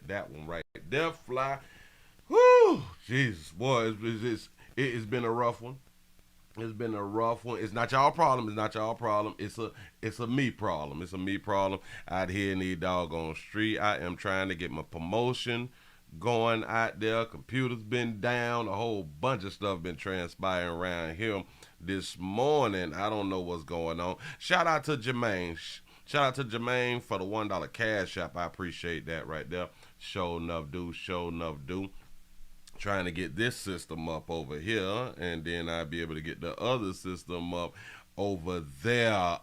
that one right there, fly. Whoo, Jesus, boy, it's been a rough one. It's been a rough one. It's not y'all problem. It's not y'all problem. It's a me problem. It's a me problem out here in the doggone street. I am trying to get my promotion going out there. Computer's been down. A whole bunch of stuff been transpiring around here this morning. I don't know what's going on. Shout out to Jermaine. Shout out to Jermaine for the $1 cash app. I appreciate that right there. Show enough do. Show enough do, trying to get this system up over here, and then I'll be able to get the other system up over there.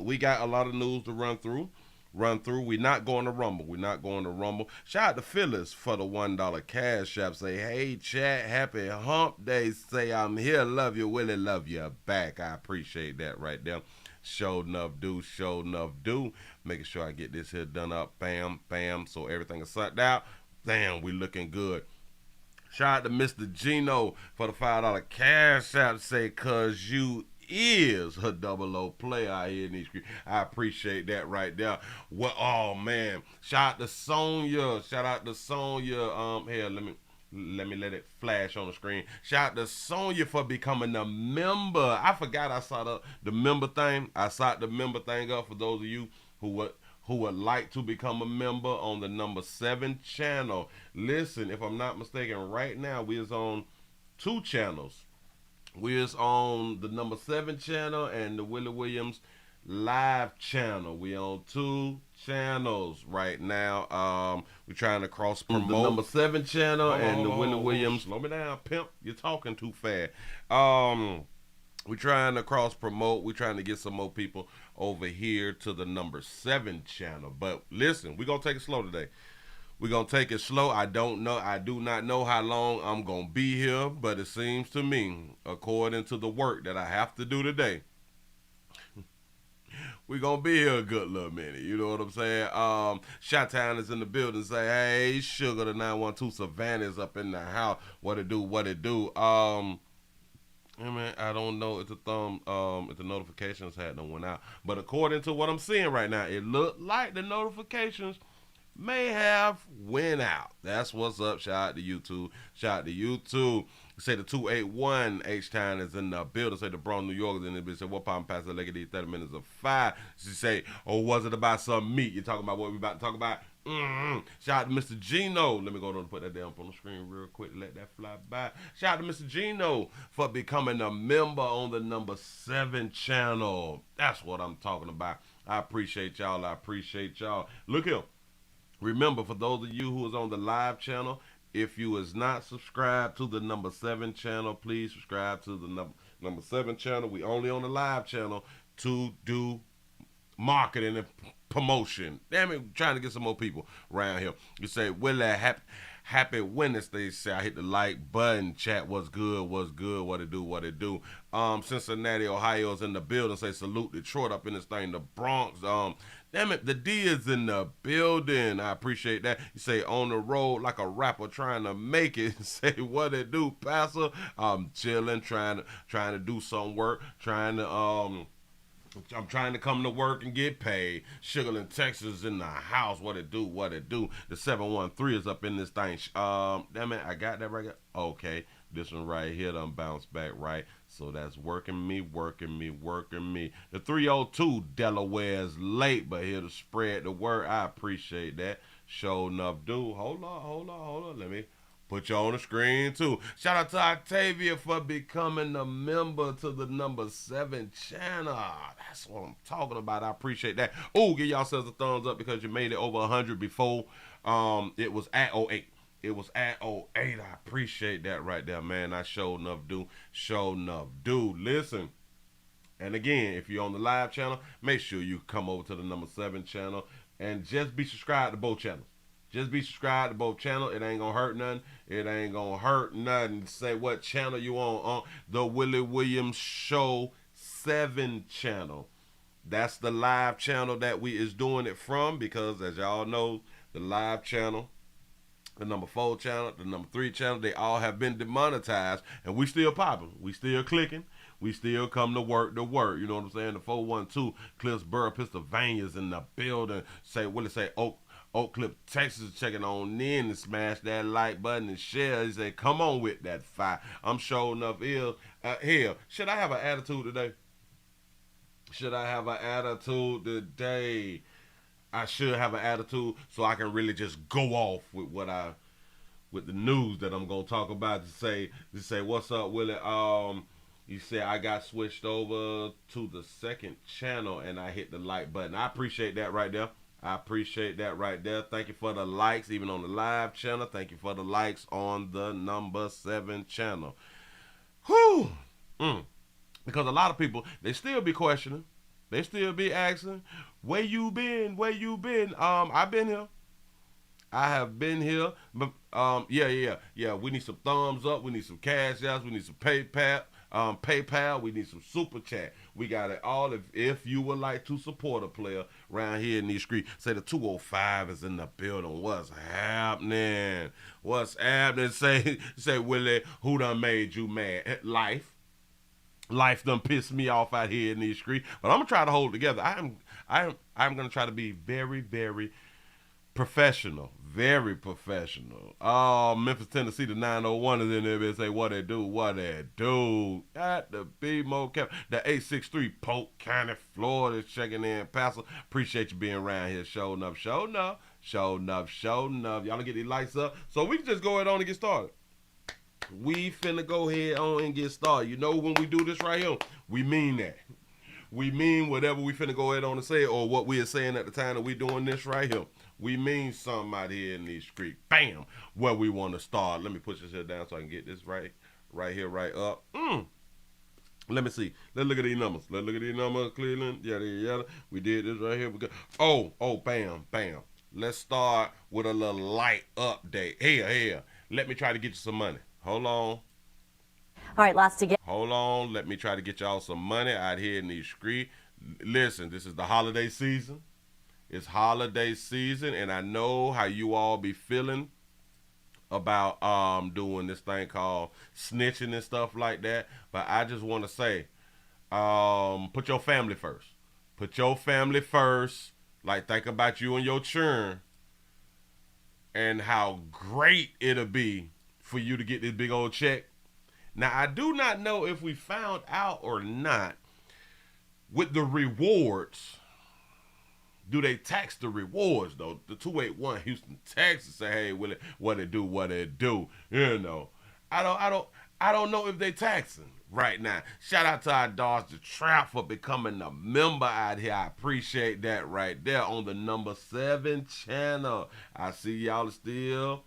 We got a lot of news to run through. We're not going to Rumble. We're not going to Rumble. Shout out to Phyllis for the $1 cash app. Say, hey, chat, happy hump day. Say, I'm here. Love you, Willie. Love you back. I appreciate that right there. Show enough do. Show enough do. Making sure I get this here done up. Bam, bam. So everything is sucked out. Damn, we looking good. Shout out to Mr. Gino for the $5 cash app. Say, cause you is a double O player out here in these streets. I appreciate that right there. Well, oh man. Shout out to Sonya. Shout out to Sonya. Here, let it flash on the screen. Shout out to Sonya for becoming a member. I forgot I saw the member thing. I saw the member thing up for those of you who would like to become a member on the number 7 channel. Listen, if I'm not mistaken, right now we is on 2 channels. We is on the number 7 channel and the Willie Williams live channel. We on 2 channels right now. We're trying to cross promote the number 7 channel and the Willie Williams. Slow me down, pimp. You're talking too fast. We're trying to cross promote. We're trying to get some more people over here to the number 7 channel. But listen, we're going to take it slow today. We're going to take it slow. I don't know. I do not know how long I'm going to be here, but it seems to me, according to the work that I have to do today, we're going to be here a good little minute. You know what I'm saying? Shot-Town is in the building. Say, hey, Sugar, the 912 Savannah's up in the house. What it do, what it do. I don't know if if the notifications hadn't went out. But according to what I'm seeing right now, it looked like the notifications may have went out. That's what's up. Shout out to YouTube. Shout out to YouTube. Say the 281 H-Town is in the building. Say the Bronx, New York is in the building. Say, what pound past the leg of these 30 minutes of 5? She say, oh, was it about some meat? You talking about what we about to talk about? Shout out to Mr. Gino. Let me go and put that down on the screen real quick to let that fly by. Shout out to Mr. Gino for becoming a member on the number 7 channel. That's what I'm talking about. I appreciate y'all. I appreciate y'all. Look here. Remember, for those of you who is on the live channel, if you is not subscribed to the number 7 channel, please subscribe to the number 7 channel. We only on the live channel to do marketing and promotion. Damn it, trying to get some more people around here. You say, Willie, happy Wednesday. Say, I hit the like button. Chat, what's good, what's good, what it do, what it do. Cincinnati, Ohio's in the building. Say, salute Detroit up in this thing. The Bronx, damn it, the D is in the building. I appreciate that. You say, on the road like a rapper trying to make it. Say, what it do, Pastor? I'm chilling, trying to do some work, I'm trying to come to work and get paid. Sugarland, Texas in the house. What it do, what it do. The 713 is up in this thing. Damn it, I got that right. Okay, this one right here done bounced back right. So that's working me. The 302 Delaware's late, but here to spread the word. I appreciate that. Show enough, dude. Hold on. Let me put you on the screen too. Shout out to Octavia for becoming a member to the number 7 channel. That's what I'm talking about. I appreciate that. Oh, give yourselves a thumbs up because you made it over 100 before. It was at 08. It was at 08. I appreciate that right there, man. I show enough do. Listen. And again, if you're on the live channel, make sure you come over to the number 7 channel and just be subscribed to both channels. Just be subscribed to both channels. It ain't gonna hurt nothing. Say what channel you on the Willie Williams Show 7 channel. That's the live channel that we is doing it from, because as y'all know, the live channel, the number 4 channel, the number 3 channel, they all have been demonetized, and we still popping. We still clicking. We still come to work. You know what I'm saying? The 412 Cliffsboro, Pennsylvania's in the building. Say, Willie say, Oak Cliff, Texas, checking on in and smash that like button and share. He said, come on with that fire. I'm showing up ill. Hell, should I have an attitude today? Should I have an attitude today? I should have an attitude so I can really just go off with with the news that I'm gonna talk about to say what's up, Willie. You said I got switched over to the second channel and I hit the like button. I appreciate that right there. I appreciate that right there. Thank you for the likes, even on the live channel. Thank you for the likes on the number 7 channel. Whew. Because a lot of people, they still be questioning. They still be asking, where you been? Where you been? I've been here. I have been here. But yeah. We need some thumbs up. We need some cash outs. We need some PayPal. We need some super chat. We got it all. If you would like to support a player around here in these streets, say the 205 is in the building. What's happening? What's happening? Say Willie, who done made you mad? Life done pissed me off out here in these streets, but I'm gonna try to hold it together. I'm gonna try to be very, very professional, very professional. Oh, Memphis, Tennessee, the 901 is in there and say what they do. Got the B-Mo Cap, the 863 Polk County, Florida is checking in. Pastor, appreciate you being around here. Showing up. Y'all don't get these lights up, so we can just go ahead on and get started. We finna go ahead on and get started. You know, when we do this right here, we mean that. We mean whatever we finna go ahead on and say, or what we are saying at the time that we doing this right here. We mean something out here in these streets. Bam! Where we want to start. Let me push this here down so I can get this right here, right up. Let me see. Let's look at these numbers. Cleveland. Yada. We did this right here. We got, bam. Let's start with a little light update. Here. Let me try to get you some money. Hold on. All right, lots to get. Hold on. Let me try to get y'all some money out here in these streets. Listen, this is the holiday season. It's holiday season, and I know how you all be feeling about doing this thing called snitching and stuff like that. But I just want to say, put your family first. Put your family first. Like, think about you and your children and how great it'll be for you to get this big old check. Now, I do not know if we found out or not with the rewards. Do they tax the rewards, though? The 281 Houston, Texas say, hey, Willie, what it do? You know, I don't know if they taxing right now. Shout out to our Dodge the Trap for becoming a member out here. I appreciate that right there on the number 7 channel. I see y'all still.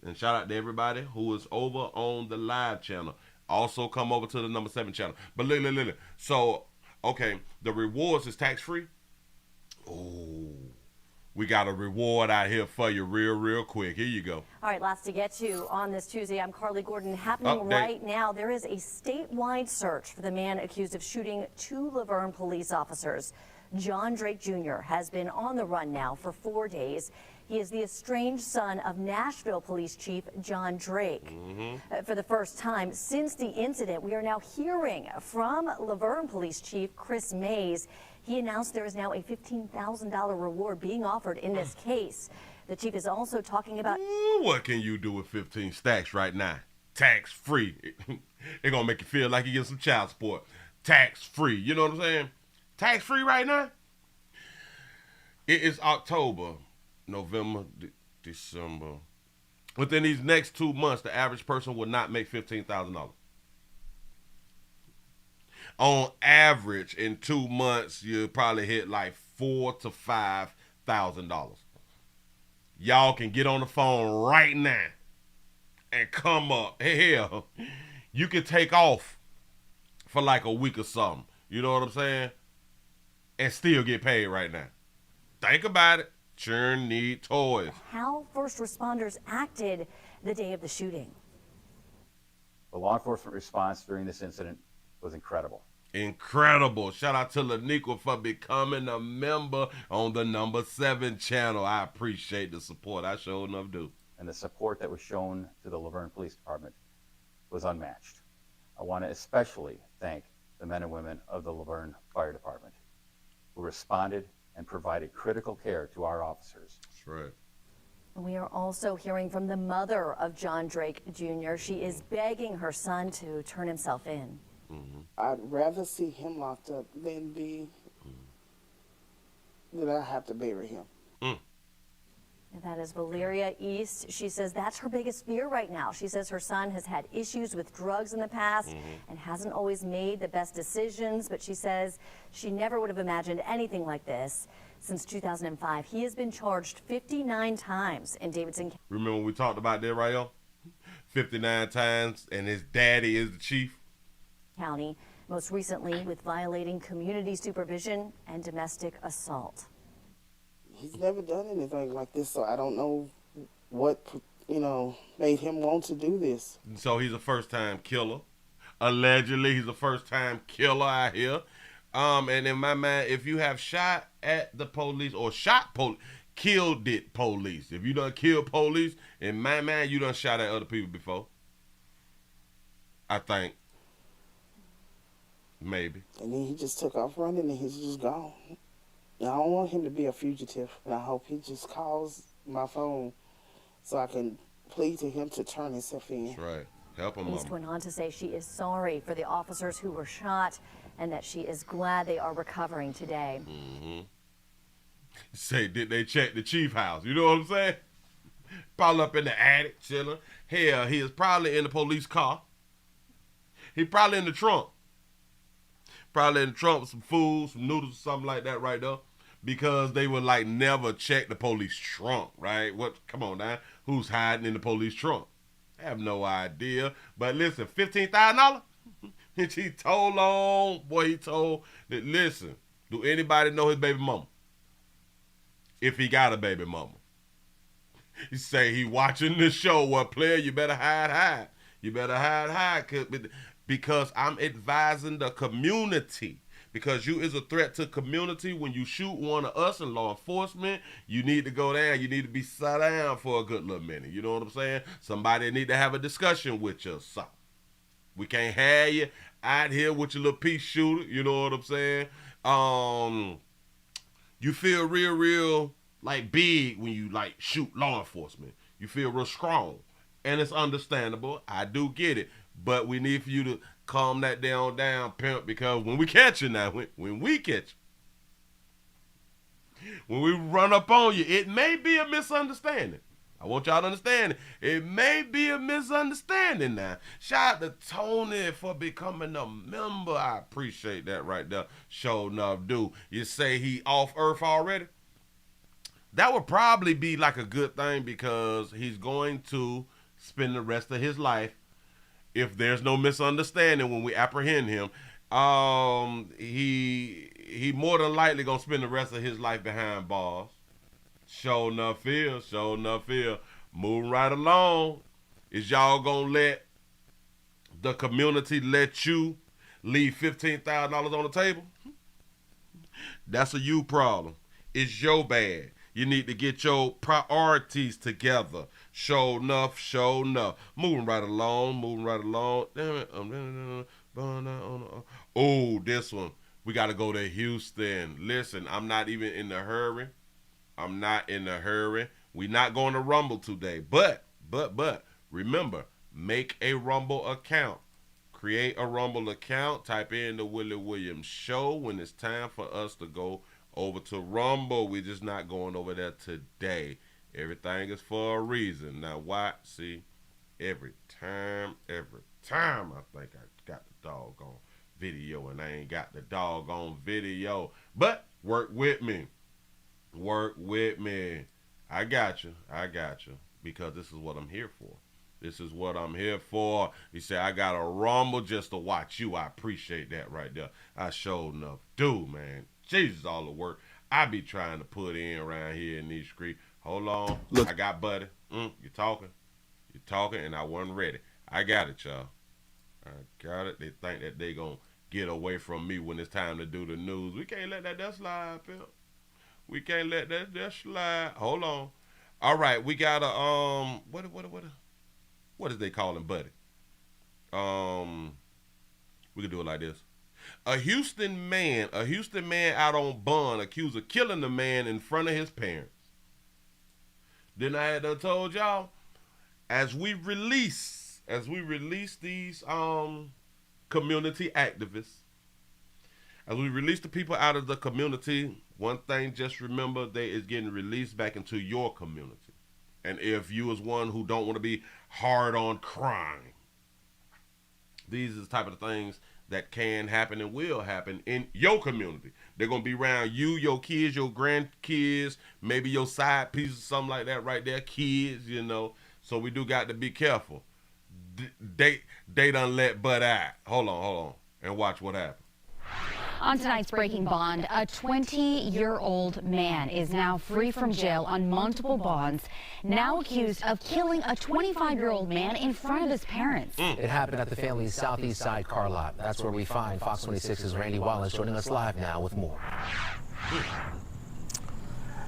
And shout out to everybody who is over on the live channel. Also come over to the number 7 channel. But look. So, okay, the rewards is tax-free. Oh, we got a reward out here for you real quick. Here you go. All right, lots to get to on this Tuesday. I'm Carly Gordon. Happening right now, there is a statewide search for the man accused of shooting 2 Laverne police officers. John Drake Jr. has been on the run now for 4 days. He is the estranged son of Nashville Police Chief John Drake. For the first time since the incident, we are now hearing from Laverne Police Chief Chris Mays. He announced there is now a $15,000 reward being offered in this case. The chief is also talking about... What can you do with 15 stacks right now? Tax-free. It's going to make you feel like you get some child support. Tax-free. You know what I'm saying? Tax-free right now? It is October, November, December. Within these next 2 months, the average person will not make $15,000. On average, in 2 months, you'll probably hit like $4,000 to $5,000. Y'all can get on the phone right now and come up. Hell, you can take off for like a week or something. You know what I'm saying? And still get paid right now. Think about it. Children need toys. How first responders acted the day of the shooting. The law enforcement response during this incident was incredible. Incredible. Shout out to Laniqua for becoming a member on the number 7 channel. I appreciate the support. I sure enough do. And the support that was shown to the Laverne Police Department was unmatched. I want to especially thank the men and women of the Laverne Fire Department who responded and provided critical care to our officers. That's right. We are also hearing from the mother of John Drake Jr. She is begging her son to turn himself in. I'd rather see him locked up than that I have to bury him. And that is Valeria East. She says that's her biggest fear right now. She says her son has had issues with drugs in the past and hasn't always made the best decisions, but she says she never would have imagined anything like this. Since 2005, he has been charged 59 times in Davidson County. Remember when we talked about that right here? 59 times, and his daddy is the chief. Most recently with violating community supervision and domestic assault. He's never done anything like this, so I don't know what, made him want to do this. So he's a first-time killer. Allegedly, he's a first-time killer out here. And in my mind, if you have shot at the police or killed it police, if you done killed police, in my mind, you done shot at other people before. I think. Maybe. And then he just took off running and he's just gone. And I don't want him to be a fugitive. And I hope he just calls my phone so I can plead to him to turn himself in. That's right. Help him, East went on to say she is sorry for the officers who were shot and that she is glad they are recovering today. Say, did they check the chief house? You know what I'm saying? Probably up in the attic, chilling. Hell, he is probably in the police car. He probably in the trunk. Probably in the trunk with some food, some noodles, something like that right there. Because they would like never check the police trunk, right? What? Come on now. Who's hiding in the police trunk? I have no idea. But listen, $15,000? He told on, boy, he told that, listen, do anybody know his baby mama? If he got a baby mama. He say he watching the show. Well, player, you better hide. You better hide, because I'm advising the community. Because you is a threat to community. When you shoot one of us in law enforcement, you need to go down. You need to be sat down for a good little minute. You know what I'm saying? Somebody need to have a discussion with you or something. We can't have you out here with your little pea shooter. You know what I'm saying? You feel real like big when you like shoot law enforcement. You feel real strong. And it's understandable. I do get it. But we need for you to calm that down, pimp, because when we catch you now, when we catch you, when we run up on you, it may be a misunderstanding. I want y'all to understand it may be a misunderstanding now. Shout out to Tony for becoming a member. I appreciate that right there. Sure enough, dude. You say he off earth already? That would probably be like a good thing because he's going to spend the rest of his life, if there's no misunderstanding when we apprehend him, he more than likely gonna spend the rest of his life behind bars. Sure enough feel. Moving right along. Is y'all gonna let the community let you leave $15,000 on the table? That's a you problem. It's your bad. You need to get your priorities together. Sure enough. Moving right along. Damn it. Oh, this one. We got to go to Houston. Listen, I'm not even in the hurry. We not going to Rumble today. But, remember, make a Rumble account. Create a Rumble account. Type in the Willie Williams Show when it's time for us to go over to Rumble. We're just not going over there today. Everything is for a reason. Now, why? See, every time I think I got the doggone video and I ain't got the doggone video. But work with me. I got you. Because this is what I'm here for. He said, I got a Rumble just to watch you. I appreciate that right there. I sure enough do, man. Jesus, all the work I be trying to put in around here in these streets. Hold on. Look. I got buddy. You're talking, and I wasn't ready. I got it, y'all. I got it. They think that they gonna get away from me when it's time to do the news. We can't let that slide, pimp. We can't let that slide. Hold on. All right, we got a what is they calling buddy? We can do it like this. A Houston man out on bond accused of killing the man in front of his parents. Then I had told y'all, as we release these community activists, as we release the people out of the community, one thing just remember, they is getting released back into your community. And if you is one who don't want to be hard on crime, these are the type of things that can happen and will happen in your community. They're going to be around you, your kids, your grandkids, maybe your side pieces, something like that right there, kids, you know. So we do got to be careful. They done let Bud out. Hold on, and watch what happens. On tonight's Breaking Bond, a 20-year-old man is now free from jail on multiple bonds, now accused of killing a 25-year-old man in front of his parents. It happened at the family's southeast side car lot. That's where we find Fox 26's Randy Wallace joining us live now with more.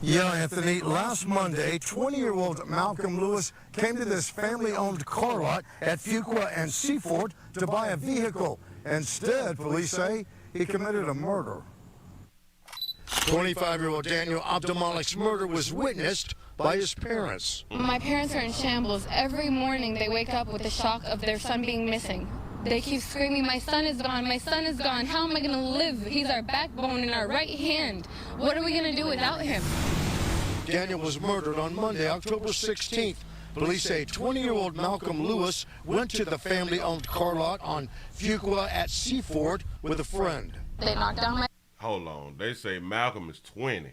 Yeah, Anthony, last Monday, 20-year-old Malcolm Lewis came to this family-owned car lot at Fuqua and Seaford to buy a vehicle. Instead, police say, he committed a murder. 25-year-old Daniel Abdamalik's murder was witnessed by his parents. My parents are in shambles. Every morning they wake up with the shock of their son being missing. They keep screaming, my son is gone, my son is gone. How am I going to live? He's our backbone and our right hand. What are we going to do without him? Daniel was murdered on Monday, October 16th. Police say 20-year-old Malcolm Lewis went to the family-owned car lot on Fuqua at Seaford with a friend. They knocked down my... Hold on. They say Malcolm is 20.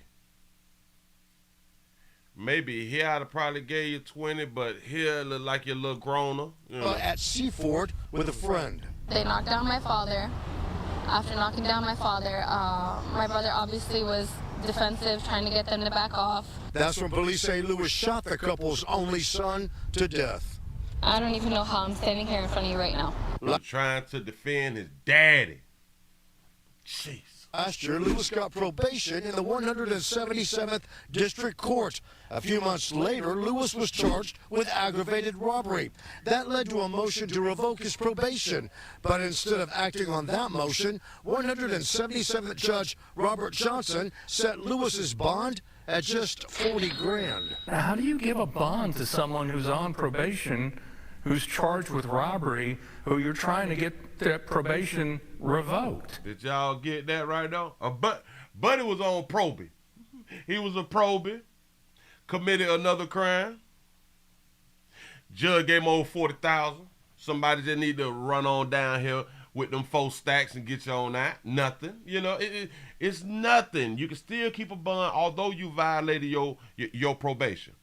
Maybe here I'd have probably gave you 20, but here look like you're a little grown-up. You know. At Seaford with a friend. They knocked down my father. After knocking down my father, my brother obviously was defensive, trying to get them to back off. That's when police say Lewis shot the couple's only son to death. I don't even know how I'm standing here in front of you right now. Trying to defend his daddy. Jeez. Last year, Lewis got probation in the 177th District Court. A few months later, Lewis was charged with aggravated robbery. That led to a motion to revoke his probation. But instead of acting on that motion, 177th Judge Robert Johnson set Lewis's bond at just 40 grand. Now, how do you give a bond to someone who's on probation, who's charged with robbery, who you're trying to get their probation revoked? Did y'all get that right now? Buddy was on probie. He was a probie, committed another crime. Judge gave him over 40,000. Somebody just need to run on down here with them 4 stacks and get you on that. Nothing. You know, it's nothing. You can still keep a bond although you violated your probation.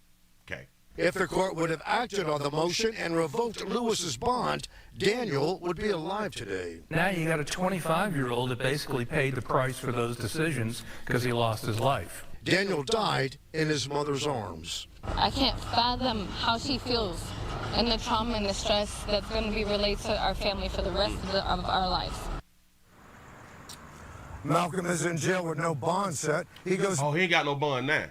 Okay. If the court would have acted on the motion and revoked Lewis's bond, Daniel would be alive today. Now you got a 25-year-old that basically paid the price for those decisions because he lost his life. Daniel died in his mother's arms. I can't fathom how she feels and the trauma and the stress that's going to be related to our family for the rest of our lives. Malcolm is in jail with no bond set. He goes... Oh, he ain't got no bond now.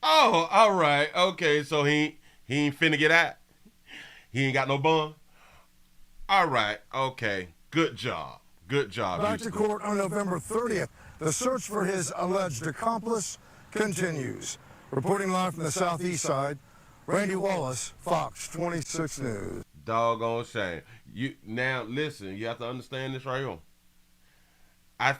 Oh, all right. Okay, so he ain't finna get out. He ain't got no bond. All right. Okay. Good job. Good job. Back to court on November 30th. The search for his alleged accomplice continues. Reporting live from the southeast side, Randy Wallace, Fox 26 News. Doggone shame. Now, listen, you have to understand this right here. I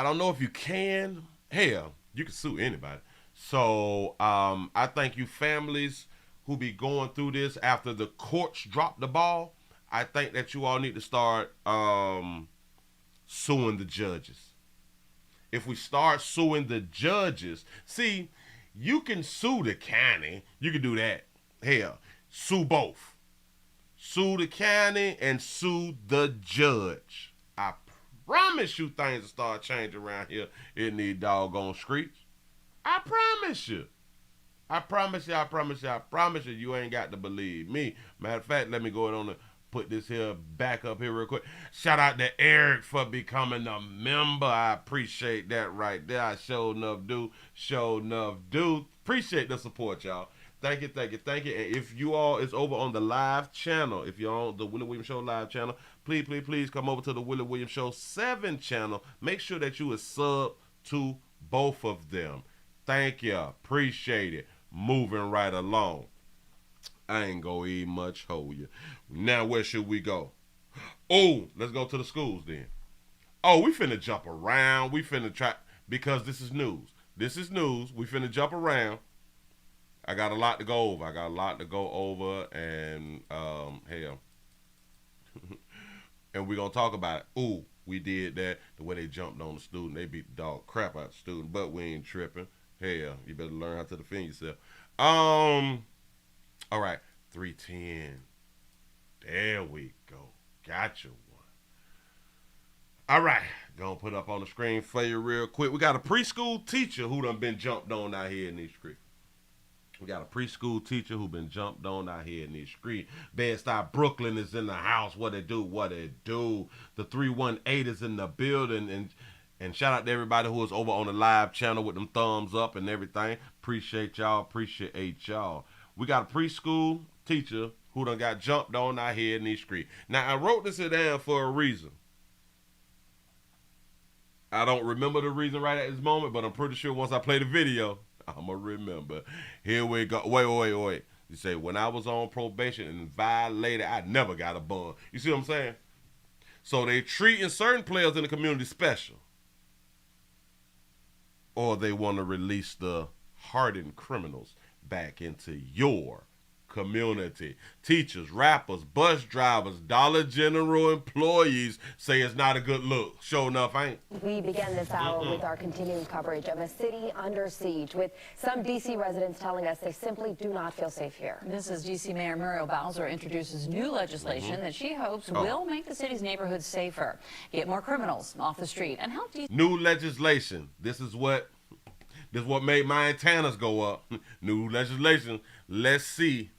don't know if you can. Hell, you can sue anybody. So I think you families who be going through this after the courts drop the ball, I think that you all need to start suing the judges. If we start suing the judges, see, you can sue the county. You can do that. Hell, sue both. Sue the county and sue the judge. I promise you things will start changing around here in these doggone streets. I promise you. I promise you, you ain't got to believe me. Matter of fact, let me go ahead on and put this here back up here real quick. Shout out to Eric for becoming a member. I appreciate that right there. I sure enough do. Appreciate the support, y'all. Thank you. And if you all is over on the live channel, if you're on the Willie Williams Show live channel, please come over to the Willie Williams Show 7 channel. Make sure that you is sub to both of them. Thank you. Appreciate it. moving right along. I ain't gonna even much hold you. Now where should we go? Oh, let's go to the schools then. Oh, we finna jump around. We finna try, because this is news. This is news. We finna jump around. I got a lot to go over. And hell. And we're gonna talk about it. Ooh, we did that. The way they jumped on the student. They beat the dog crap out of the student, but we ain't tripping. Hell, you better learn how to defend yourself. All right, 310. There we go. Gotcha one. All right, gonna put up on the screen for you real quick. We got a preschool teacher who done been jumped on out here in these streets. We got a preschool teacher who been jumped on out here in these streets. Bed-Stuy, Brooklyn is in the house. What it do? The 318 is in the building. And shout out to everybody who is over on the live channel with them thumbs up and everything. Appreciate y'all. We got a preschool teacher who done got jumped on out here in these streets. Now, I wrote this down for a reason. I don't remember the reason right at this moment, but I'm pretty sure once I play the video, I'm going to remember. Here we go. Wait. You say, when I was on probation and violated, I never got a bond. You see what I'm saying? So they treating certain players in the community special. Or they want to release the hardened criminals back into your community. Teachers, rappers, bus drivers, Dollar General employees say it's not a good look. Sure enough, ain't. We began this hour with our continuing coverage of a city under siege, with some D.C. residents telling us they simply do not feel safe here. This is D.C. Mayor Muriel Bowser introduces new legislation that she hopes will make the city's neighborhoods safer, get more criminals off the street, and help new legislation. This is what made my antennas go up. New legislation. Let's see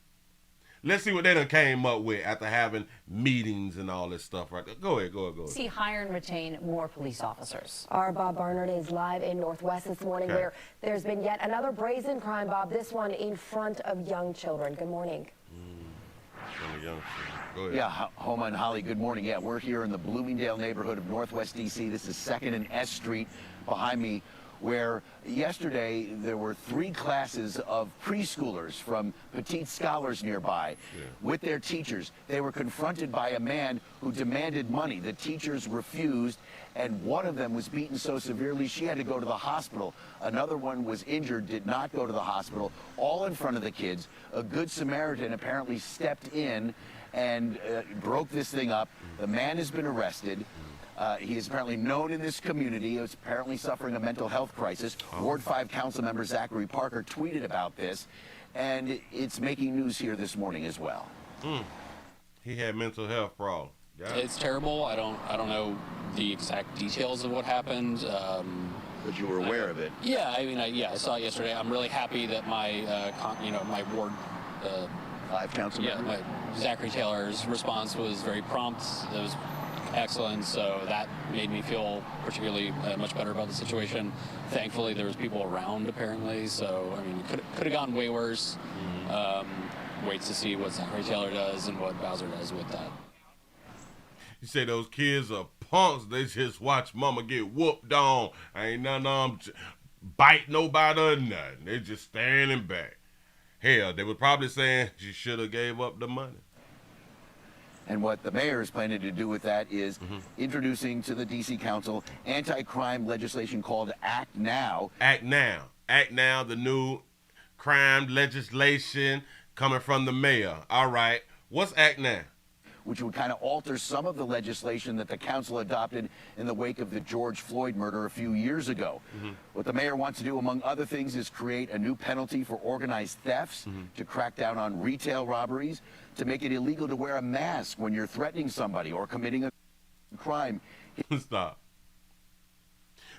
what they done came up with after having meetings and all this stuff right there. Go ahead. See, hire and retain more police officers. Our Bob Barnard is live in Northwest this morning, where there's been yet another brazen crime, Bob, this one in front of young children. Good morning. Go ahead. Yeah, Homa and Holly, good morning. Yeah, we're here in the Bloomingdale neighborhood of Northwest D.C. This is 2nd and S Street behind me, where yesterday there were 3 classes of preschoolers from petite scholars nearby with their teachers. They were confronted by a man who demanded money. The teachers refused, and one of them was beaten so severely she had to go to the hospital. Another one was injured, did not go to the hospital, all in front of the kids. A Good Samaritan apparently stepped in and broke this thing up. The man has been arrested. He is apparently known in this community. He was apparently suffering a mental health crisis. Ward 5 council member Zachary Parker tweeted about this, and it's making news here this morning as well. He had mental health problems. It's terrible. I don't know the exact details of what happened. But you were aware of it. Yeah, I mean, I saw it yesterday. I'm really happy that my, my ward 5 council member. Zachary Taylor's response was very prompt. It was excellent, so that made me feel particularly much better about the situation. Thankfully, there was people around, apparently, so, I mean, could have gone way worse. Waits to see what Zachary Taylor does and what Bowser does with that. You say those kids are punks. They just watch mama get whooped on. Ain't none of them bite nobody or nothing. They just standing back. Hell, they were probably saying she should have gave up the money. And what the mayor is planning to do with that is introducing to the D.C. Council anti-crime legislation called Act Now. Act Now, the new crime legislation coming from the mayor. All right. What's Act Now? Which would kind of alter some of the legislation that the council adopted in the wake of the George Floyd murder a few years ago. What the mayor wants to do, among other things, is create a new penalty for organized thefts, to crack down on retail robberies, to make it illegal to wear a mask when you're threatening somebody or committing a crime. Stop.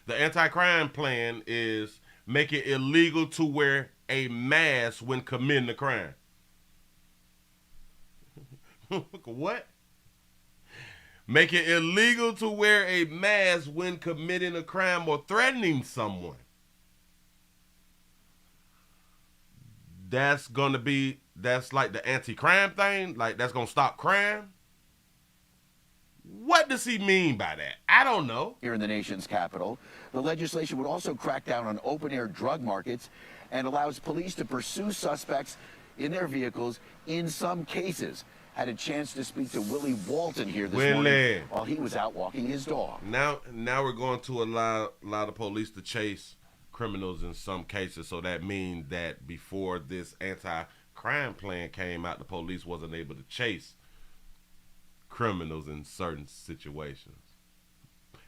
The anti-crime plan is make it illegal to wear a mask when committing a crime. What? Make it illegal to wear a mask when committing a crime or threatening someone. That's like the anti-crime thing? Like that's gonna stop crime? What does he mean by that? I don't know. Here in the nation's capital, the legislation would also crack down on open-air drug markets and allows police to pursue suspects in their vehicles in some cases. Had a chance to speak to Willie Walton here this morning while he was out walking his dog. Now we're going to allow the police to chase criminals in some cases. So that means that before this anti-crime plan came out, the police wasn't able to chase criminals in certain situations.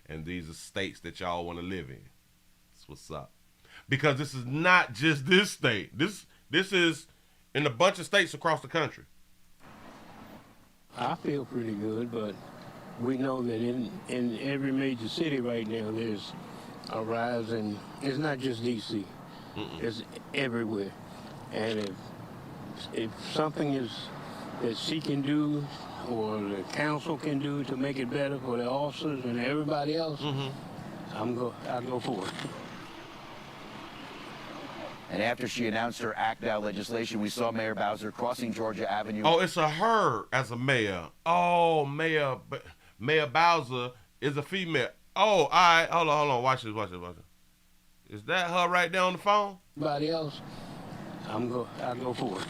And these are states that y'all want to live in. That's what's up. Because this is not just this state. This is in a bunch of states across the country. I feel pretty good, but we know that in every major city right now there's a rise, and it's not just D.C. It's everywhere. And if something is that she can do or the council can do to make it better for the officers and everybody else, I'll go for it. And after she announced her Act Now legislation, we saw Mayor Bowser crossing Georgia Avenue. Oh, it's a her as a mayor. Oh, Mayor Bowser is a female. Oh, all right. Hold on. Watch this. Is that her right there on the phone? Everybody else, I'll go for it.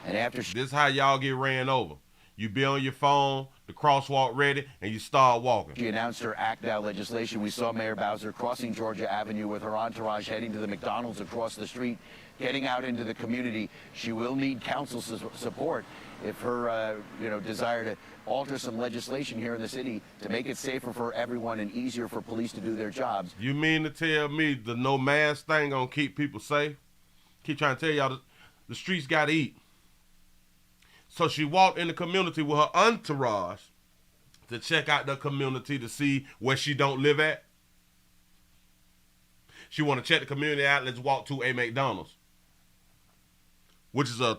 And after this is how y'all get ran over. You be on your phone, the crosswalk ready, and you start walking. She announced her Act Now legislation. We saw Mayor Bowser crossing Georgia Avenue with her entourage heading to the McDonald's across the street, getting out into the community. She will need council support if her desire to alter some legislation here in the city to make it safer for everyone and easier for police to do their jobs. You mean to tell me the no mask thing gonna keep people safe? Keep trying to tell y'all the streets gotta eat. So she walked in the community with her entourage to check out the community to see where she don't live at. She want to check the community out. Let's walk to a McDonald's, which is a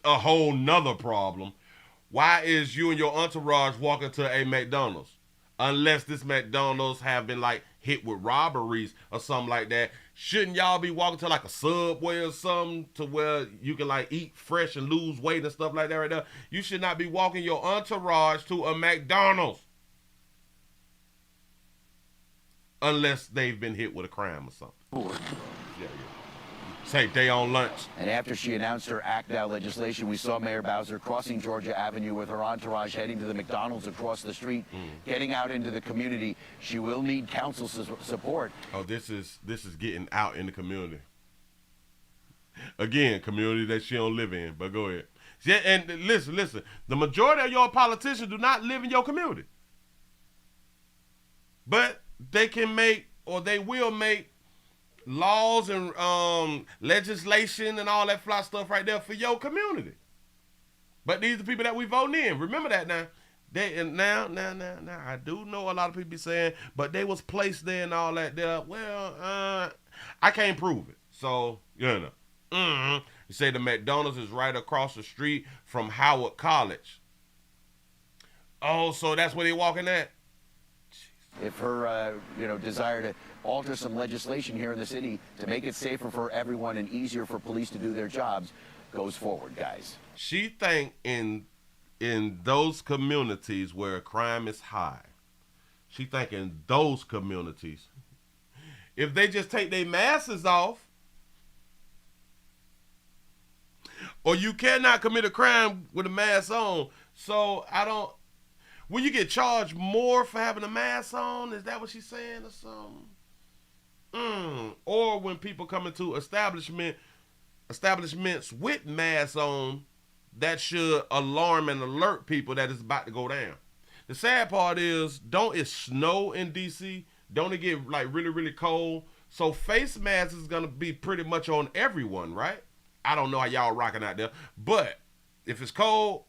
whole nother problem. Why is you and your entourage walking to a McDonald's? Unless this McDonald's have been like hit with robberies or something like that. Shouldn't y'all be walking to like a Subway or something to where you can like eat fresh and lose weight and stuff like that right there? You should not be walking your entourage to a McDonald's unless they've been hit with a crime or something. Yeah. Say they on lunch. And after she announced her Act Now legislation, we saw Mayor Bowser crossing Georgia Avenue with her entourage heading to the McDonald's across the street, getting out into the community. She will need council support. Oh, this is getting out in the community. Again, community that she don't live in, but go ahead. Yeah, and listen. The majority of your politicians do not live in your community. But they can make, or they will make, laws and legislation and all that fly stuff right there for your community. But these are the people that we voting in. Remember that now. Now, I do know a lot of people be saying, but they was placed there and all that there. Well, I can't prove it. So, you know. You say the McDonald's is right across the street from Howard College. Oh, so that's where they walking at? If her, desire to alter some legislation here in the city to make it safer for everyone and easier for police to do their jobs goes forward, guys. She think in those communities where crime is high, she think in those communities, if they just take their masks off, or you cannot commit a crime with a mask on. So will you get charged more for having a mask on? Is that what she's saying or something? Or when people come into establishments with masks on, that should alarm and alert people that it's about to go down. The sad part is, don't it snow in D.C.? Don't it get like really, really cold? So face masks is going to be pretty much on everyone, right? I don't know how y'all rocking out there. But if it's cold,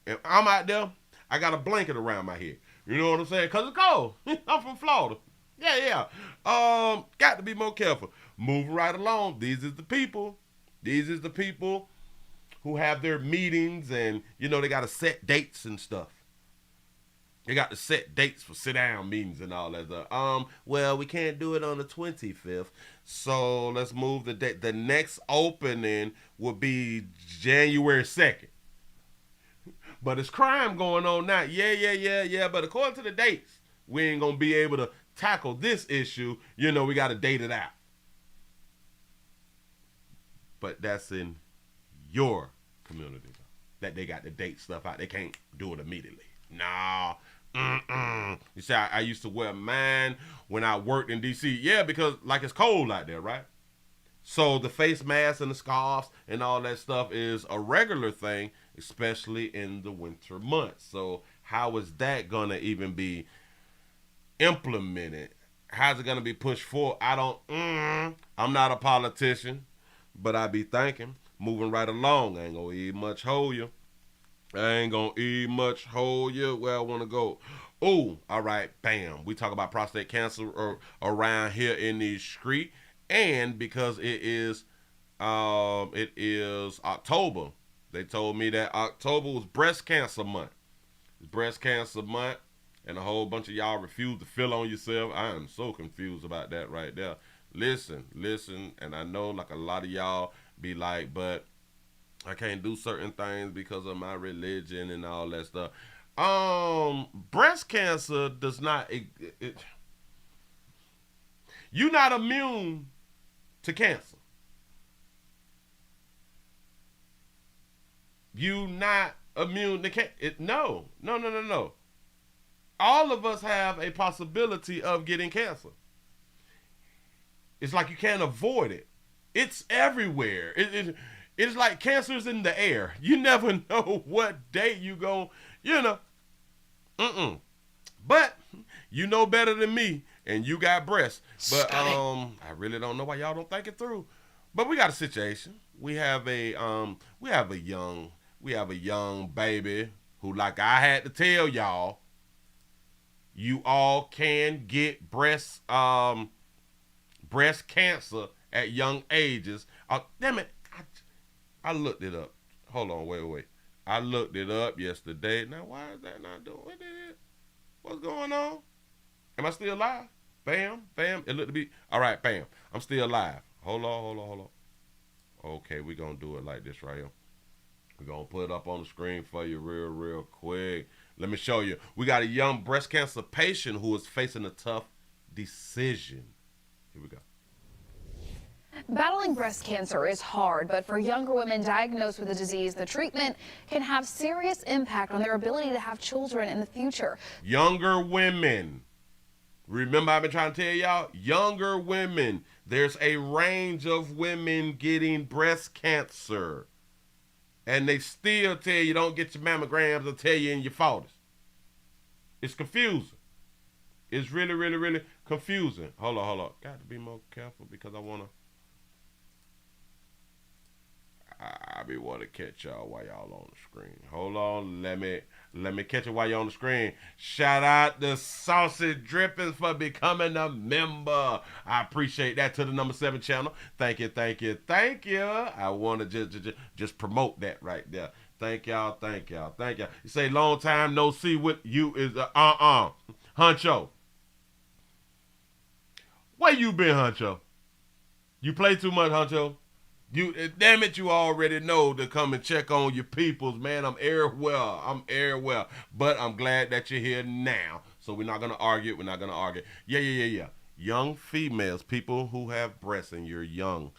if I'm out there, I got a blanket around my head. You know what I'm saying? Because it's cold. I'm from Florida. Yeah. Got to be more careful. Moving right along. These is the people who have their meetings and, they got to set dates and stuff. They got to set dates for sit-down meetings and all that stuff. Well, we can't do it on the 25th, so let's move the date. The next opening will be January 2nd. But it's crime going on now. Yeah. But according to the dates, we ain't going to be able to tackle this issue. We got to date it out. but that's in your community that they got to date stuff out. They can't do it immediately. Nah. You see, I used to wear mine when I worked in D.C. Yeah, because like it's cold out there, right? So the face masks and the scarves and all that stuff is a regular thing, especially in the winter months. So how is that going to even be implemented? How's it going to be pushed forward? I'm not a politician, but I be thinking, moving right along. I ain't going to eat much hold you. Where I want to go. Oh, all right, bam. We talk about prostate cancer around here in the street. And because it is October, they told me that October was breast cancer month. It's breast cancer month, and a whole bunch of y'all refuse to feel on yourself. I am so confused about that right there. Listen, and I know like a lot of y'all be like, but I can't do certain things because of my religion and all that stuff. Breast cancer does not, you're not immune to cancer. You not immune to cancer. No. All of us have a possibility of getting cancer. It's like you can't avoid it. It's everywhere. It's like cancer's in the air. You never know what day you go, But you know better than me, and you got breasts. But I really don't know why y'all don't think it through. But we got a situation. We have a young baby who, like I had to tell y'all, you all can get breast cancer at young ages. Damn it. I looked it up. Hold on, wait. I looked it up yesterday. Now, why is that not doing it? What's going on? Am I still alive? Bam. It looked to be. All right, bam. I'm still alive. Hold on. Okay, we're going to do it like this right here. We're going to put it up on the screen for you real quick. Let me show you. We got a young breast cancer patient who is facing a tough decision. Here we go. Battling breast cancer is hard, but for younger women diagnosed with the disease, the treatment can have serious impact on their ability to have children in the future. Younger women. Remember, I've been trying to tell y'all, younger women. There's a range of women getting breast cancer. And they still tell you don't get your mammograms until you're in your 40s. It's confusing. It's really confusing. Hold on. Got to be more careful because I want to catch y'all while y'all on the screen. Hold on, let me catch it while you're on the screen. Shout out to Saucy Drippings for becoming a member. I appreciate that, to the number 7 channel. Thank you. I want to just promote that right there. Thank y'all. You say long time no see with you is Huncho. Where you been, Huncho? You play too much, Huncho? Damn it, you already know to come and check on your peoples, man. I'm air well. But I'm glad that you're here now. So we're not going to argue. Yeah. Young females, people who have breasts and you're young,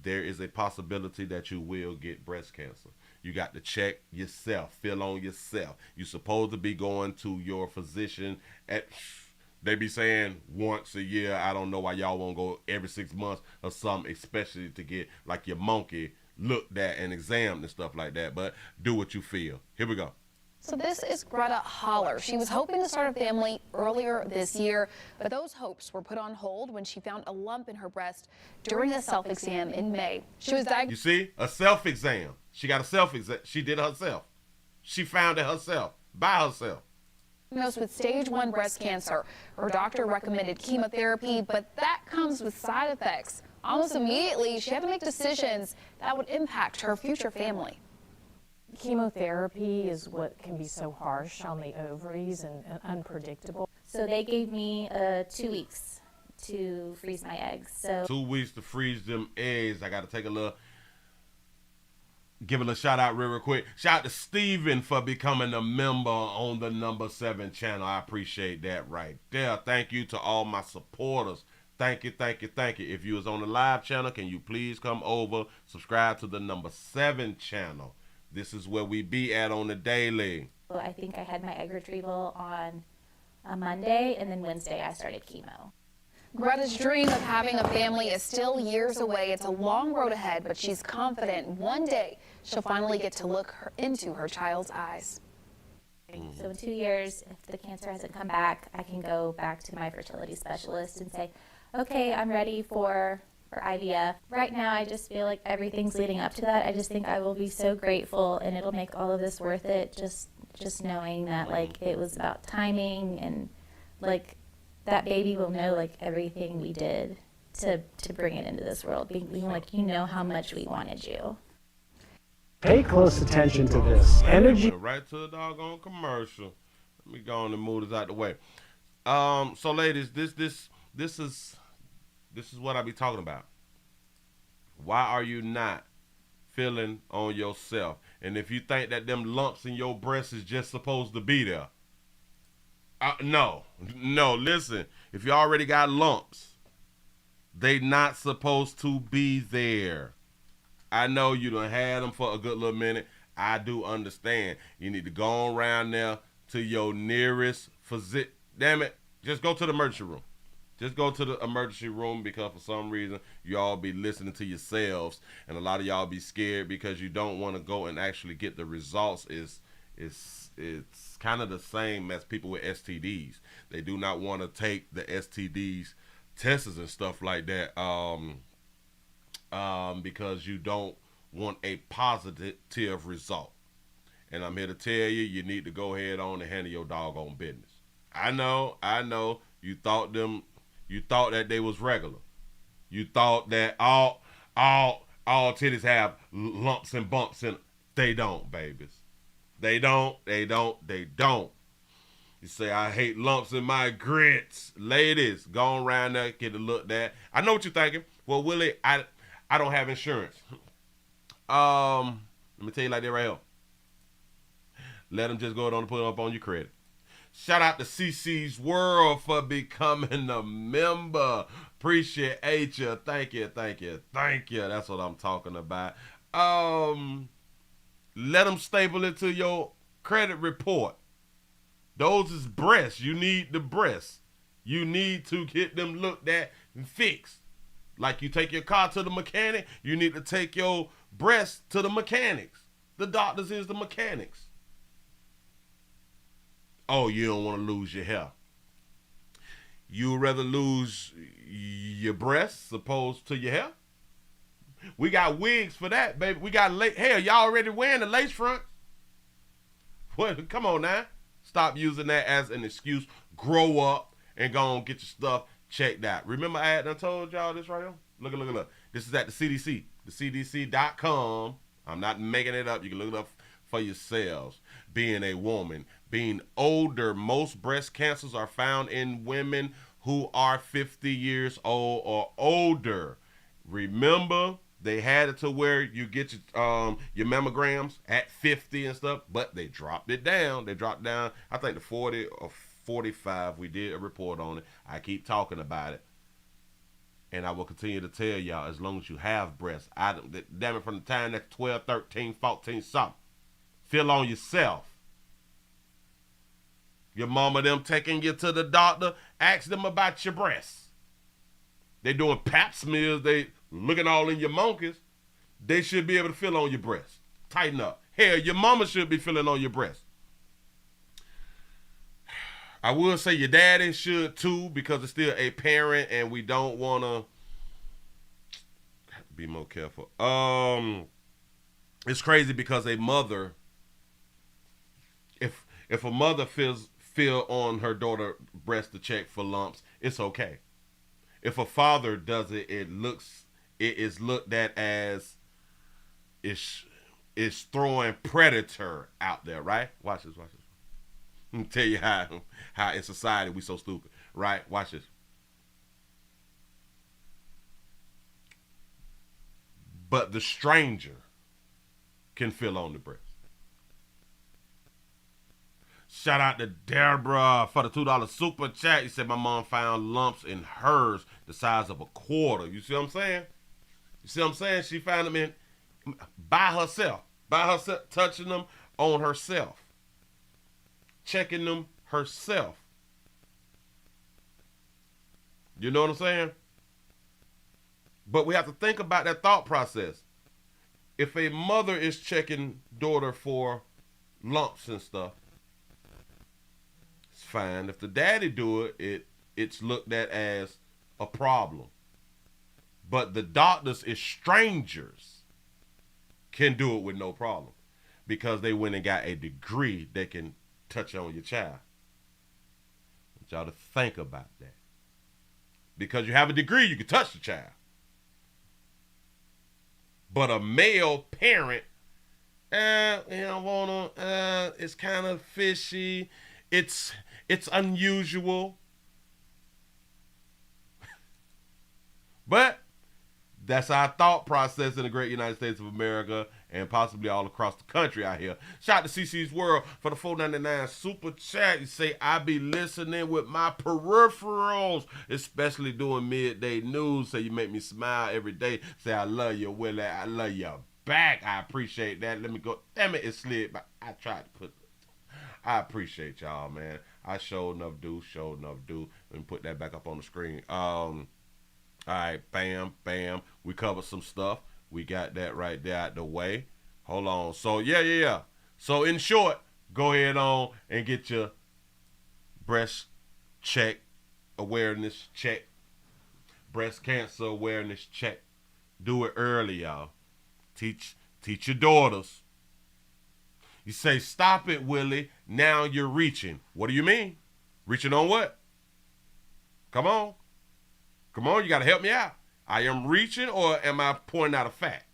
there is a possibility that you will get breast cancer. You got to check yourself, feel on yourself. You're supposed to be going to your physician they be saying once a year. I don't know why y'all won't go every 6 months or something, especially to get like your monkey looked at and examined and stuff like that. But do what you feel. Here we go. So this is Greta Holler. She was hoping to start a family earlier this year, but those hopes were put on hold when she found a lump in her breast during a self-exam in May. She was diagnosed. You see? A self-exam. She got a self-exam. She did it herself. She found it herself, by herself. Diagnosed with stage 1 breast cancer. Her doctor recommended chemotherapy, but that comes with side effects. Almost immediately, she had to make decisions that would impact her future family. Chemotherapy is what can be so harsh on the ovaries and unpredictable. So they gave me 2 weeks to freeze my eggs. So 2 weeks to freeze them eggs. I got to take a little, give a little shout out real quick. Shout out to Steven for becoming a member on the number 7 channel. I appreciate that right there. Thank you to all my supporters. Thank you, thank you, thank you. If you was on the live channel, can you please come over, subscribe to the number 7 channel. This is where we be at on the daily. Well, I think I had my egg retrieval on a Monday, and then Wednesday I started chemo. Greta's dream of having a family is still years away. It's a long road ahead, but she's confident one day she'll finally get to look into her child's eyes. So in 2 years, if the cancer hasn't come back, I can go back to my fertility specialist and say, okay, I'm ready for IVF. Right now, I just feel like everything's leading up to that. I just think I will be so grateful, and it'll make all of this worth it, just knowing that, like, it was about timing, and, like, that baby will know, like, everything we did to bring it into this world. Being like, you know how much we wanted you. Pay close attention to this. Energy. Right to the doggone commercial. Let me go on and move this out the way. So ladies, this is what I be talking about. Why are you not feeling on yourself? And if you think that them lumps in your breast is just supposed to be there, no, listen. If you already got lumps, they not supposed to be there. I know you done had them for a good little minute. I do understand. You need to go around there to your nearest physician. Damn it, just go to the emergency room. Just go to the emergency room, because for some reason y'all be listening to yourselves, and a lot of y'all be scared because you don't want to go and actually get the results. It's kind of the same as people with STDs. They do not want to take the STDs tests and stuff like that because you don't want a positive result. And I'm here to tell you, you need to go ahead on and handle your doggone business. I know you thought that they was regular. You thought that all titties have lumps and bumps in them. They don't, babies. They don't. You say, I hate lumps in my grits. Ladies, go around there, get a look at. I know what you're thinking. Well, Willie, I don't have insurance. Let me tell you like that right here. Let them just go on and put it up on your credit. Shout out to CC's World for becoming a member. Appreciate you. Thank you. That's what I'm talking about. Let them staple it to your credit report. Those is breasts. You need the breasts. You need to get them looked at and fixed. Like you take your car to the mechanic, you need to take your breasts to the mechanics. The doctors is the mechanics. Oh, you don't want to lose your hair. You would rather lose your breasts opposed to your hair? We got wigs for that, baby. We got hair. Y'all already wearing the lace front? What? Come on now. Stop using that as an excuse. Grow up and go on get your stuff checked out. Remember I had told y'all this right here? Look. This is at the CDC. The CDC.com. I'm not making it up. You can look it up for yourselves. Being a woman, being older, most breast cancers are found in women who are 50 years old or older. Remember, they had it to where you get your mammograms at 50 and stuff, but they dropped it down. They dropped down, I think, to 40 or 45. We did a report on it. I keep talking about it. And I will continue to tell y'all as long as you have breasts. Damn it, from the time that's 12, 13, 14, something. Feel on yourself. Your mama them taking you to the doctor, ask them about your breasts. They doing pap smears, they looking all in your monkeys. They should be able to feel on your breasts. Tighten up. Hell, your mama should be feeling on your breasts. I will say your daddy should too, because it's still a parent and we don't want to be more careful. It's crazy because a mother, if a mother feel on her daughter's breast to check for lumps, it's okay. If a father does it, it is looked at as it's throwing predator out there, right? Watch this. Let me tell you how in society we so stupid, right? Watch this. But the stranger can feel on the breast. Shout out to Deborah for the $2 super chat. He said my mom found lumps in hers the size of a quarter. You see what I'm saying? You see what I'm saying? She found them in by herself, touching them on herself, checking them herself. You know what I'm saying? But we have to think about that thought process. If a mother is checking daughter for lumps and stuff, it's fine. If the daddy do it, it's looked at as a problem. But the doctors, as strangers, can do it with no problem because they went and got a degree that can touch on your child. I want y'all to think about that. Because you have a degree, you can touch the child. But a male parent, it's kind of fishy. It's unusual. But that's our thought process in the great United States of America and possibly all across the country out here. Shout out to CC's World for the $4.99 super chat. You say, I be listening with my peripherals, especially doing midday news. Say, you make me smile every day. Say, I love you, Willie. I love you back. I appreciate that. Let me go. Damn it, it slid. But I tried to put I appreciate y'all, man. I sure enough do. Let me put that back up on the screen. All right, bam. We covered some stuff. We got that right there out the way. Hold on. So, yeah. So, in short, go ahead on and get your breast check awareness check. Breast cancer awareness check. Do it early, y'all. Teach your daughters. You say, stop it, Willie. Now you're reaching. What do you mean? Reaching on what? Come on, you got to help me out. I am reaching or am I pointing out a fact?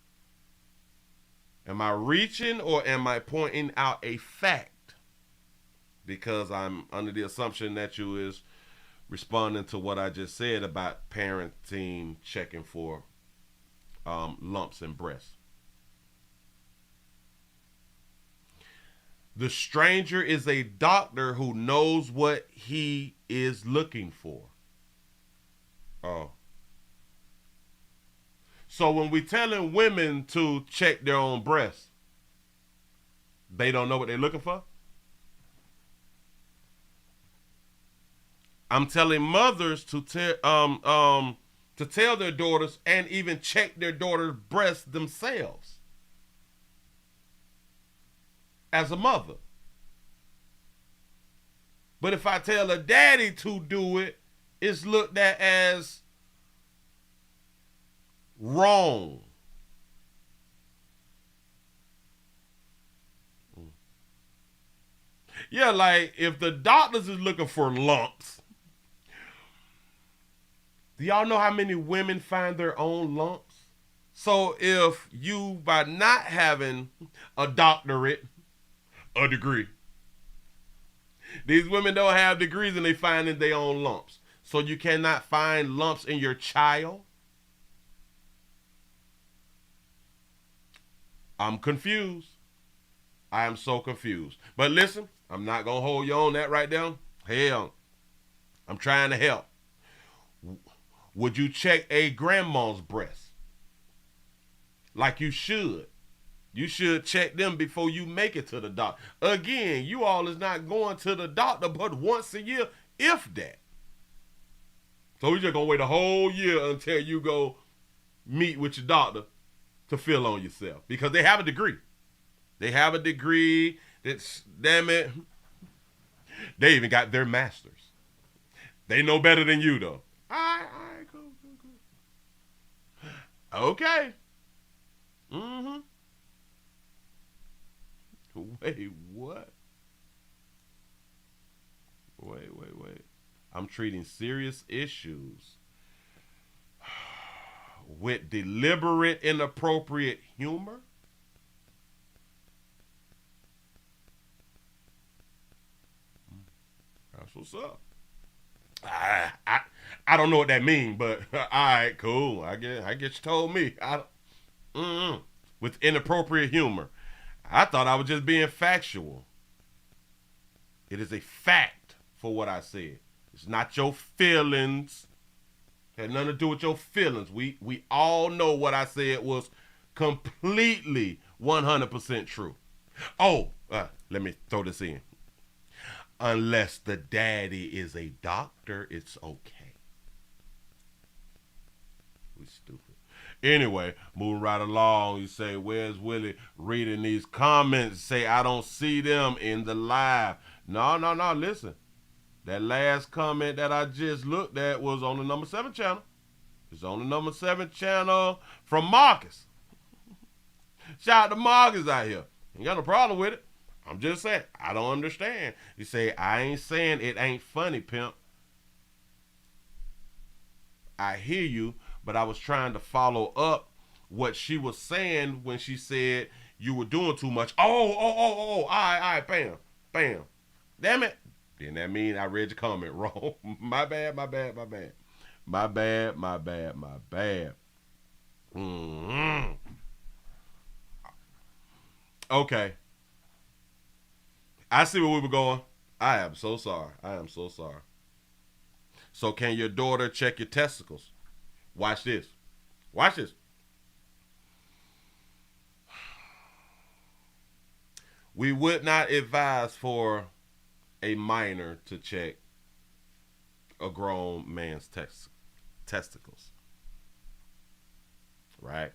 Am I reaching or am I pointing out a fact? Because I'm under the assumption that you is responding to what I just said about parenting checking for lumps in breasts. The stranger is a doctor who knows what he is looking for. Oh. So when we telling women to check their own breasts, they don't know what they're looking for? I'm telling mothers to tell their daughters and even check their daughter's breasts themselves as a mother. But if I tell a daddy to do it, it's looked at as wrong. Yeah, like if the doctors is looking for lumps, do y'all know how many women find their own lumps? So if you, by not having a doctorate, a degree, these women don't have degrees and they finding their own lumps. So you cannot find lumps in your child? I'm confused. I am so confused. But listen, I'm not going to hold you on that right now. Hell, I'm trying to help. Would you check a grandma's breast? Like you should. You should check them before you make it to the doctor. Again, you all is not going to the doctor but once a year, if that. So we're just going to wait a whole year until you go meet with your doctor to feel on yourself. Because they have a degree. They have a degree that's, damn it, they even got their masters. They know better than you, though. All right, cool. Okay. Mm-hmm. Wait, what? Wait. I'm treating serious issues with deliberate, inappropriate humor? That's what's up. I don't know what that means, but all right, cool. I guess you told me. With inappropriate humor. I thought I was just being factual. It is a fact for what I said. It's not your feelings. Had nothing to do with your feelings. We all know what I said was completely 100% true. Oh, let me throw this in. Unless the daddy is a doctor, it's okay. We stupid. Anyway, moving right along, you say, where's Willie? Reading these comments, say, I don't see them in the live. No, listen. That last comment that I just looked at was on the number 7 channel. It's on the number 7 channel from Marcus. Shout out to Marcus out here. Ain't got no problem with it. I'm just saying, I don't understand. You say, I ain't saying it ain't funny, pimp. I hear you, but I was trying to follow up what she was saying when she said you were doing too much. All right, bam. Damn it. Then that mean I read your comment wrong. My bad. Okay. I see where we were going. I am so sorry. So can your daughter check your testicles? Watch this. We would not advise for a minor to check a grown man's testicles. Right?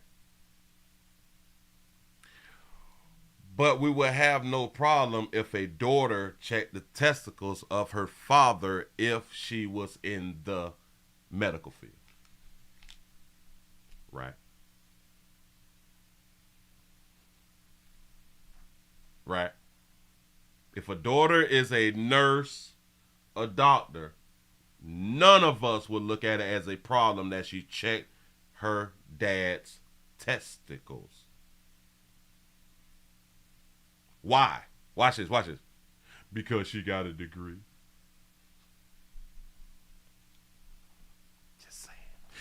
But we would have no problem if a daughter checked the testicles of her father if she was in the medical field. Right? Right? If a daughter is a nurse, a doctor, none of us would look at it as a problem that she checked her dad's testicles. Why? Watch this. Because she got a degree. Just saying.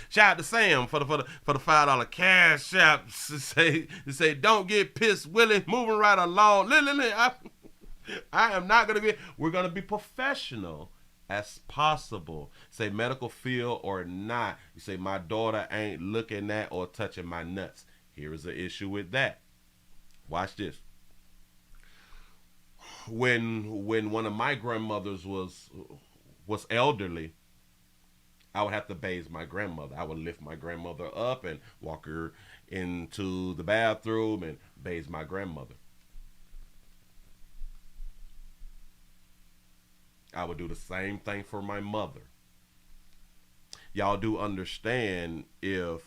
Shout out to Sam for the $5 cash app. Say don't get pissed, Willie. Moving right along. I am not gonna be. We're gonna be professional as possible. Say medical field or not. You say my daughter ain't looking at or touching my nuts. Here is the issue with that. Watch this. When one of my grandmothers was elderly, I would have to bathe my grandmother. I would lift my grandmother up and walk her into the bathroom and bathe my grandmother. I would do the same thing for my mother. Y'all do understand if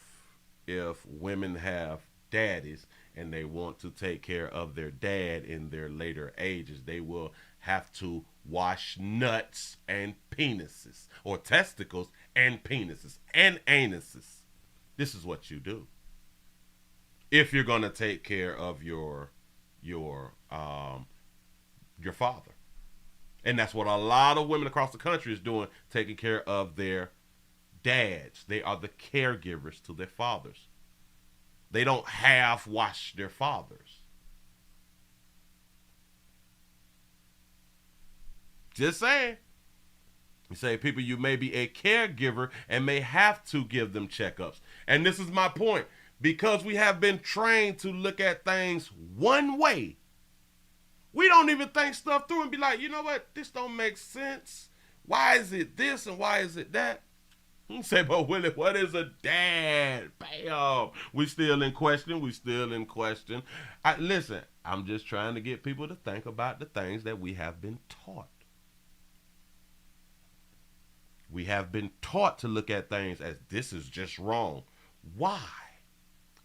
women have daddies and they want to take care of their dad in their later ages, they will have to wash nuts and penises, or testicles and penises and anuses. This is what you do if you're going to take care of your father. And that's what a lot of women across the country is doing, taking care of their dads. They are the caregivers to their fathers. They don't half wash their fathers. Just saying. You say, people, you may be a caregiver and may have to give them checkups. And this is my point. Because we have been trained to look at things one way, we don't even think stuff through and be like, you know what? This don't make sense. Why is it this and why is it that? You say, but Willie, what is a dad? Bam. We still in question. Listen, I'm just trying to get people to think about the things that we have been taught. We have been taught to look at things as this is just wrong. Why?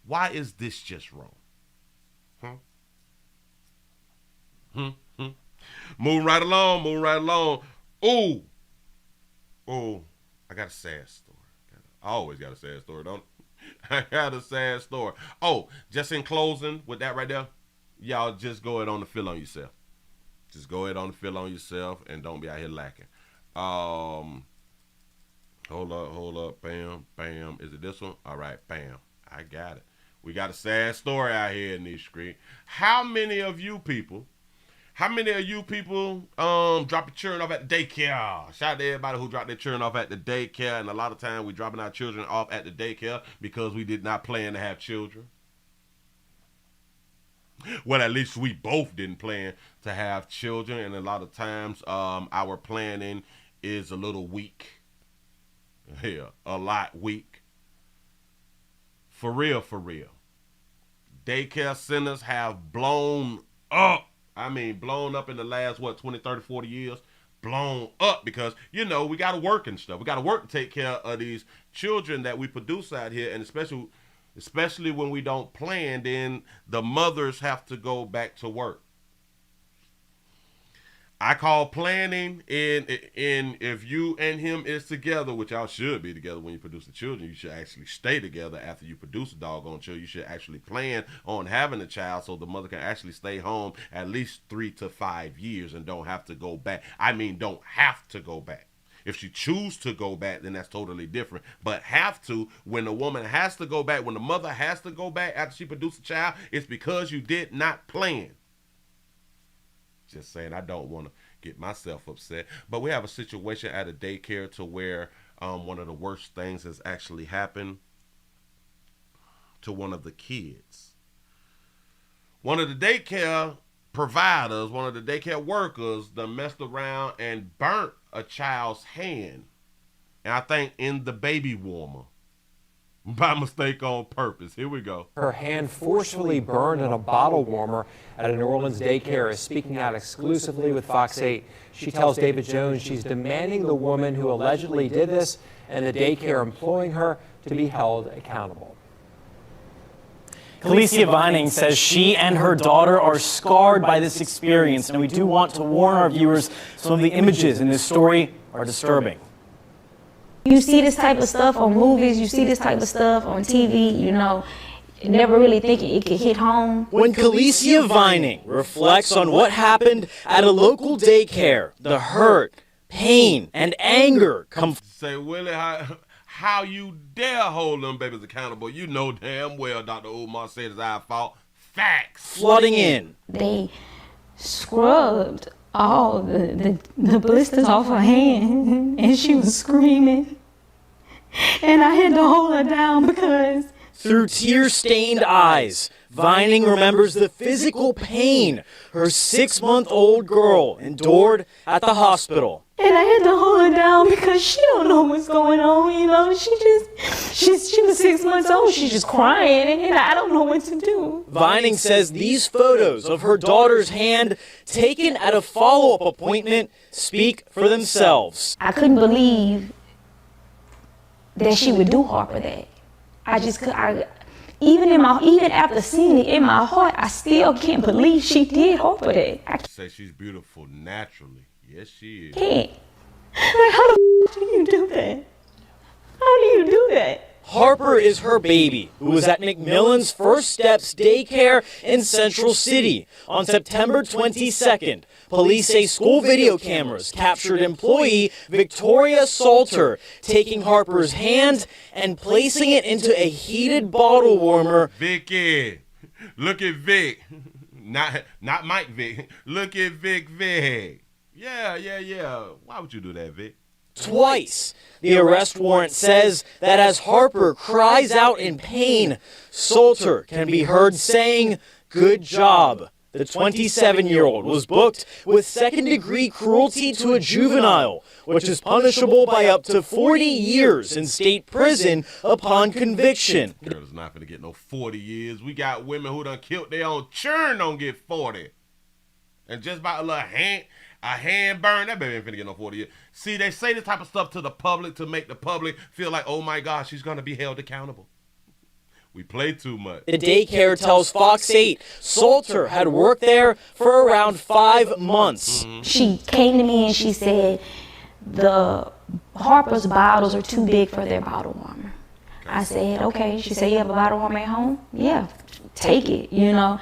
Why is this just wrong? Moving right along. Oh, I got a sad story. I always got a sad story, don't I? I got a sad story. Oh, just in closing with that right there, y'all just go ahead on the feel on yourself. Just go ahead on the feel on yourself and don't be out here lacking. Hold up. Bam. Is it this one? All right, bam. I got it. We got a sad story out here in these streets. How many of you people How many of you people drop your children off at the daycare? Shout out to everybody who dropped their children off at the daycare. And a lot of times we dropping our children off at the daycare because we did not plan to have children. Well, at least we both didn't plan to have children. And a lot of times our planning is a little weak. Yeah, a lot weak. For real, for real. Daycare centers have blown up. I mean, blown up in the last, 20, 30, 40 years? Blown up because, you know, we got to work and stuff. We got to work to take care of these children that we produce out here. And especially when we don't plan, then the mothers have to go back to work. I call planning in if you and him is together, which y'all should be together when you produce the children. You should actually stay together after you produce a doggone child. You should actually plan on having a child so the mother can actually stay home at least 3 to 5 years and don't have to go back. I mean, don't have to go back. If she choose to go back, then that's totally different. But have to, when the woman has to go back, when the mother has to go back after she produced a child, it's because you did not plan. Just saying, I don't want to get myself upset. But we have a situation at a daycare to where one of the worst things has actually happened to one of the kids. One of the daycare providers, one of the daycare workers, done messed around and burnt a child's hand. And I think in the baby warmer. By mistake on purpose. Here we go. Her hand forcefully burned in a bottle warmer at a New Orleans daycare is speaking out exclusively with Fox 8. She tells David Jones she's demanding the woman who allegedly did this and the daycare employing her to be held accountable. Kalicia Vining says she and her daughter are scarred by this experience, and we do want to warn our viewers some of the images in this story are disturbing. You see this type of stuff on movies, you see this type of stuff on TV, you know, never really thinking it could hit home. When Kalicia Vining reflects on what happened at a local daycare, the hurt, pain, and anger come. Say, Willie, how you dare hold them babies accountable? You know damn well Dr. Umar said it's our fault. Facts. Flooding in. They scrubbed all the blisters off her hand, and she was screaming. And I had to hold her down because... Through tear-stained eyes, Vining remembers the physical pain her 6-month-old girl endured at the hospital. And I had to hold her down because she don't know what's going on, you know. She was 6 months old. She's just crying, and I don't know what to do. Vining says these photos of her daughter's hand taken at a follow-up appointment speak for themselves. I couldn't believe that she would do Harper that. I just could. Even after seeing it in my heart, I still can't believe she did Harper that. I say she's beautiful naturally. Yes, she is. Can't. Like, how the do you do that? How do you do that? Harper is her baby, who was at McMillan's First Steps Daycare in Central City. On September 22nd, police say school video cameras captured employee Victoria Salter taking Harper's hand and placing it into a heated bottle warmer. Vicky, look at Vic. Not Mike Vic. Look at Vic. Yeah. Why would you do that, Vic? Twice. The arrest warrant says that as Harper cries out in pain, Salter can be heard saying, "Good job." The 27-year-old was booked with second-degree cruelty to a juvenile, which is punishable by up to 40 years in state prison upon conviction. Girl is not going to get no 40 years. We got women who done killed their own children don't get 40. And just by a little hand burn, that baby ain't finna get no 40 years. See, they say this type of stuff to the public to make the public feel like, oh my gosh, she's gonna be held accountable. We play too much. The daycare tells Fox 8 Salter had worked there for around 5 months. Mm-hmm. She came to me and she said, the Harper's bottles are too big for their bottle warmer. I said, okay. She said, you have a bottle warmer at home? Yeah, take it, you know.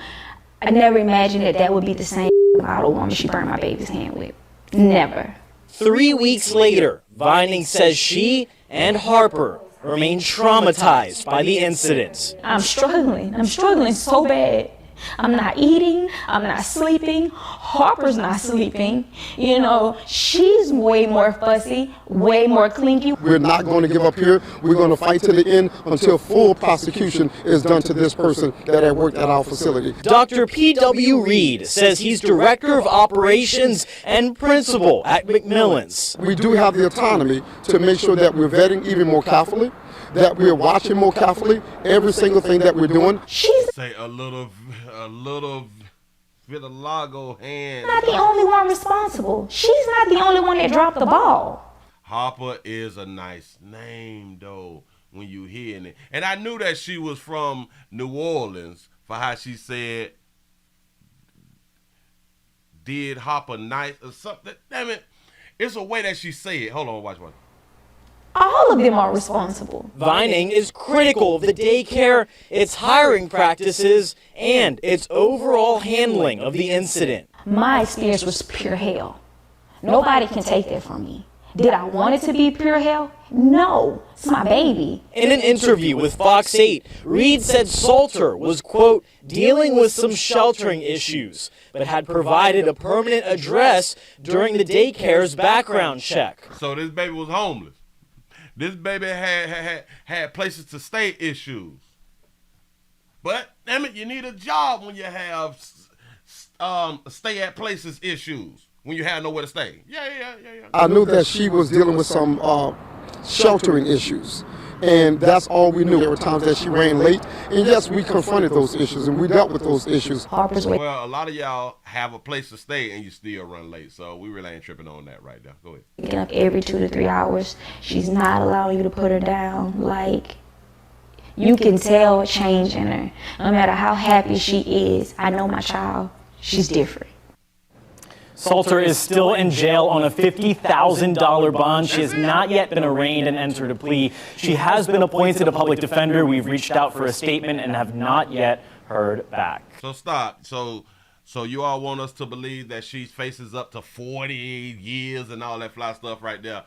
I never imagined that would be the same bottle warmer she burned my baby's hand with. Never. 3 weeks later, Vining says she and Harper remain traumatized by the incidents. I'm struggling so bad. I'm not eating, I'm not sleeping, Harper's not sleeping. You know, she's way more fussy, way more clingy. We're not going to give up here. We're going to fight to the end until full prosecution is done to this person that had worked at our facility. Dr. P.W. Reed says he's director of operations and principal at McMillan's. We do have the autonomy to make sure that we're vetting even more carefully, that we're watching more carefully every single thing that we're doing. Say a little Vitiligo hand. Not the only one responsible. She's not the only one that dropped the ball. Harper is a nice name though when you hearing it. And I knew that she was from New Orleans for how she said, did Harper nice or something. Damn it. It's a way that she say it. Hold on, watch one. All of them are responsible. Vining is critical of the daycare, its hiring practices, and its overall handling of the incident. My experience was pure hell. Nobody can take that from me. Did I want it to be pure hell? No, it's my baby. In an interview with Fox 8, Reed said Salter was, quote, dealing with some sheltering issues, but had provided a permanent address during the daycare's background check. So this baby was homeless. This baby had places to stay issues. But, damn it, you need a job when you have stay at places issues, when you have nowhere to stay. Yeah. I knew that she was dealing with some sheltering issues. And that's all we knew. There were times that she ran late. And yes, we confronted those issues and we dealt with those issues. Well, a lot of y'all have a place to stay and you still run late. So we really ain't tripping on that right now. Go ahead. Waking up every 2 to 3 hours. She's not allowing you to put her down. Like, you can tell a change in her. No matter how happy she is, I know my child, she's different. Salter is still in jail on a $50,000 bond. She has not yet been arraigned and entered a plea. She has been appointed a public defender. We've reached out for a statement and have not yet heard back. So stop. So you all want us to believe that she faces up to 40 years and all that fly stuff right there.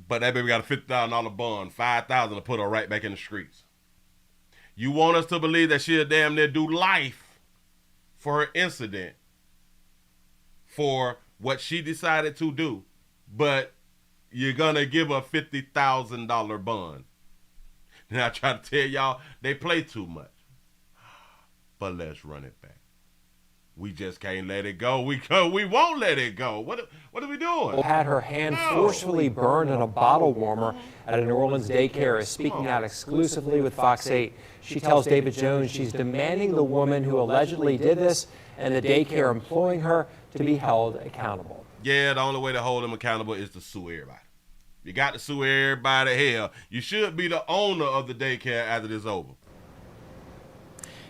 But that baby got a $50,000 bond, $5,000 to put her right back in the streets. You want us to believe that she'll damn near do life for her incident, for what she decided to do, but you're gonna give her a $50,000 bond. And I try to tell y'all, they play too much. But let's run it back. We just can't let it go. We won't let it go. What are we doing? Had her hand forcefully burned in a bottle warmer at a New Orleans daycare is speaking out exclusively with Fox 8. She tells David Jones she's demanding the woman who allegedly did this and the daycare employing her to be held accountable. Yeah, the only way to hold them accountable is to sue everybody. You got to sue everybody. Hell, you should be the owner of the daycare after this is over.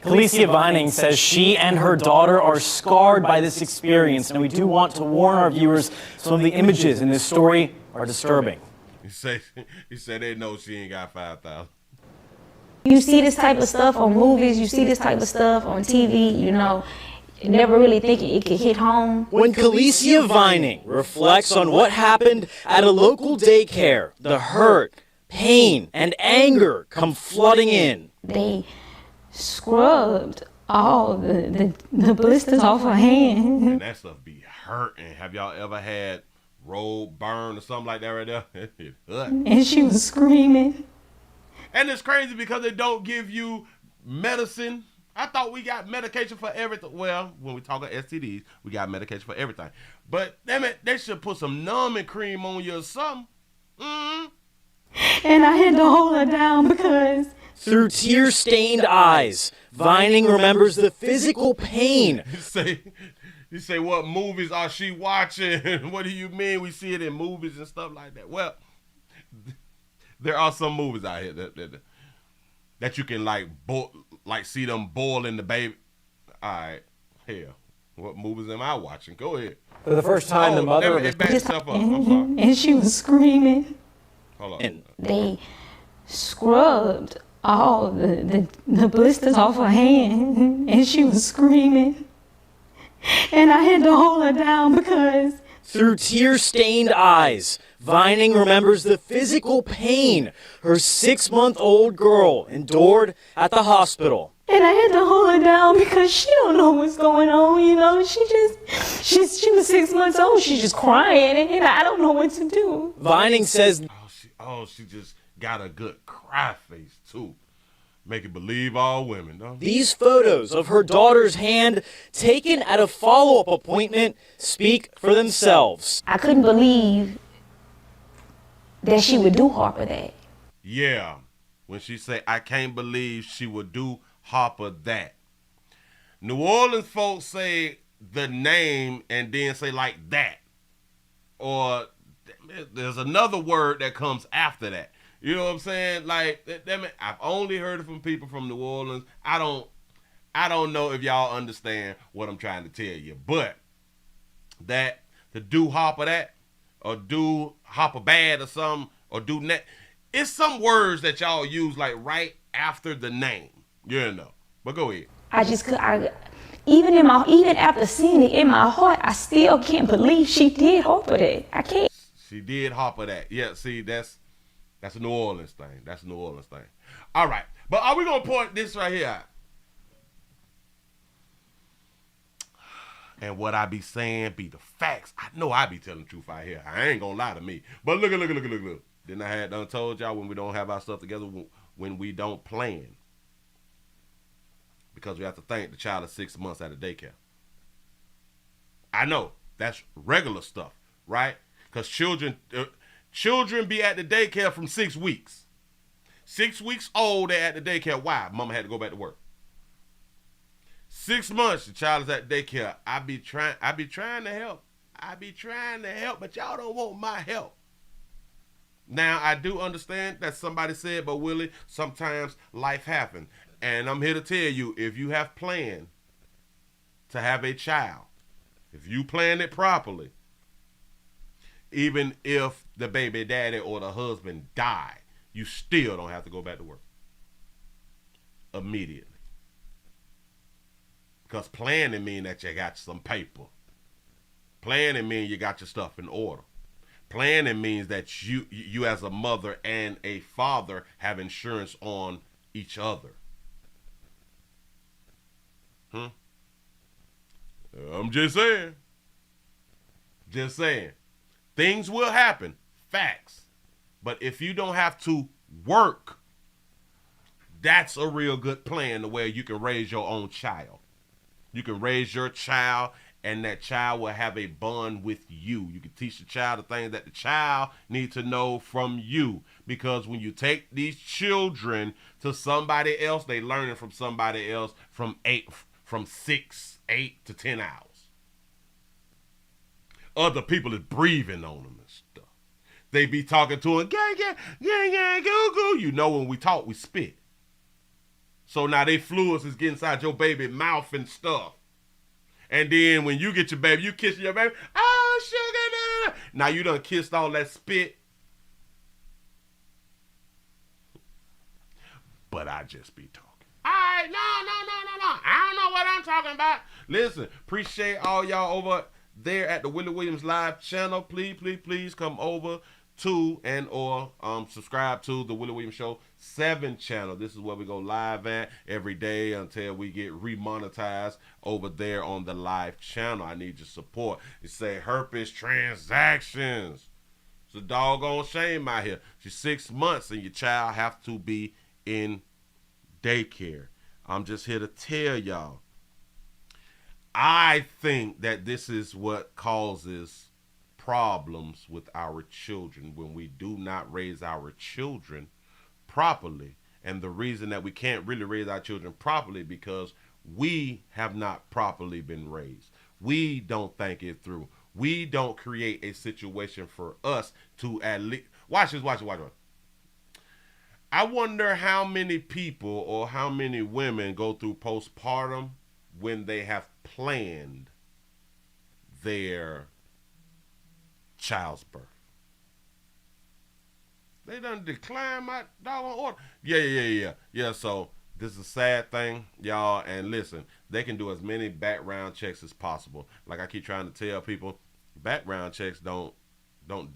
Khaleesi Vining says she and her daughter are scarred by this experience, and we do want to warn our viewers some of the images in this story are disturbing. He said they know she ain't got 5,000. You see this type of stuff on movies, you see this type of stuff on TV, you know, never really thinking it could hit home. When Khaleesi Vining reflects on what happened at a local daycare, the hurt, pain, and anger come flooding in. They scrubbed all the blisters off her hand. And that stuff be hurting. Have y'all ever had road burn or something like that right there? It hurt. And she was screaming. And it's crazy because they don't give you medicine. I thought we got medication for everything. Well, when we talk about STDs, we got medication for everything. But damn it, they should put some numbing cream on you or something. And I had to hold her down because... Through tear-stained eyes, Vining remembers the physical pain. You say, what movies are she watching? What do you mean we see it in movies and stuff like that? Well, there are some movies out here that you can like see them boiling the baby. All right, hell, what movies am I watching? Go ahead. For the first time, the mother of and she was screaming. Hold on. They scrubbed all the blisters off her hand, and she was screaming. And I had to hold her down because... Through tear-stained eyes, Vining remembers the physical pain her 6-month-old girl endured at the hospital. And I had to hold her down because she don't know what's going on, you know. She was 6 months old. She's just crying, and I don't know what to do. Vining says, she just got a good cry face, too. Make it believe all women, though. These photos of her daughter's hand taken at a follow-up appointment speak for themselves. I couldn't believe that she would do Harper that. Yeah, when she say, I can't believe she would do Harper that. New Orleans folks say the name and then say like that. Or there's another word that comes after that. You know what I'm saying? Like, I've only heard it from people from New Orleans. I don't know if y'all understand what I'm trying to tell you. But that, to do Harper that, or do Harper bad or something, or do that, it's some words that y'all use like right after the name. You know. But go ahead. Even after seeing it in my heart, I still can't believe she did Harper that. I can't. She did Harper that. Yeah, see, that's a New Orleans thing. That's a New Orleans thing. All right. But are we going to point this right here out? And what I be saying be the facts. I know I be telling the truth out here. I ain't going to lie to me. But look. Didn't I have done told y'all when we don't have our stuff together, when we don't plan? Because we have to think the child is 6 months out of daycare. I know. That's regular stuff, right? Because children be at the daycare from 6 weeks. 6 weeks old, they're at the daycare. Why? Mama had to go back to work. 6 months, the child is at daycare. I be trying to help. But y'all don't want my help. Now, I do understand that somebody said, but Willie, sometimes life happens. And I'm here to tell you, if you have planned to have a child, if you plan it properly, even if the baby daddy or the husband die, you still don't have to go back to work immediately. Because planning means that you got some paper. Planning means you got your stuff in order. Planning means that you as a mother and a father have insurance on each other. I'm just saying. Things will happen. Facts. But if you don't have to work, that's a real good plan to where you can raise your own child. You can raise your child, and that child will have a bond with you. You can teach the child the things that the child needs to know from you. Because when you take these children to somebody else, they learn it from somebody else from 6, 8 to 10 hours. Other people is breathing on them and stuff. They be talking to them, gang, goo, goo. You know, when we talk, we spit. So now they fluids is getting inside your baby mouth and stuff. And then when you get your baby, you kiss your baby, oh, sugar. Now you done kissed all that spit. But I just be talking. All right, no. I don't know what I'm talking about. Listen, appreciate all y'all over there at the Willie Williams live channel. Please come over to and or subscribe to the Willie Williams Show 7 channel. This is where we go live at every day until we get remonetized over there on the live channel. I need your support. It say herpes transactions. It's a doggone shame out here. She's 6 months and your child have to be in daycare. I'm just here to tell y'all, I think that this is what causes problems with our children when we do not raise our children properly. And the reason that we can't really raise our children properly because we have not properly been raised. We don't think it through. We don't create a situation for us to at least watch this. I wonder how many people or how many women go through postpartum when they have planned their child's birth. They done decline my doggone order. Yeah, so this is a sad thing, y'all. And listen, they can do as many background checks as possible. Like I keep trying to tell people, background checks don't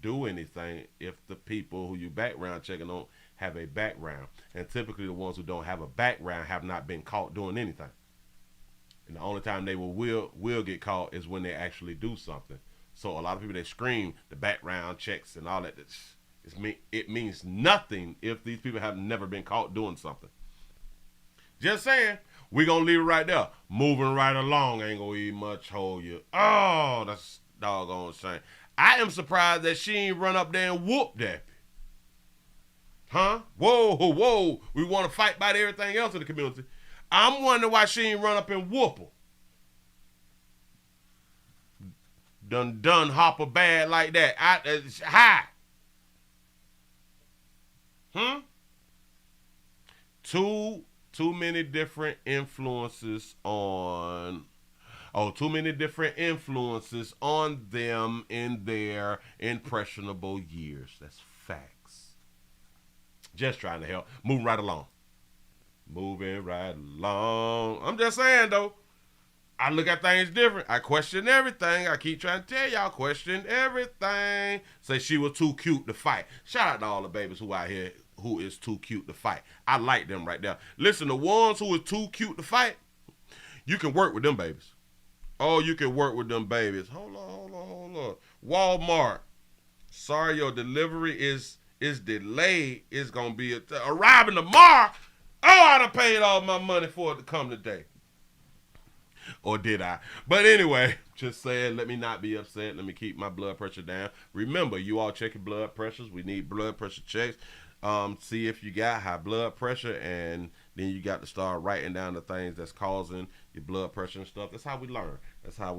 do anything if the people who you background checking don't have a background. And typically the ones who don't have a background have not been caught doing anything. And the only time they will get caught is when they actually do something. So a lot of people, they scream the background checks and all that. It means nothing if these people have never been caught doing something. Just saying. We're going to leave it right there. Moving right along. Ain't going to eat much, hold you. Oh, that's doggone shame. I am surprised that she ain't run up there and whoop that. Huh? Whoa, whoa. We want to fight about everything else in the community. I'm wondering why she ain't run up and whoop her. Done hopper bad like that. Hi. Too many different influences on them in their impressionable years. That's facts. Just trying to help. Moving right along. I'm just saying, though. I look at things different. I question everything. I keep trying to tell y'all, question everything. Say she was too cute to fight. Shout out to all the babies who out here who is too cute to fight. I like them right there. Listen, the ones who is too cute to fight, you can work with them babies. Oh, you can work with them babies. Hold on. Walmart. Sorry, your delivery is delayed. It's going to be arriving tomorrow. Oh, I done paid all my money for it to come today. Or did I? But anyway, just saying, let me not be upset. Let me keep my blood pressure down. Remember, you all checking blood pressures. We need blood pressure checks. See if you got high blood pressure, and then you got to start writing down the things that's causing your blood pressure and stuff. That's how we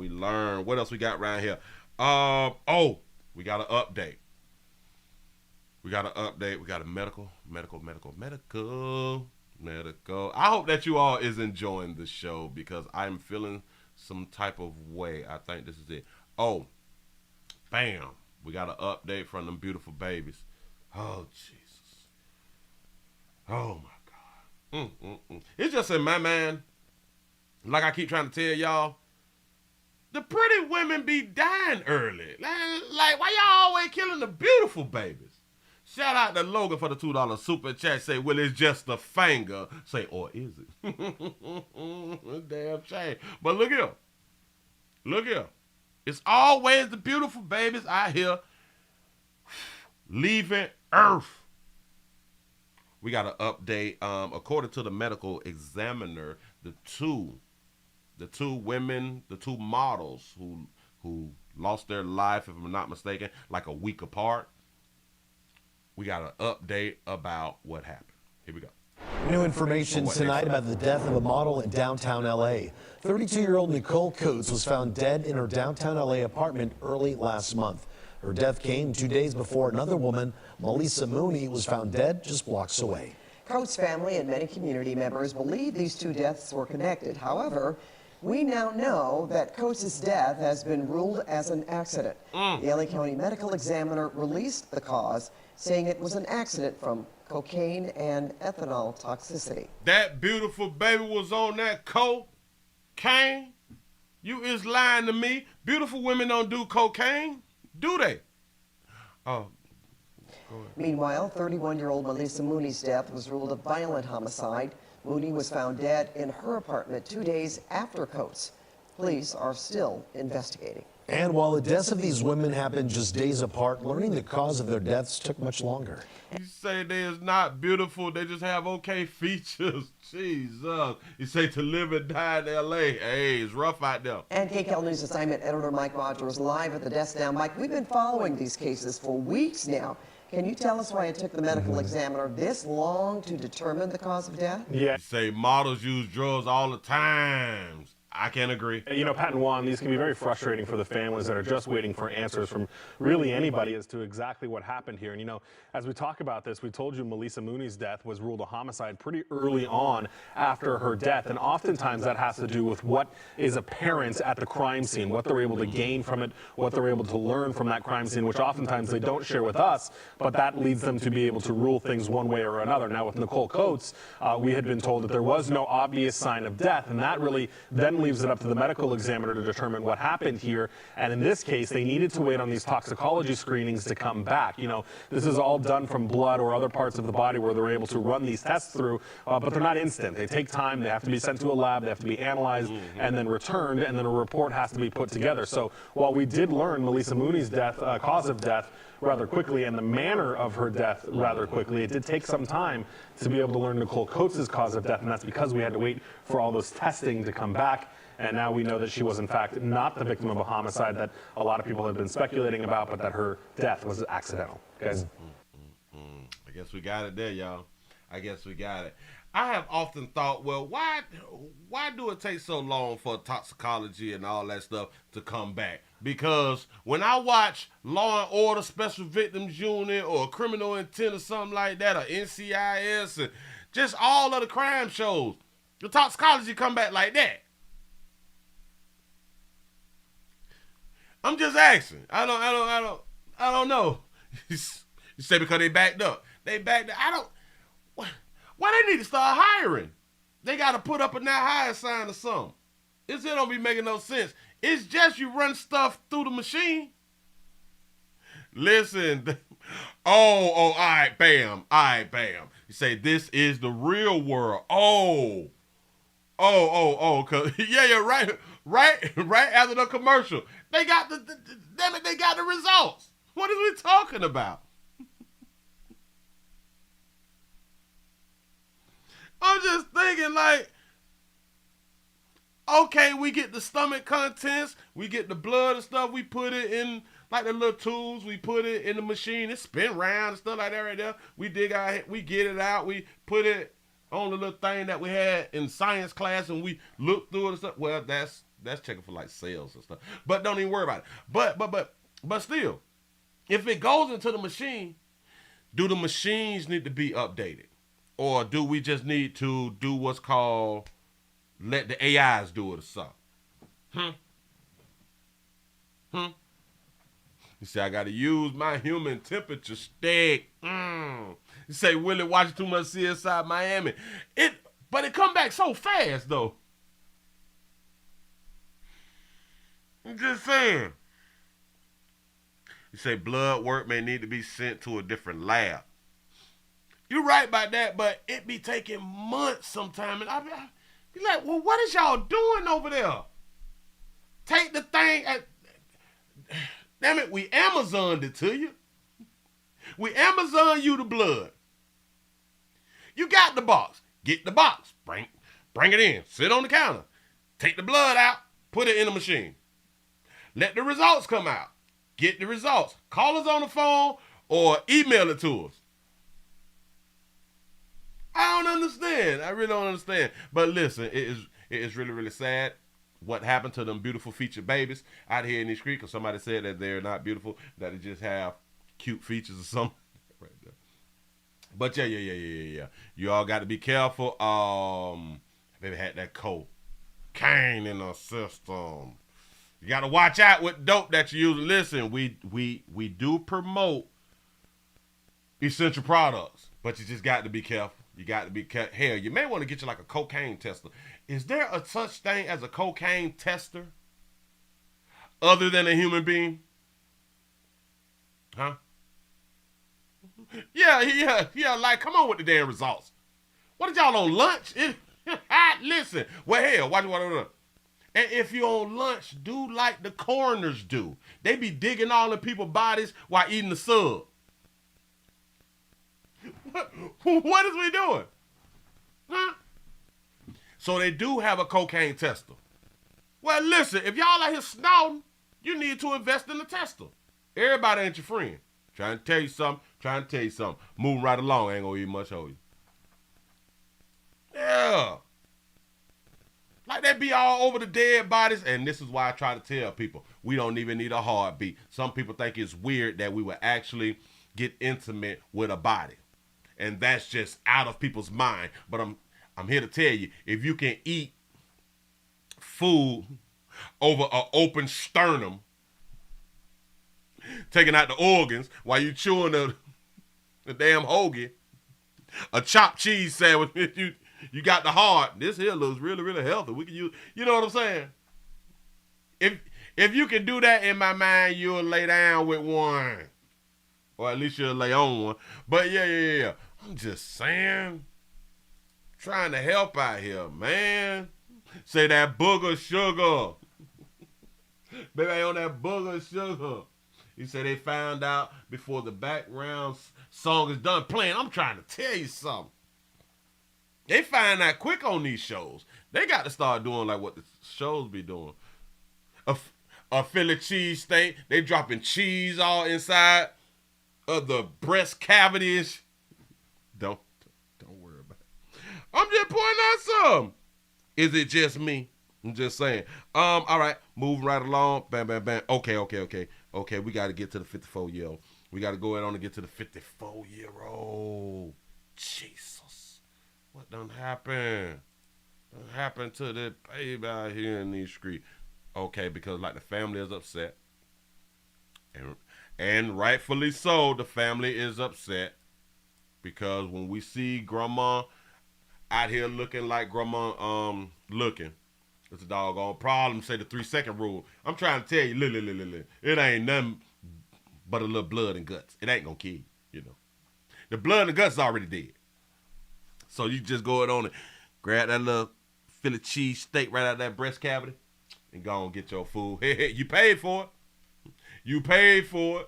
learn. What else we got around here? We got an update. We got a medical. I hope that you all is enjoying the show because I'm feeling some type of way. I think this is it. Oh, bam. We got an update from them beautiful babies. Oh, Jesus. Oh, my God. It's just in my mind, like I keep trying to tell y'all, the pretty women be dying early. Like why y'all always killing the beautiful babies? Shout out to Logan for the $2 super chat. Say, well, it's just a finger. Say, or is it? Damn shame. But look here. It's always the beautiful babies out here leaving Earth. We got an update. According to the medical examiner, the two models who lost their life, if I'm not mistaken, like a week apart. We got an update about what happened. Here we go. New information tonight about the death of a model in downtown LA. 32-year-old Nicole Coates was found dead in her downtown LA apartment early last month. Her death came 2 days before another woman, Melissa Mooney, was found dead just blocks away. Coates' family and many community members believe these two deaths were connected. However, we now know that Coates' death has been ruled as an accident. The LA County Medical Examiner released the cause, saying it was an accident from cocaine and ethanol toxicity. That beautiful baby was on that cocaine? You is lying to me. Beautiful women don't do cocaine, do they? Oh, go ahead. Meanwhile, 31-year-old Melissa Mooney's death was ruled a violent homicide. Mooney was found dead in her apartment 2 days after Coates. Police are still investigating. And while the deaths of these women happened just days apart, learning the cause of their deaths took much longer. You say they is not beautiful, they just have okay features. Jesus. You say to live and die in L.A. Hey, it's rough out there. And KCAL News assignment editor Mike Rogers live at the desk now. Mike, we've been following these cases for weeks now. Can you tell us why it took the medical examiner this long to determine the cause of death? Yeah. You say models use drugs all the time. I can't agree. You know, Pat and Juan, these can be very frustrating for the families that are just waiting for answers from really anybody as to exactly what happened here. And, you know, as we talk about this, we told you Melissa Mooney's death was ruled a homicide pretty early on after her death. And oftentimes that has to do with what is apparent at the crime scene, what they're able to gain from it, what they're able to learn from that crime scene, which oftentimes they don't share with us, but that leads them to be able to rule things one way or another. Now, with Nicole Coates, we had been told that there was no obvious sign of death, and that really then leaves it up to the medical examiner to determine what happened here. And in this case, they needed to wait on these toxicology screenings to come back. You know, this is all done from blood or other parts of the body where they're able to run these tests through, but they're not instant. They take time. They have to be sent to a lab. They have to be analyzed and then returned, and then a report has to be put together. So while we did learn Melissa Mooney's death, cause of death, rather quickly, and the manner of her death rather quickly, it did take some time to be able to learn Nicole Coates' cause of death, and that's because we had to wait for all this testing to come back. And now we know that she was, in fact, not the victim of a homicide that a lot of people have been speculating about, but that her death was accidental. Guys? I guess we got it there, y'all. I guess we got it. I have often thought, well, why do it take so long for toxicology and all that stuff to come back? Because when I watch Law and Order Special Victims Unit or Criminal Intent or something like that, or NCIS, and just all of the crime shows, the toxicology come back like that. I'm just asking. I don't know. You say because they backed up. They backed up. Why they need to start hiring? They got to put up a not hired sign or something. It don't be making no sense. It's just you run stuff through the machine. Listen. All right, bam. You say this is the real world. Cause yeah, right after the commercial, they got they got the results. What are we talking about? I'm just thinking like, okay, we get the stomach contents, we get the blood and stuff, we put it in like the little tools, we put it in the machine, it spin around and stuff like that right there. We dig out, we get it out, we put it on the little thing that we had in science class and we look through it and stuff. Well, that's checking for like cells and stuff. But don't even worry about it. But still, if it goes into the machine, do the machines need to be updated? Or do we just need to do what's called let the AIs do it or something? You say, I got to use my human temperature stick. You say, Willie watching too much CSI Miami. But it come back so fast, though. I'm just saying. You say, blood work may need to be sent to a different lab. You're right about that, but it be taking months sometime. And I be like, well, what is y'all doing over there? Take the thing. Damn it, we Amazoned it to you. We Amazon you the blood. You got the box. Get the box. Bring it in. Sit on the counter. Take the blood out. Put it in the machine. Let the results come out. Get the results. Call us on the phone or email it to us. I don't understand. I really don't understand. But listen, it is really, really sad what happened to them beautiful featured babies out here in these streets. Because somebody said that they're not beautiful, that they just have cute features or something. Right there. But yeah. You all got to be careful. Baby had that cocaine in her system. You got to watch out with dope that you use. Listen, we do promote essential products, but you just got to be careful. You got to be careful. Hell, you may want to get you like a cocaine tester. Is there a such thing as a cocaine tester other than a human being? Huh? Yeah. Like, come on with the damn results. What did y'all on lunch? Listen. Well, hell, watch what I'm doing. And if you're on lunch, do like the coroners do. They be digging all in people's bodies while eating the sub. What is we doing? Huh? So they do have a cocaine tester. Well, listen, if y'all out here snouting, you need to invest in the tester. Everybody ain't your friend. Trying to tell you something. Moving right along, ain't gonna eat much of you. Yeah. Like they be all over the dead bodies, and this is why I try to tell people, we don't even need a heartbeat. Some people think it's weird that we would actually get intimate with a body. And that's just out of people's mind. But I'm here to tell you, if you can eat food over an open sternum, taking out the organs while you chewing the damn hoagie, a chopped cheese sandwich, You got the heart. This here looks really, really healthy. We can use, you know what I'm saying? If you can do that in my mind, you'll lay down with one. Or at least you'll lay on one. But yeah. I'm just saying. Trying to help out here, man. Say that booger sugar. Baby, I on that booger sugar. He said they found out before the background song is done playing. I'm trying to tell you something. They find out quick on these shows. They got to start doing like what the shows be doing. A Philly cheese steak. They dropping cheese all inside of the breast cavities. Don't worry about it. I'm just pointing out something. Is it just me? I'm just saying. All right, moving right along. Bam, bam, bam. Okay. We got to get to the 54-year-old. We got to go ahead on and get to the 54-year-old. Jesus. What done happened? What happened to that baby out here in these streets? Okay, because like the family is upset. And rightfully so, the family is upset. Because when we see grandma out here looking like grandma looking, it's a doggone problem. Say the 3-second rule. I'm trying to tell you, look. It ain't nothing but a little blood and guts. It ain't gonna kill you, you know. The blood and guts is already dead. So you just go on and grab that little Philly cheese steak right out of that breast cavity and go and get your food. Hey, you paid for it. You paid for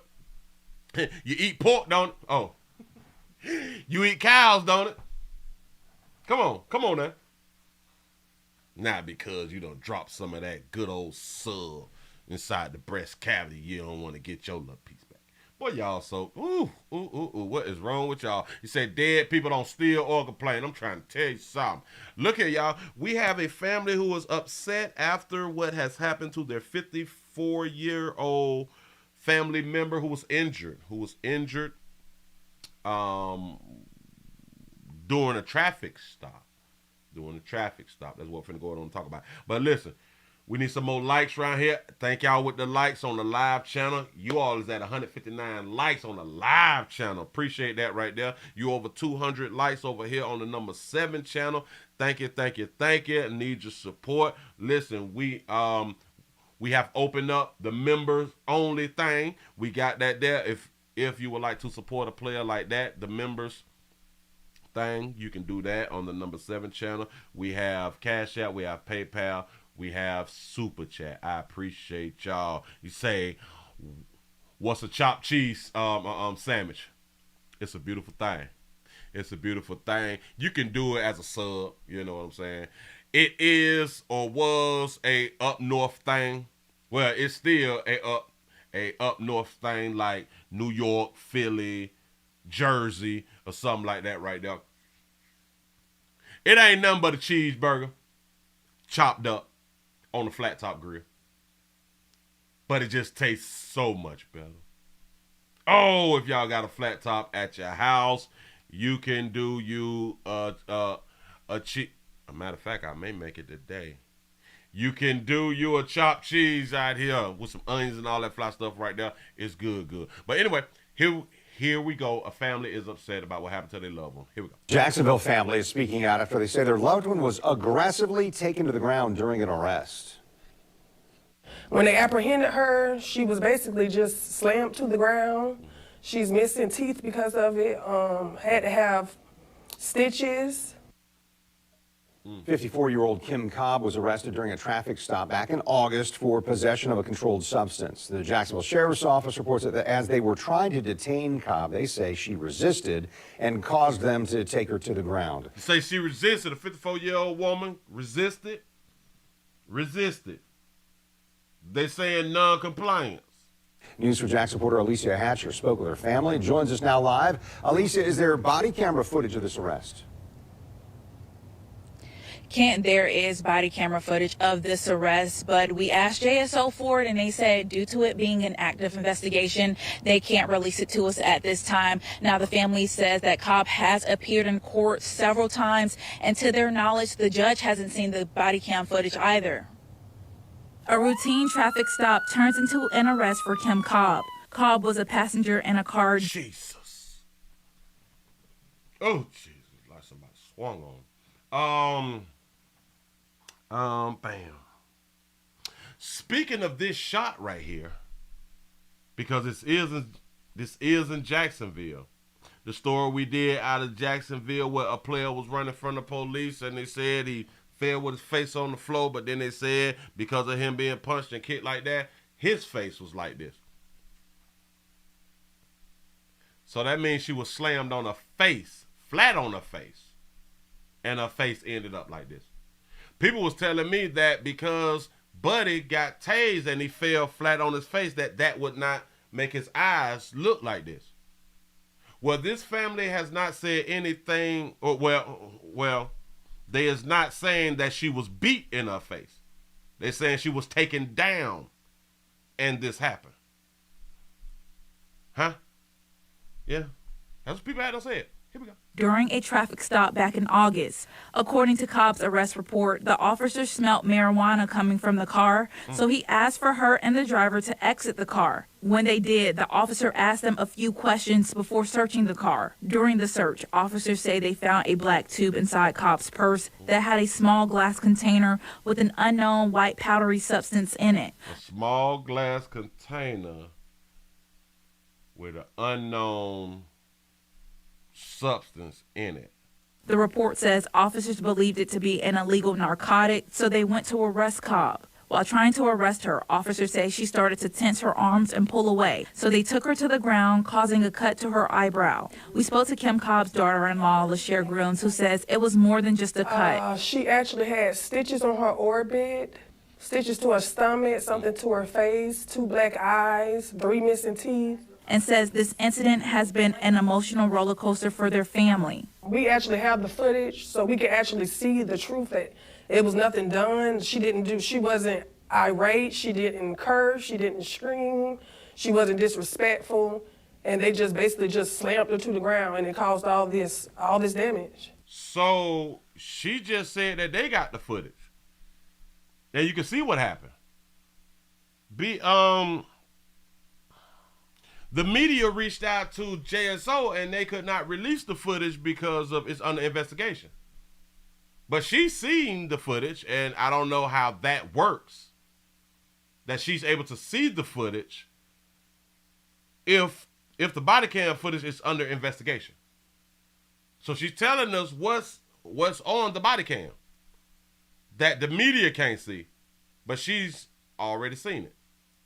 it. You eat pork, don't it? Oh. You eat cows, don't it? Come on now. Not because you done drop some of that good old sub inside the breast cavity. You don't want to get your little piece back. Boy, y'all so, what is wrong with y'all? You say dead people don't steal or complain. I'm trying to tell you something. Look here, y'all. We have a family who was upset after what has happened to their 54-year-old family member who was injured. During a traffic stop. That's what we're finna go on and talk about. But listen, we need some more likes around here. Thank y'all with the likes on the live channel. You all is at 159 likes on the live channel. Appreciate that right there. You over 200 likes over here on the number 7 channel. Thank you. I need your support. Listen, we have opened up the members only thing. We got that there. If you would like to support a player like that, the members thing, you can do that on the number 7 channel. We have Cash App, we have PayPal, we have Super Chat. I appreciate y'all. You say, what's a chopped cheese sandwich? It's a beautiful thing. You can do it as a sub, you know what I'm saying? It is or was a up north thing. Well, it's still a up north thing like New York, Philly, Jersey, or something like that right there. It ain't nothing but a cheeseburger chopped up on a flat top grill. But it just tastes so much better. Oh, if y'all got a flat top at your house, you can do you a matter of fact, I may make it today. You can do you a chopped cheese out here with some onions and all that fly stuff right there. It's good. But anyway, here we go. A family is upset about what happened to their loved one. Here we go. Jacksonville family is speaking out after they say their loved one was aggressively taken to the ground during an arrest. When they apprehended her, she was basically just slammed to the ground. She's missing teeth because of it. Had to have stitches. 54-year-old Kim Cobb was arrested during a traffic stop back in August for possession of a controlled substance. The Jacksonville Sheriff's Office reports that as they were trying to detain Cobb, they say she resisted and caused them to take her to the ground. You say she resisted, a 54-year-old woman resisted? They saying non-compliance. News for Jax reporter Alicia Hatcher spoke with her family, joins us now live. Alicia, is there body camera footage of this arrest? Kent, there is body camera footage of this arrest, but we asked JSO for it, and they said due to it being an active investigation, they can't release it to us at this time. Now, the family says that Cobb has appeared in court several times, and to their knowledge, the judge hasn't seen the body cam footage either. A routine traffic stop turns into an arrest for Kim Cobb. Cobb was a passenger in a car. Jesus. Oh, Jesus, like somebody swung on. Bam. Speaking of this shot right here, because this is in Jacksonville. The story we did out of Jacksonville where a player was running from the police and they said he fell with his face on the floor, but then they said because of him being punched and kicked like that, his face was like this. So that means she was slammed on her face, flat on her face, and her face ended up like this. People was telling me that because Buddy got tased and he fell flat on his face, that would not make his eyes look like this. Well, this family has not said anything, or well, they is not saying that she was beat in her face. They're saying she was taken down and this happened. Huh? Yeah. That's what people had to say it. Here we go. During a traffic stop back in August, according to Cobb's arrest report, the officer smelled marijuana coming from the car, so he asked for her and the driver to exit the car. When they did, the officer asked them a few questions before searching the car. During the search, officers say they found a black tube inside Cobb's purse that had a small glass container with an unknown white powdery substance in it. A small glass container with an unknown substance in it. The report says officers believed it to be an illegal narcotic, so they went to arrest Cobb. While trying to arrest her, officers say she started to tense her arms and pull away, so they took her to the ground, causing a cut to her eyebrow. We spoke to Kim Cobb's daughter-in-law, LaShare Grooms, who says it was more than just a cut. She actually had stitches on her orbit, stitches to her stomach, something to her face, 2 black eyes, 3 missing teeth. And says this incident has been an emotional roller coaster for their family. We actually have the footage, so we can actually see the truth that it was nothing done. She wasn't irate, she didn't curse, she didn't scream, she wasn't disrespectful, and they just basically just slammed her to the ground and it caused all this damage. So she just said that they got the footage. And you can see what happened. The media reached out to JSO and they could not release the footage because of it's under investigation. But she's seen the footage, and I don't know how that works. That she's able to see the footage if the body cam footage is under investigation. So she's telling us what's on the body cam that the media can't see, but she's already seen it.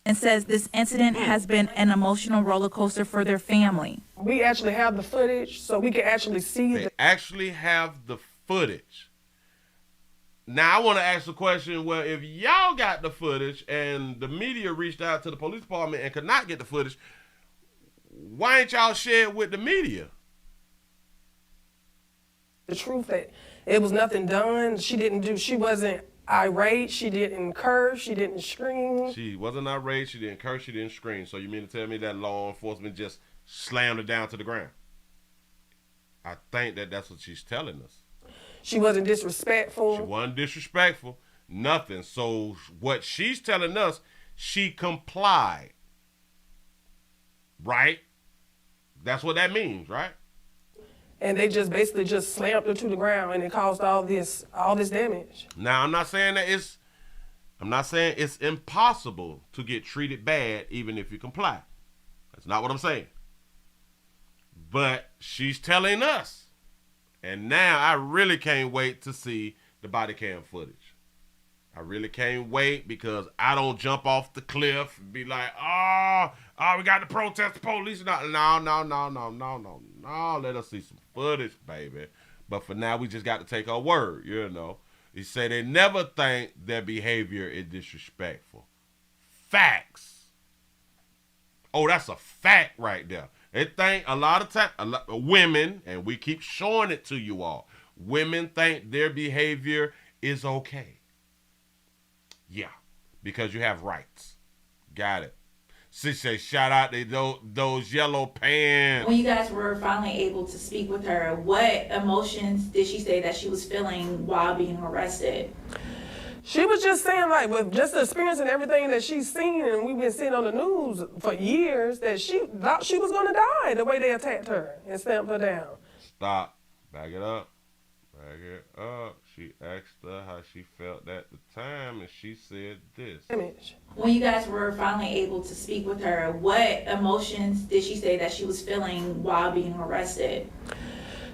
And says this incident has been an emotional roller coaster for their family. We actually have the footage, so we can actually see They actually have the footage. Now, I want to ask the question, well, if y'all got the footage and the media reached out to the police department and could not get the footage, why ain't y'all share it with the media? The truth that it was nothing done. She wasn't irate, she didn't curse, she didn't scream. She wasn't irate, she didn't curse, she didn't scream. So you mean to tell me that law enforcement just slammed her down to the ground? I think that's what she's telling us. She wasn't disrespectful. She wasn't disrespectful, nothing. So what she's telling us, she complied. Right? That's what that means, right? And they just basically just slammed her to the ground and it caused all this damage. Now, I'm not saying it's impossible to get treated bad even if you comply. That's not what I'm saying. But she's telling us. And now I really can't wait to see the body cam footage. I really can't wait because I don't jump off the cliff and be like, oh, we got to protest the police. No. Let us see some footage, baby. But for now, we just got to take her word, you know. He said they never think their behavior is disrespectful. Facts. Oh, that's a fact right there. They think a lot of time, women, and we keep showing it to you all, women think their behavior is okay. Yeah, because you have rights. Got it. She said, shout out to those yellow pants. When you guys were finally able to speak with her, what emotions did she say that she was feeling while being arrested? She was just saying, like, with just the experience and everything that she's seen, and we've been seeing on the news for years, that she thought she was going to die the way they attacked her and stamped her down. Stop. Back it up. Back it up. She asked her how she felt at the time, and she said this. When you guys were finally able to speak with her, what emotions did she say that she was feeling while being arrested?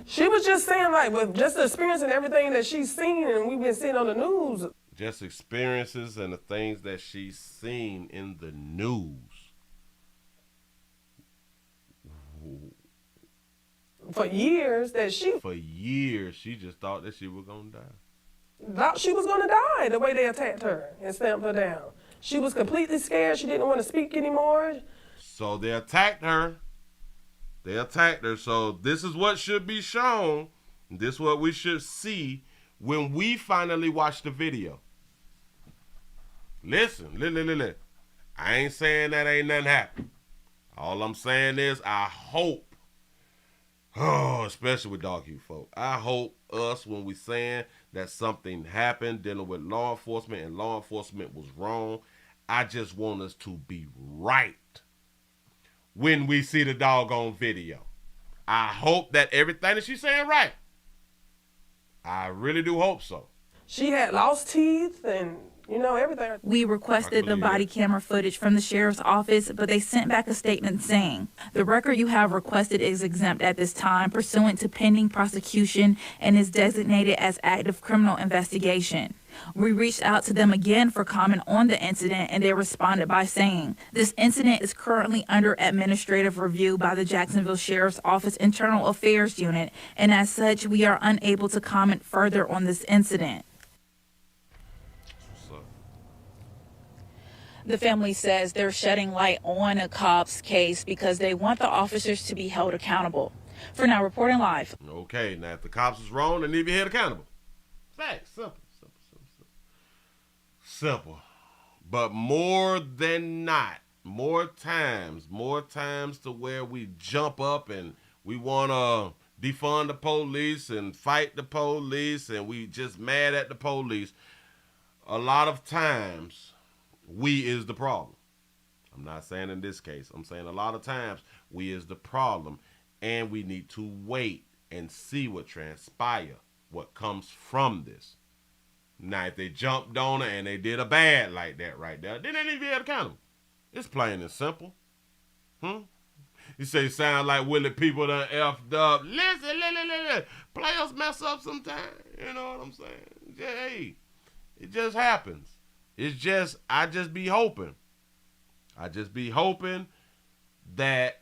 She was just saying, like, with just the experience and everything that she's seen and we've been seeing on the news. Just experiences and the things that she's seen in the news. For years, she just thought that she was going to die. Thought she was going to die the way they attacked her and stamped her down. She was completely scared. She didn't want to speak anymore. So they attacked her. So this is what should be shown. This is what we should see when we finally watch the video. Listen. I ain't saying that ain't nothing happened. All I'm saying is I hope, especially with dog you folk, I hope us when we saying that something happened dealing with law enforcement and law enforcement was wrong, I just want us to be right when we see the doggone video. I hope that everything that she's saying right. I really do hope so. She had lost teeth and, everything. We requested the body camera footage from the sheriff's office, but they sent back a statement saying, the record you have requested is exempt at this time pursuant to pending prosecution and is designated as active criminal investigation. We reached out to them again for comment on the incident, and they responded by saying, this incident is currently under administrative review by the Jacksonville Sheriff's Office Internal Affairs Unit, and as such, we are unable to comment further on this incident. The family says they're shedding light on a cop's case because they want the officers to be held accountable. For Now Reporting Live. Okay, now if the cops is wrong, they need to be held accountable. Facts, simple. But more than not, more times to where we jump up and we want to defund the police and fight the police and we just mad at the police. A lot of times, we is the problem. I'm not saying in this case. I'm saying a lot of times we is the problem, and we need to wait and see what transpire, what comes from this. Now, if they jumped on her and they did a bad like that right there, then they need to be held accountable. It's plain and simple. You say sound like Willie people done effed up. Listen. Players mess up sometimes. You know what I'm saying? Hey, it just happens. I just be hoping that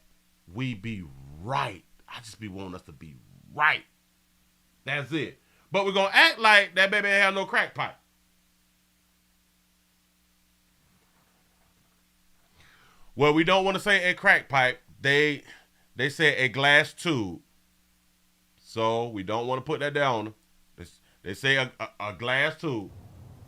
we be right. I just be wanting us to be right. That's it. But we're going to act like that baby ain't have no crack pipe. Well, we don't want to say a crack pipe. They say a glass tube. So we don't want to put that down. They say a glass tube.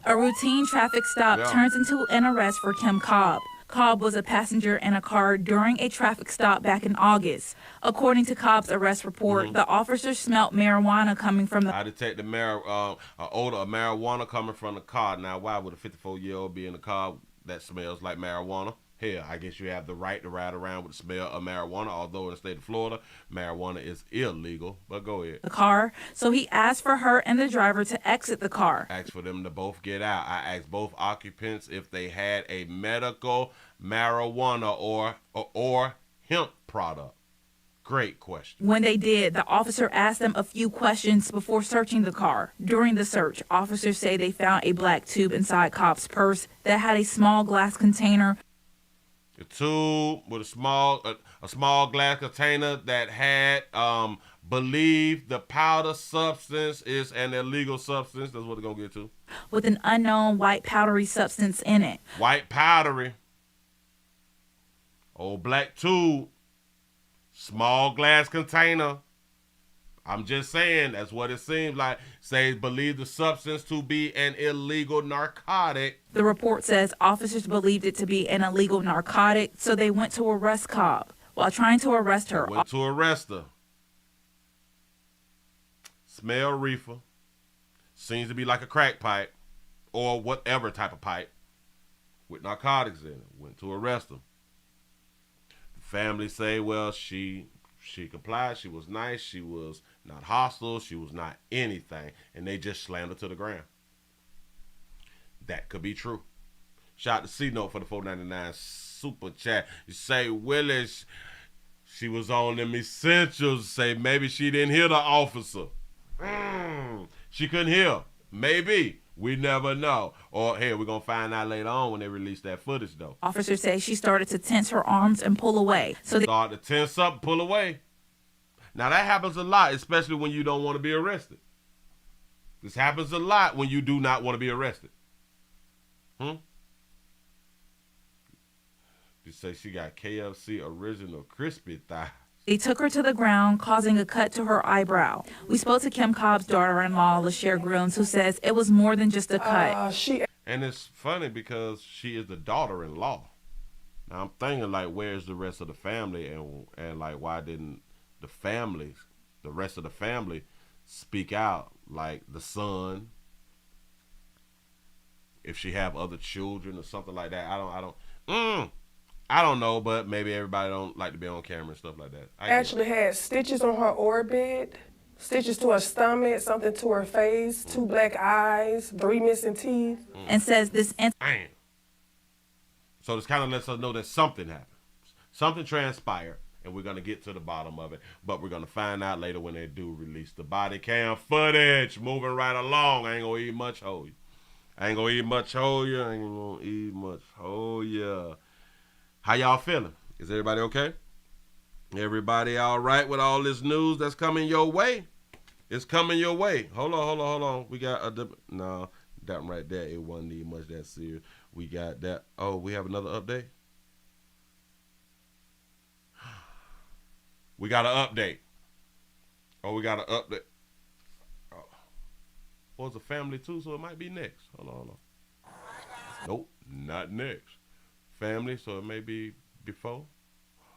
A routine traffic stop turns into an arrest for Kim Cobb. Cobb was a passenger in a car during a traffic stop back in August. According to Cobb's arrest report, the officers smelled marijuana coming from the... I detected odor of marijuana coming from the car. Now, why would a 54-year-old be in a car that smells like marijuana? Hell, I guess you have the right to ride around with the smell of marijuana, although in the state of Florida, marijuana is illegal. But go ahead. The car, so he asked for her and the driver to exit the car. Asked for them to both get out. I asked both occupants if they had a medical marijuana or hemp product. Great question. When they did, the officer asked them a few questions before searching the car. During the search, officers say they found a black tube inside Cobb's purse that had a small glass container. A tube with a small glass container that had, believe the powder substance is an illegal substance. That's what they're going to get to. With an unknown white powdery substance in it. White powdery. Old black tube. Small glass container. I'm just saying, that's what it seems like. Say, believe the substance to be an illegal narcotic. The report says officers believed it to be an illegal narcotic, so they went to arrest Cobb. While trying to arrest her... Went to arrest her. Smell reefer. Seems to be like a crack pipe or whatever type of pipe with narcotics in it. Went to arrest him. The family say, well, she She complied. She was nice. She was not hostile. She was not anything. And they just slammed her to the ground. That could be true. Shout out to C-Note for the $4.99 super chat. You say, Willie, she was on them essentials. Say maybe she didn't hear the officer. She couldn't hear. Maybe. We never know. Or, hey, we're going to find out later on when they release that footage, though. Officers say she started to tense her arms and pull away. So they started to tense up, pull away. Now, that happens a lot, especially when you don't want to be arrested. This happens a lot when you do not want to be arrested. You say she got KFC original crispy thighs. They took her to the ground, causing a cut to her eyebrow. We spoke to Kim Cobb's daughter-in-law, LaShare Grooms, who says it was more than just a cut. And it's funny because she is the daughter-in-law. Now, I'm thinking, like, where's the rest of the family? And like, why didn't the rest of the family speak out? Like, the son, if she have other children or something like that. I don't know, but maybe everybody don't like to be on camera and stuff like that. Actually had stitches on her orbit, stitches to her stomach, something to her face, 2 black eyes, 3 missing teeth. And says this... Damn. So this kind of lets us know that something happened. Something transpired, and we're going to get to the bottom of it. But we're going to find out later when they do release the body cam footage. Moving right along. I ain't going to eat much hold you. How y'all feeling? Is everybody okay? Everybody all right with all this news that's coming your way? It's coming your way. Hold on. We got no, that one right there, it wasn't even much that serious. We got that. Oh, we have another update? We got an update. Oh, we got an update. Oh. Well, it's a family too, so it might be next. Hold on. Nope, not next. Family, so it may be before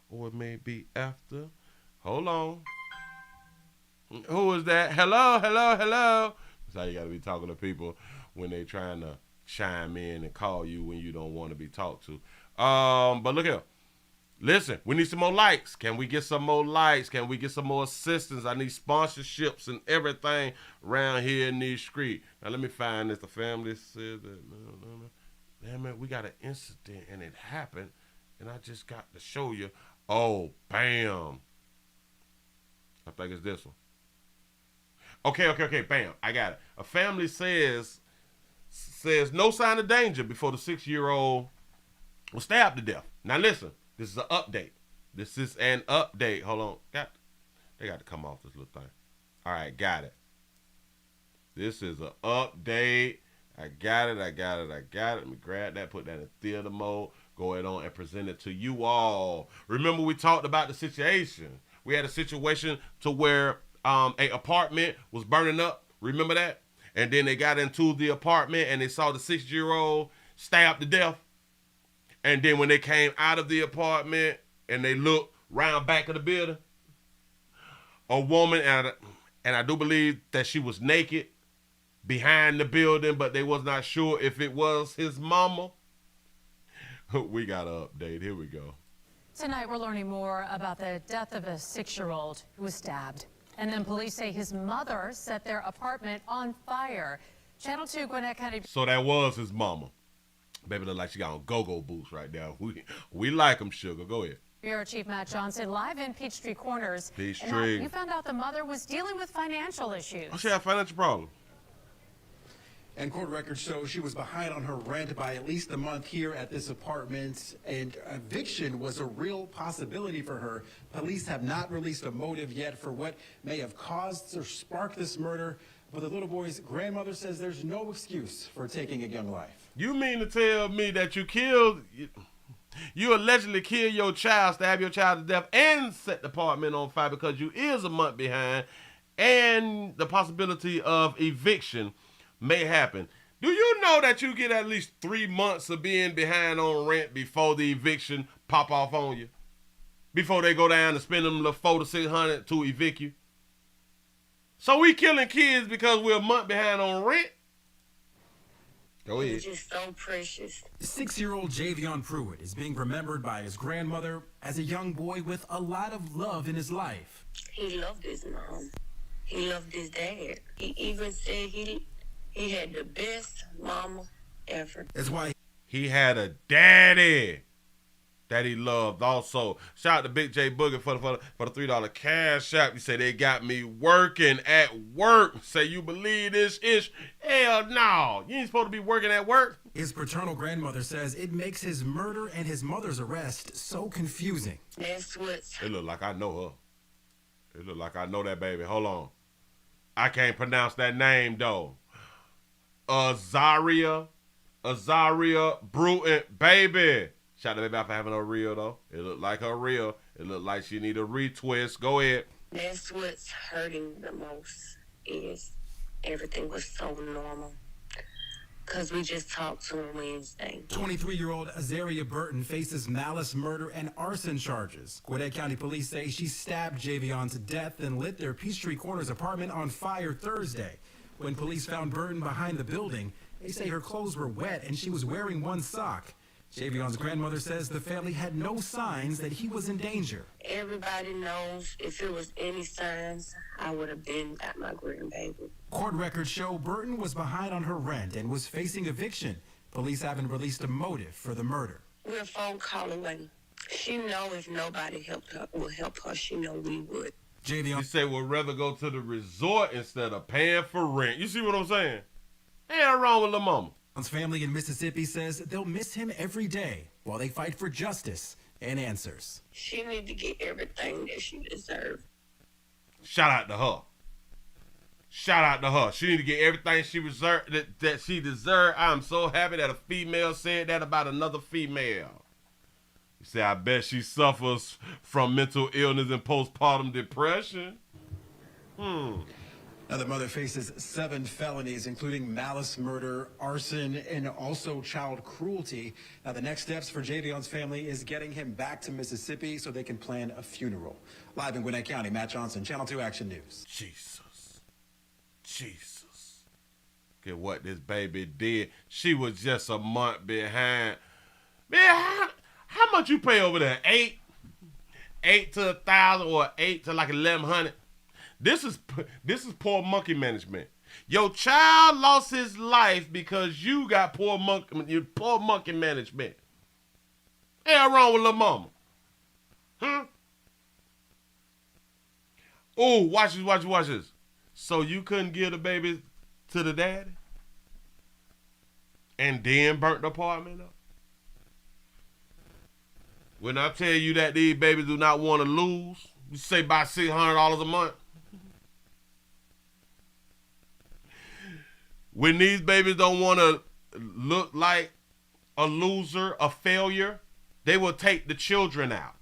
or it may be after. Hold on. Who is that? Hello. That's how you got to be talking to people when they trying to chime in and call you when you don't want to be talked to. But look here. Listen, we need some more likes. Can we get some more likes? Can we get some more assistance? I need sponsorships and everything around here in these streets. Now, let me find this. The family said that, no. Damn it, we got an incident and it happened, and I just got to show you. Oh, bam. I think it's this one. Okay, bam. I got it. A family says no sign of danger before the 6-year-old was stabbed to death. Now listen, this is an update. Hold on. They got to come off this little thing. All right, got it. This is an update. I got it. Let me grab that, put that in theater mode, go ahead on and present it to you all. Remember, we talked about the situation. We had a situation to where a apartment was burning up. Remember that? And then they got into the apartment and they saw the 6-year-old stabbed to death. And then when they came out of the apartment and they looked round back of the building, a woman, and I do believe that she was naked, behind the building, but they was not sure if it was his mama. We got an update. Here we go. Tonight we're learning more about the death of a 6-year-old who was stabbed. And then police say his mother set their apartment on fire. Channel 2 Gwinnett County. So that was his mama. Baby look like she got on go-go boots right now. We like them, sugar. Go ahead. Bureau Chief Matt Johnson live in Peachtree Corners. Peachtree. You found out the mother was dealing with financial issues. Oh, she had a financial problem. And court records show she was behind on her rent by at least a month here at this apartment, and eviction was a real possibility for her. Police have not released a motive yet for what may have caused or sparked this murder, but the little boy's grandmother says there's no excuse for taking a young life. You mean to tell me that you allegedly killed your child, stab your child to death, and set the apartment on fire because you is a month behind, and the possibility of eviction may happen. Do you know that you get at least 3 months of being behind on rent before the eviction pop off on you? Before they go down and spend them little $400 to $600 to evict you? So we killing kids because we're a month behind on rent? Go ahead. It's just so precious. 6-year-old Javion Pruitt is being remembered by his grandmother as a young boy with a lot of love in his life. He loved his mom. He loved his dad. He even said he had the best mama ever. That's why he had a daddy that he loved also. Shout out to Big J Boogie for the $3 cash app. You say they got me working at work. Say you believe this ish? Hell no. You ain't supposed to be working at work. His paternal grandmother says it makes his murder and his mother's arrest so confusing. That's what's... It look like I know her. It look like I know that baby. Hold on. I can't pronounce that name though. Azaria Bruton, baby. Shout out to baby out for having her real though. It looked like her real. It looked like she need a retwist. Go ahead. That's what's hurting the most is everything was so normal. Because we just talked to him Wednesday. 23-year-old Azaria Burton faces malice, murder, and arson charges. Gwinnett County Police say she stabbed Javion to death and lit their Peachtree Corners apartment on fire Thursday. When police found Burton behind the building, they say her clothes were wet and she was wearing one sock. Javion's grandmother says the family had no signs that he was in danger. Everybody knows if it was any signs, I would have been at my grandbaby. Court records show Burton was behind on her rent and was facing eviction. Police haven't released a motive for the murder. We're a phone call away. She know if nobody will help her, she know we would. Javion, you say we'd rather go to the resort instead of paying for rent. You see what I'm saying? Ain't wrong with the mama. His family in Mississippi says they'll miss him every day while they fight for justice and answers. She need to get everything that she deserves. Shout out to her. Shout out to her. She need to get everything she that she deserved. I'm so happy that a female said that about another female. You say, I bet she suffers from mental illness and postpartum depression. Now, the mother faces 7 felonies, including malice, murder, arson, and also child cruelty. Now, the next steps for Javion's family is getting him back to Mississippi so they can plan a funeral. Live in Gwinnett County, Matt Johnson, Channel 2 Action News. Jesus. Get what this baby did. She was just a month behind. Man, how much you pay over there? 8 to 1,000 or 8 to like 1,100? This is poor monkey management. Your child lost his life because you got poor monkey management. Ain't wrong with little mama. Oh, watch this. So you couldn't give the baby to the daddy? And then burnt the apartment up? When I tell you that these babies do not want to lose, you say about $600 a month. When these babies don't want to look like a loser, a failure, they will take the children out.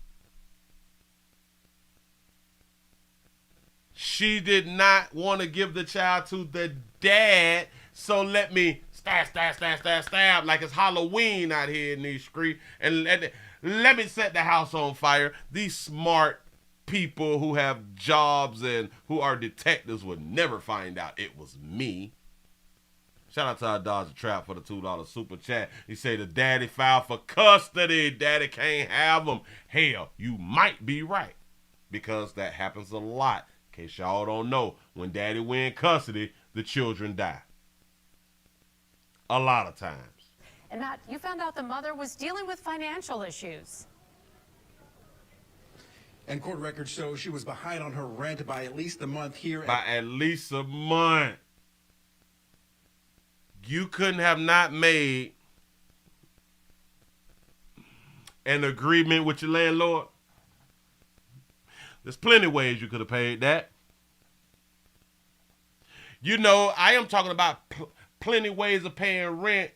She did not want to give the child to the dad, so let me stab like it's Halloween out here in these streets, and let me set the house on fire. These smart people who have jobs and who are detectives would never find out it was me. Shout out to our Dodger Trap for the $2 super chat. He say the daddy filed for custody. Daddy can't have him. Hell, you might be right, because that happens a lot. In case y'all don't know, when daddy win custody, the children die. A lot of times. And Matt, you found out the mother was dealing with financial issues. And court records show she was behind on her rent by at least a month here. By at least a month. You couldn't have not made an agreement with your landlord. There's plenty of ways you could have paid that. You know, I am talking about plenty of ways of paying rent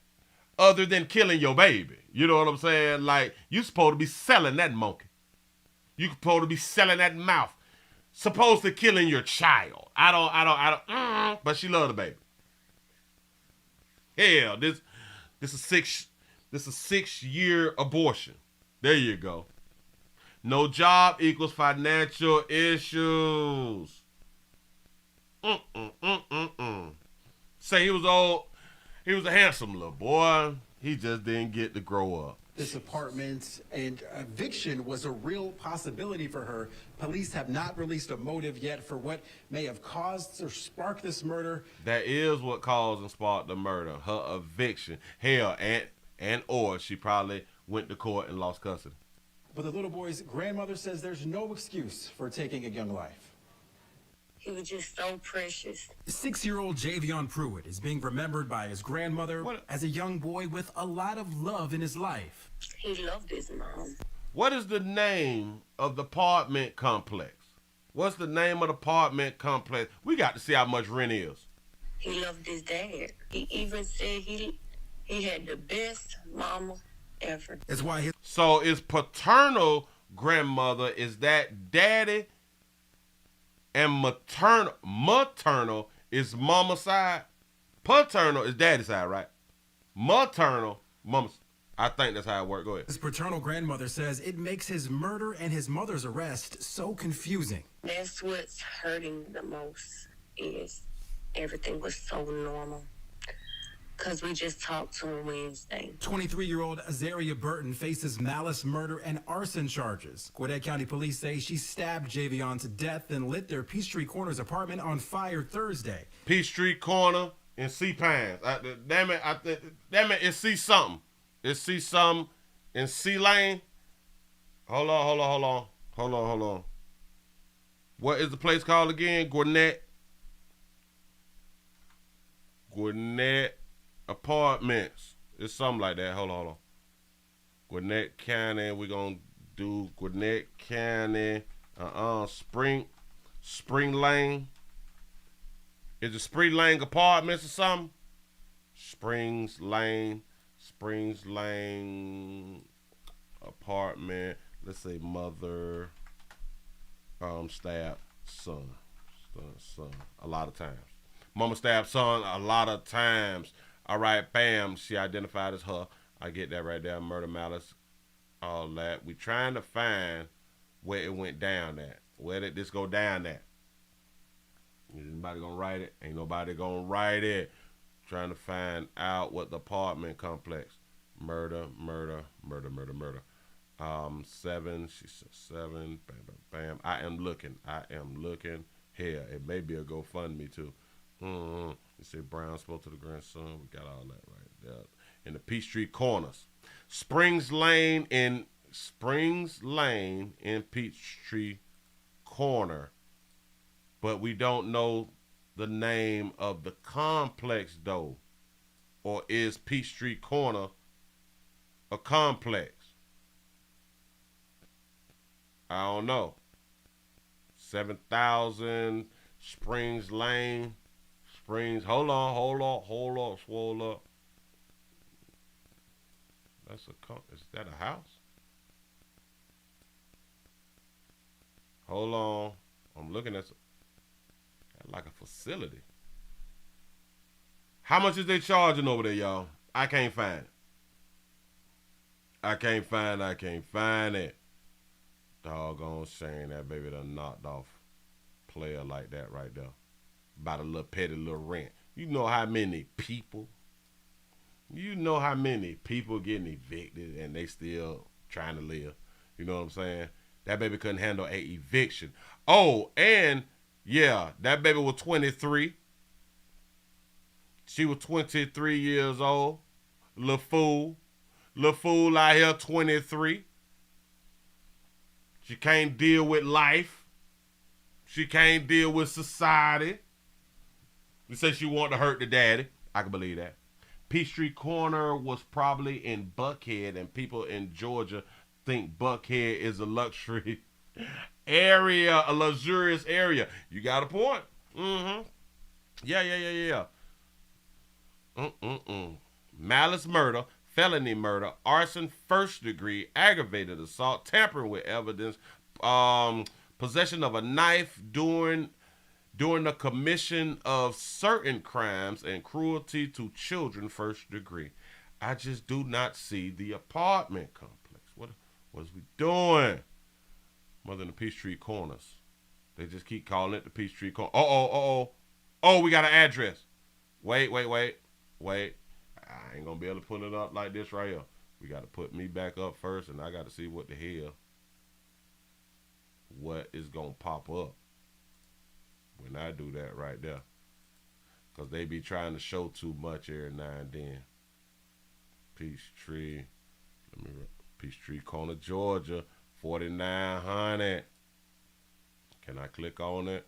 other than killing your baby. You know what I'm saying? Like, you supposed to be selling that monkey. You supposed to be selling that mouth. Supposed to killing your child. I don't, but she loved the baby. Hell, this is a 6-year abortion. There you go. No job equals financial issues. Say he was old. He was a handsome little boy. He just didn't get to grow up. This apartment, and eviction was a real possibility for her. Police have not released a motive yet for what may have caused or sparked this murder. That is what caused and sparked the murder, her eviction. Hell, or she probably went to court and lost custody. But the little boy's grandmother says there's no excuse for taking a young life. He was just so precious. 6-year-old Javion Pruitt is being remembered by his grandmother as a young boy with a lot of love in his life. He loved his mom. What is the name of the apartment complex? What's the name of the apartment complex? We got to see how much rent is. He loved his dad. He even said he had the best mama ever. That's why So is paternal grandmother, is that daddy? And maternal is mama's side. Paternal is daddy's side, right? Maternal, mama's. I think that's how it works. Go ahead. His paternal grandmother says it makes his murder and his mother's arrest so confusing. That's what's hurting the most, is everything was so normal. Because we just talked to him Wednesday. 23-year-old Azaria Burton faces malice, murder, and arson charges. Gwinnett County Police say she stabbed Javion to death and lit their Peachtree Corners apartment on fire Thursday. Peachtree Corner and C Pines. Damn it, it's C something. It's C something in C Lane. Hold on. What is the place called again? Gwinnett Apartments. It's something like that. Hold on. Gwinnett County. We're going to do Gwinnett County. Spring Lane. Is it Spring Lane Apartments or something? Springs Lane apartment. Let's say mother, stab son. A lot of times. Mama stabbed son a lot of times. All right, bam. She identified as her. I get that right there. Murder, malice, all that. We trying to find where it went down at. Where did this go down at? Is anybody gonna write it? Ain't nobody gonna write it. Trying to find out what the apartment complex. Murder. 7. She said 7. Bam. I am looking. Here, it may be a GoFundMe too. You say Brown spoke to the grandson. We got all that right there. In the Peachtree Corners. Springs Lane in Peachtree Corner. But we don't know the name of the complex though. Or is Peachtree Corner a complex? I don't know. 7,000 Springs Lane. Hold on, swole up. Is that a house? Hold on. I'm looking at like a facility. How much is they charging over there, y'all? I can't find it. I can't find it. Doggone shame that baby done knocked off player like that right there. About a little petty little rent. You know how many people getting evicted and they still trying to live. You know what I'm saying? That baby couldn't handle a eviction. Oh, and yeah, that baby was 23. She was 23 years old. Little fool out here, 23. She can't deal with life. She can't deal with society. You say she wanted to hurt the daddy. I can believe that. Peachtree Corner was probably in Buckhead, and people in Georgia think Buckhead is a luxury area, a luxurious area. You got a point. Yeah. Malice murder, felony murder, arson, first degree, aggravated assault, tampering with evidence, possession of a knife during the commission of certain crimes, and cruelty to children, first degree. I just do not see the apartment complex. What is we doing? Mother in the Peachtree Corners. They just keep calling it the Peachtree Corner. Oh, we got an address. Wait. I ain't gonna be able to put it up like this right here. We got to put me back up first, and I got to see what the hell, what is gonna pop up when I do that right there. Because they be trying to show too much every now and then. Peachtree, Peachtree Corner, Georgia, 4,900. Can I click on it?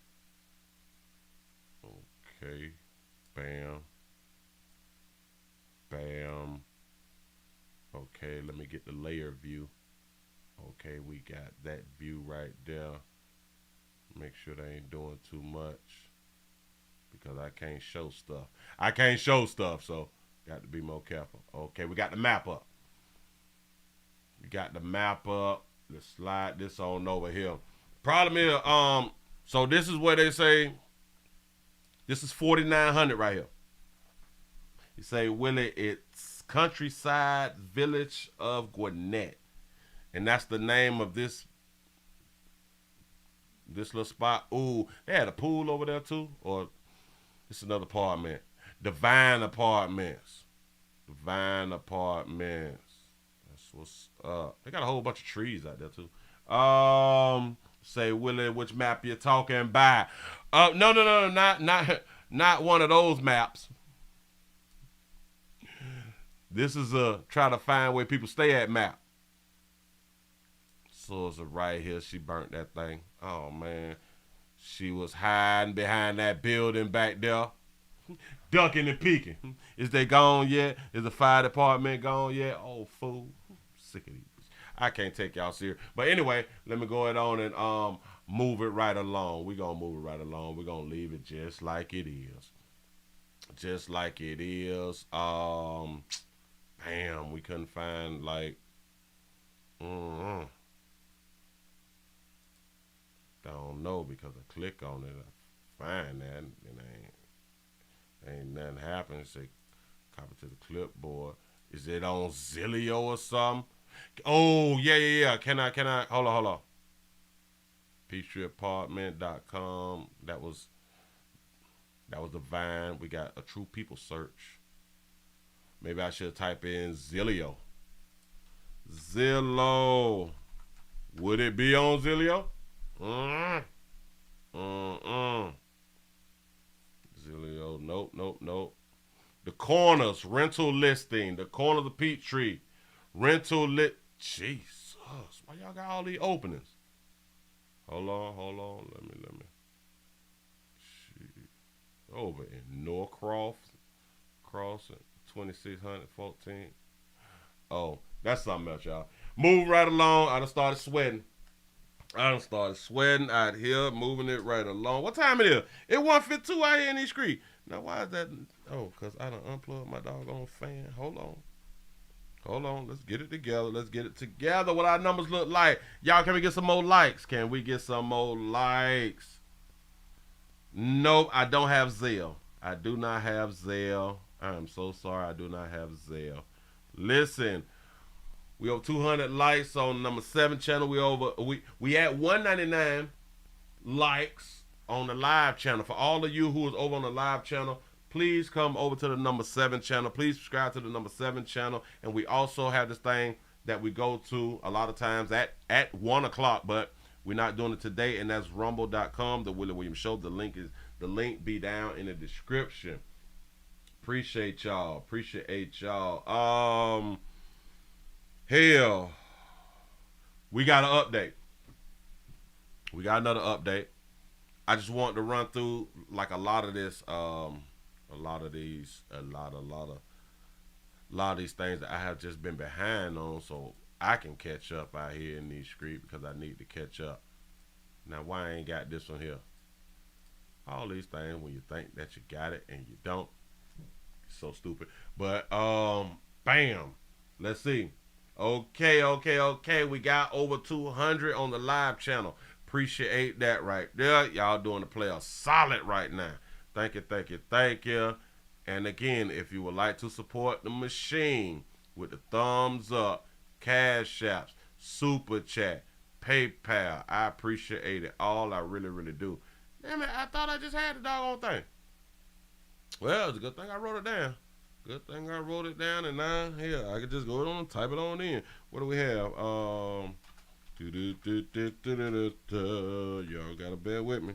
Okay, bam, bam. Okay, let me get the layer view. Okay, we got that view right there. Make sure they ain't doing too much, because I can't show stuff. I can't show stuff, so got to be more careful. Okay, we got the map up. We got the map up. Let's slide this on over here. Problem is, so this is where they say, this is 4,900 right here. You say, Willie, it's Countryside Village of Gwinnett. And that's the name of this little spot. Ooh, they had a pool over there too? Or it's another apartment. Divine Apartments. Divine Apartments. That's what's up. They got a whole bunch of trees out there too. Say, Willie, which map you talking about? No, not one of those maps. This is a try to find where people stay at map. So it's right here. She burnt that thing. Oh man, she was hiding behind that building back there, ducking and peeking. Is they gone yet? Is the fire department gone yet? Oh fool, sick of these. I can't take y'all serious. But anyway, let me go ahead on and move it right along. We're gonna move it right along. We're gonna leave it just like it is. Just like it is. Bam, we couldn't find like I don't know, because I click on it, I find that, and ain't nothing happening. Say copy to the clipboard. Is it on Zillow or something? Oh, yeah. Can I? Hold on. PeachtreeApartment.com. That was the Vine. We got a True People search. Maybe I should type in Zillow. Zillow. Would it be on Zillow? Zillow. Nope. The Corners rental listing. The Corner of the Peachtree. Rental lit. Jesus. Why y'all got all these openings? Hold on. Let me. Over in Norcroft Crossing, 2614. Oh, that's something else, y'all. Move right along. I done started sweating out here, moving it right along. What time it is? It 1:52 out here in these streets. Now, why is that? Oh, because I done unplugged my doggone fan. Hold on. Let's get it together. What our numbers look like. Y'all, can we get some more likes? Nope, I don't have Zelle. I do not have Zelle. I'm so sorry, I do not have Zelle. Listen, we over 200 likes on number 7 channel. We at 199 likes on the live channel. For all of you who is over on the live channel, please come over to the number 7 channel. Please subscribe to the number 7 channel. And we also have this thing that we go to a lot of times at 1 o'clock, but we're not doing it today, and that's rumble.com, the Willie Williams Show. The link be down in the description. Appreciate y'all. Hell, we got an update. We got another update. I just want to run through like a lot of these things that I have just been behind on, so I can catch up out here in these streets, because I need to catch up. Now, why I ain't got this one here? All these things when you think that you got it and you don't. So stupid. But bam. Let's see. Okay. We got over 200 on the live channel. Appreciate that right there. Y'all doing the player solid right now. Thank you. And again, if you would like to support the machine with the thumbs up, Cash Apps, Super Chat, PayPal, I appreciate it all. I really do. Damn it, I thought I just had the doggone thing. Well, it's a good thing I wrote it down, Good thing I wrote it down, and now here I could just go on and type it on in. What do we have? Y'all gotta bear with me.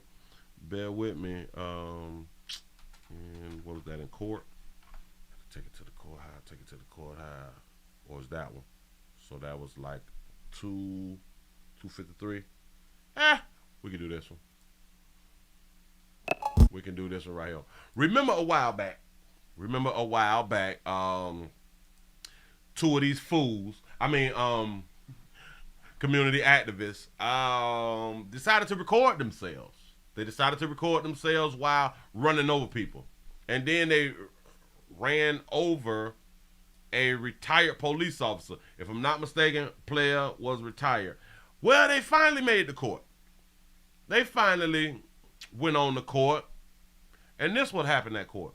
Bear with me. And what was that in court? Take it to the courthouse. Take it to the courthouse. What was that one? So that was like 253. We can do this one. We can do this one right here. Remember a while back, two of these fools, community activists, decided to record themselves. They decided to record themselves while running over people. And then they ran over a retired police officer. If I'm not mistaken, player was retired. Well, they finally made the court. They finally went on the court. And this what happened at court.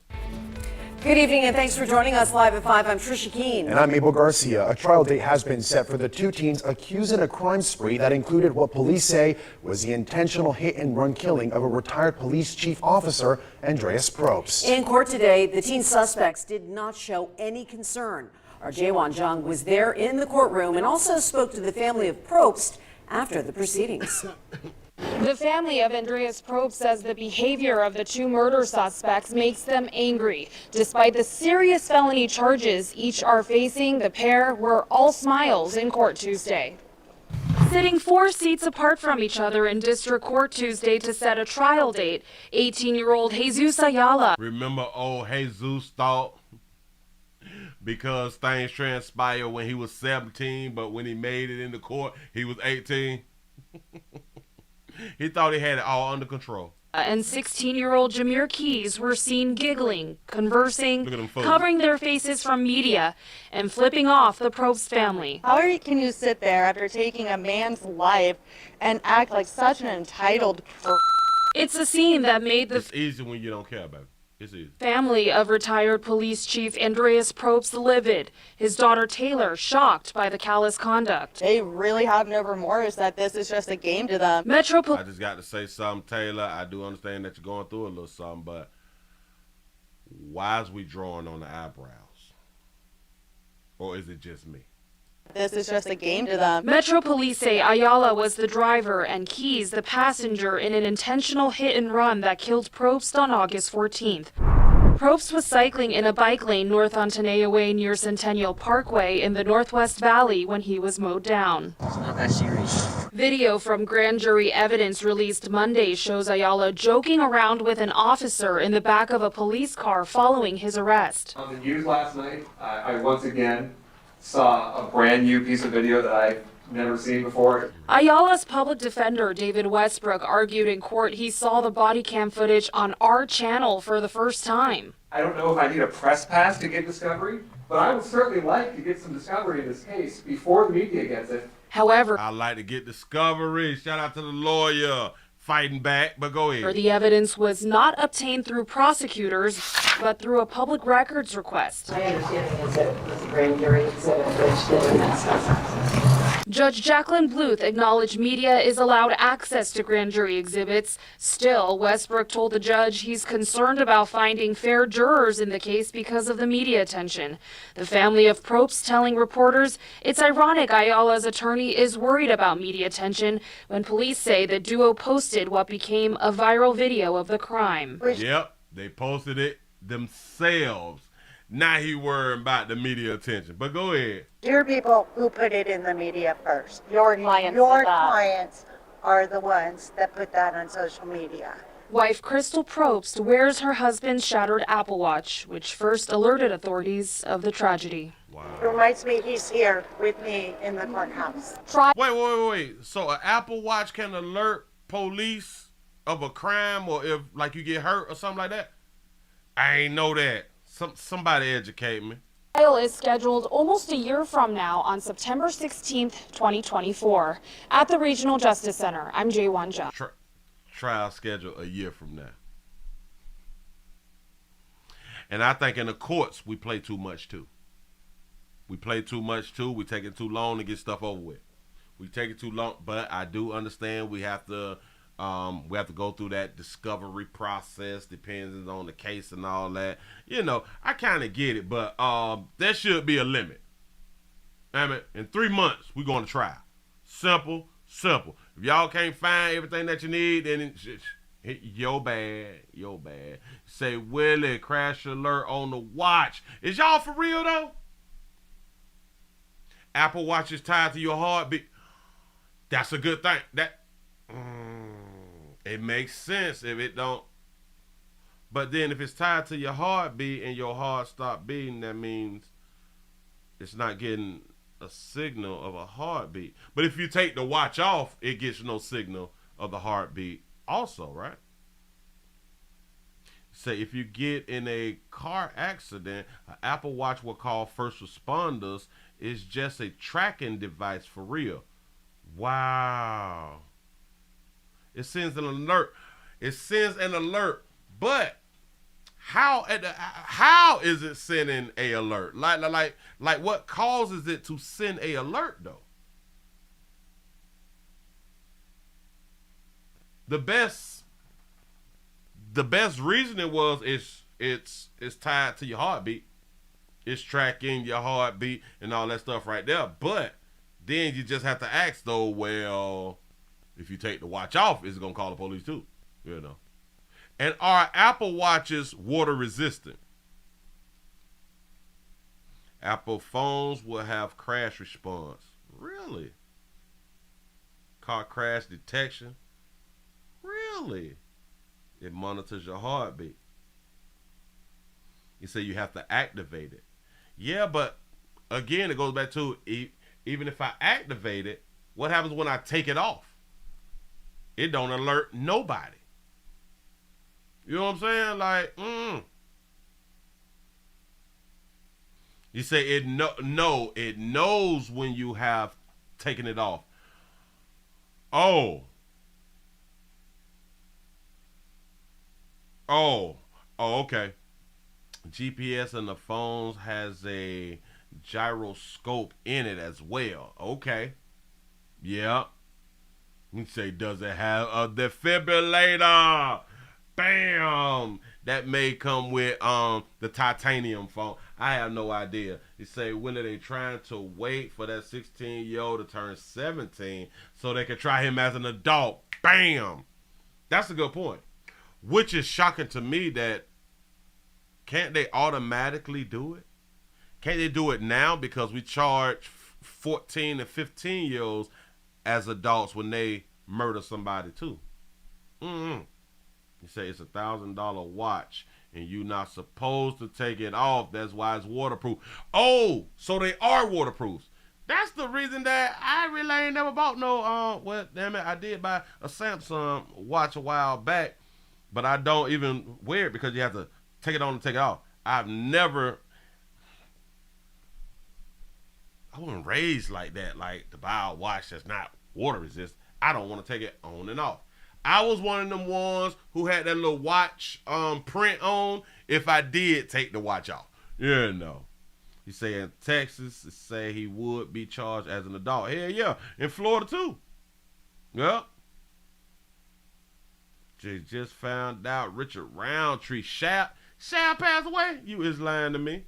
Good evening and thanks for joining us live at 5. I'm Trisha Keene. And I'm Mabel Garcia. A trial date has been set for the two teens accused in a crime spree that included what police say was the intentional hit-and-run killing of a retired police chief officer, Andreas Probst. In court today, the teen suspects did not show any concern. Our Jaewon Jung was there in the courtroom and also spoke to the family of Probst after the proceedings. The family of Andreas Probst says the behavior of the two murder suspects makes them angry. Despite the serious felony charges each are facing, the pair were all smiles in court Tuesday. Sitting 4 seats apart from each other in district court Tuesday to set a trial date, 18-year-old Jesus Ayala. Remember old Jesus thought because things transpired when he was 17, but when he made it into court, he was 18. He thought he had it all under control. And 16-year-old Jameer Keys were seen giggling, conversing, covering their faces from media, and flipping off the Probst family. How can you sit there after taking a man's life and act like such an entitled It's a scene that made the It's easy when you don't care about it. It's easy. Family of retired police chief Andreas Probst livid. His daughter Taylor shocked by the callous conduct. They really have no remorse that this is just a game to them. I just got to say something, Taylor. I do understand that you're going through a little something, but why is we drawing on the eyebrows? Or is it just me? This is just a game to them. Metro Police say Ayala was the driver and Keys the passenger in an intentional hit and run that killed Probst on August 14th. Probst was cycling in a bike lane north on Tenaya Way near Centennial Parkway in the Northwest Valley when he was mowed down. It's not that serious. Video from grand jury evidence released Monday shows Ayala joking around with an officer in the back of a police car following his arrest. On the news last night, I once again saw a brand new piece of video that I've never seen before. Ayala's public defender, David Westbrook, argued in court he saw the body cam footage on our channel for the first time. I don't know if I need a press pass to get discovery, but I would certainly like to get some discovery in this case before the media gets it. However, I like to get discovery. Shout out to the lawyer fighting back, but go ahead. The evidence was not obtained through prosecutors, but through a public records request. My understanding is that it was a grand jury exhibit which didn't necessarily. Judge Jacqueline Bluth acknowledged media is allowed access to grand jury exhibits. Still, Westbrook told the judge he's concerned about finding fair jurors in the case because of the media attention. The family of Probst telling reporters it's ironic Ayala's attorney is worried about media attention when police say the duo posted what became a viral video of the crime. Yep, they posted it themselves. Now he worried about the media attention. But go ahead. Dear people who put it in the media first. Your clients. Your clients are the ones that put that on social media. Wife Crystal Probst wears her husband's shattered Apple Watch, which first alerted authorities of the tragedy. It reminds me he's here with me in the courthouse. Wait. So an Apple Watch can alert police of a crime or if like you get hurt or something like that? I ain't know that. Somebody educate me. Trial is scheduled almost a year from now on September 16th, 2024 at the Regional Justice Center. I'm Jaewon Jung. Trial scheduled a year from now. And I think in the courts, we play too much too. We play too much too. We take it too long to get stuff over with. We take it too long, but I do understand we have to We have to go through that discovery process, depends on the case and all that. You know, I kind of get it, but there should be a limit. I mean, in 3 months, we're going to trial. Simple. If y'all can't find everything that you need, then yo bad. Say, Willie, crash alert on the watch. Is y'all for real, though? Apple Watch is tied to your heartbeat. That's a good thing. It makes sense if it don't. But then if it's tied to your heartbeat and your heart stop beating, that means it's not getting a signal of a heartbeat. But if you take the watch off, it gets no signal of the heartbeat also, right? Say if you get in a car accident, an Apple Watch will call first responders. It's just a tracking device for real. Wow. It sends an alert. But how is it sending a alert? Like what causes it to send a alert though? The best reasoning was it's tied to your heartbeat. It's tracking your heartbeat and all that stuff right there. But then you just have to ask though, well, if you take the watch off, is it gonna call the police too? You know. And are Apple Watches water resistant? Apple phones will have crash response. Really? Car crash detection? Really? It monitors your heartbeat. You say you have to activate it. Yeah, but again, it goes back to even if I activate it, what happens when I take it off? It don't alert nobody. You know what I'm saying? Like, You say it it knows when you have taken it off. Oh, okay. GPS in the phones has a gyroscope in it as well. Okay. Yeah. You say, does it have a defibrillator? Bam! That may come with the titanium phone. I have no idea. You say, when are they trying to wait for that 16-year-old to turn 17 so they can try him as an adult? Bam! That's a good point. Which is shocking to me that can't they automatically do it? Can't they do it now because we charge 14 and 15-year-olds as adults when they murder somebody too? You say it's $1,000 watch and you're not supposed to take it off. That's why it's waterproof. Oh, so they are waterproof. That's the reason that I really ain't never bought no, well, damn it, I did buy a Samsung watch a while back, but I don't even wear it because you have to take it on and take it off. I wasn't raised like that, like to buy a watch that's not water resistant. I don't want to take it on and off. I was one of them ones who had that little watch print on if I did take the watch off. You know. You say in Texas, it say he would be charged as an adult. Hell yeah. In Florida too. Yep. Just found out Richard Roundtree shall pass away. You is lying to me.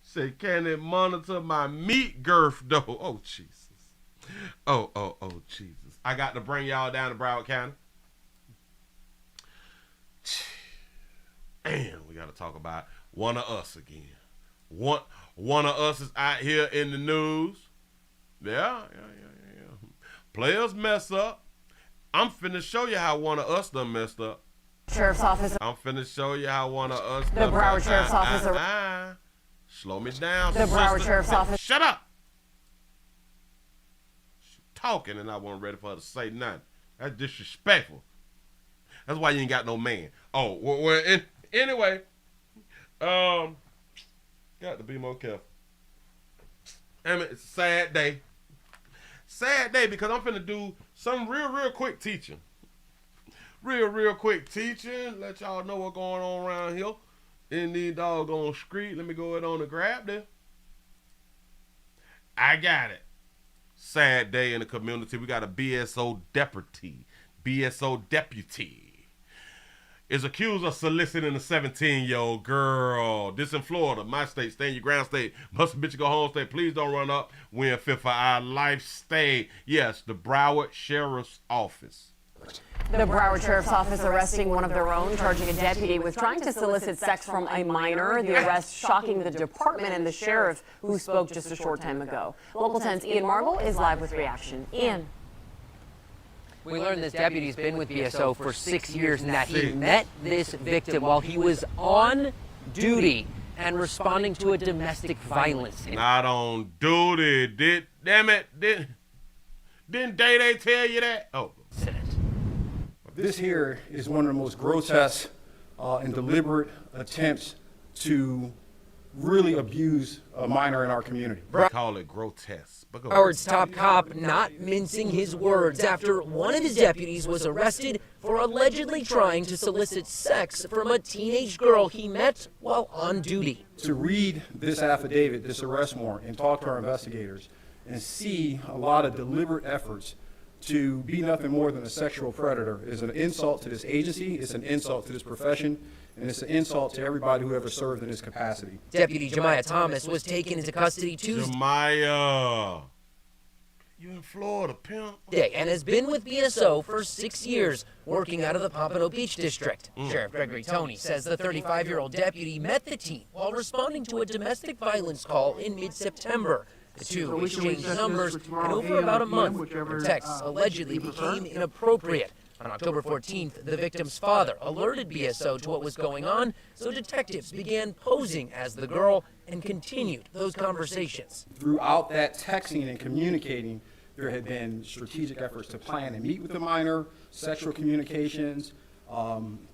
Say, can it monitor my meat girth though? Oh, Jesus. Oh, Jesus. I got to bring y'all down to Broward County. Damn, we got to talk about one of us again. One of us is out here in the news. Yeah. Players mess up. I'm finna show you how one of us done messed up. Sheriff's Office. I'm finna show you how one of us The Broward Sheriff's Office. Slow me down, The Broward Sheriff's Office. Shut up. She talking and I wasn't ready for her to say nothing. That's disrespectful. That's why you ain't got no man. Oh, well anyway, got to be more careful. I mean, it's a sad day. Sad day because I'm finna do some real quick teaching. Real quick teaching. Let y'all know what's going on around here in the doggone street. Let me go ahead on and grab this. I got it. sad day in the community. We got a BSO deputy. Is accused of soliciting a 17-year-old girl. This in Florida, my state. Stay in your ground state. Must bitch go home state. Please don't run up. We're in fit for our life stay. Yes, the Broward Sheriff's Office. The Broward Sheriff's Office arresting one of their own, charging a deputy with trying to solicit sex from a minor. The arrest shocking the department and the sheriff who spoke just a short time ago. Local 10's Ian Marble is live with reaction. Ian. We learned this deputy's been with BSO for 6 years and that he met this victim while he was on duty and responding to a domestic violence. Not on duty. Didn't they tell you that? Oh. This here is one of the most grotesque and deliberate attempts to really abuse a minor in our community. Call it grotesque. Broward's top cop not mincing his words after one of his deputies was arrested for allegedly trying to solicit sex from a teenage girl he met while on duty. To read this affidavit, this arrest warrant, and talk to our investigators and see a lot of deliberate efforts to be nothing more than a sexual predator is an insult to this agency, it's an insult to this profession, and it's an insult to everybody who ever served in this capacity. Deputy Jemiah Thomas was taken into custody Tuesday. Jemiah, you in Florida, pimp. And has been with BSO for 6 years, working out of the Pompano Beach District. Sheriff Gregory Toney says the 35-year-old deputy met the teen while responding to a domestic violence call in mid-September. The two exchanged numbers, and over about a month, the texts allegedly became inappropriate. On October 14th, the victim's father alerted BSO to what was going on, so detectives began posing as the girl and continued those conversations. Throughout that texting and communicating, there had been strategic efforts to plan and meet with the minor, sexual communications,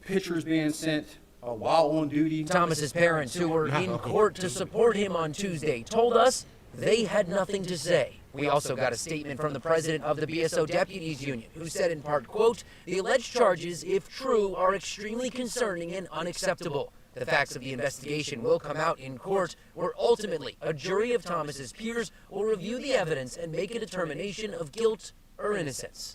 pictures being sent while on duty. Thomas's parents, who were in court to support him on Tuesday, told us they had nothing to say. We also got a statement from the president of the BSO Deputies Union, who said in part, quote, "The alleged charges, if true, are extremely concerning and unacceptable. The facts of the investigation will come out in court, where ultimately a jury of Thomas's peers will review the evidence and make a determination of guilt or innocence."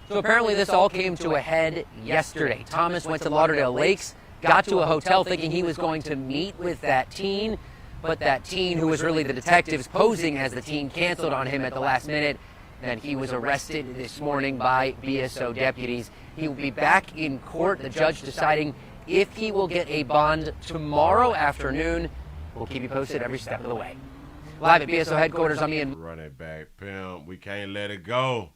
So apparently this all came to a head yesterday. Thomas went to Lauderdale Lakes, got to a hotel thinking he was going to meet with that teen, but that teen, who was really the detectives posing as the teen, canceled on him at the last minute. Then he was arrested this morning by BSO deputies. He will be back in court, the judge deciding if he will get a bond tomorrow afternoon. We'll keep you posted every step of the way. Live at BSO headquarters, I'm Ian. Run it back, pimp. We can't let it go.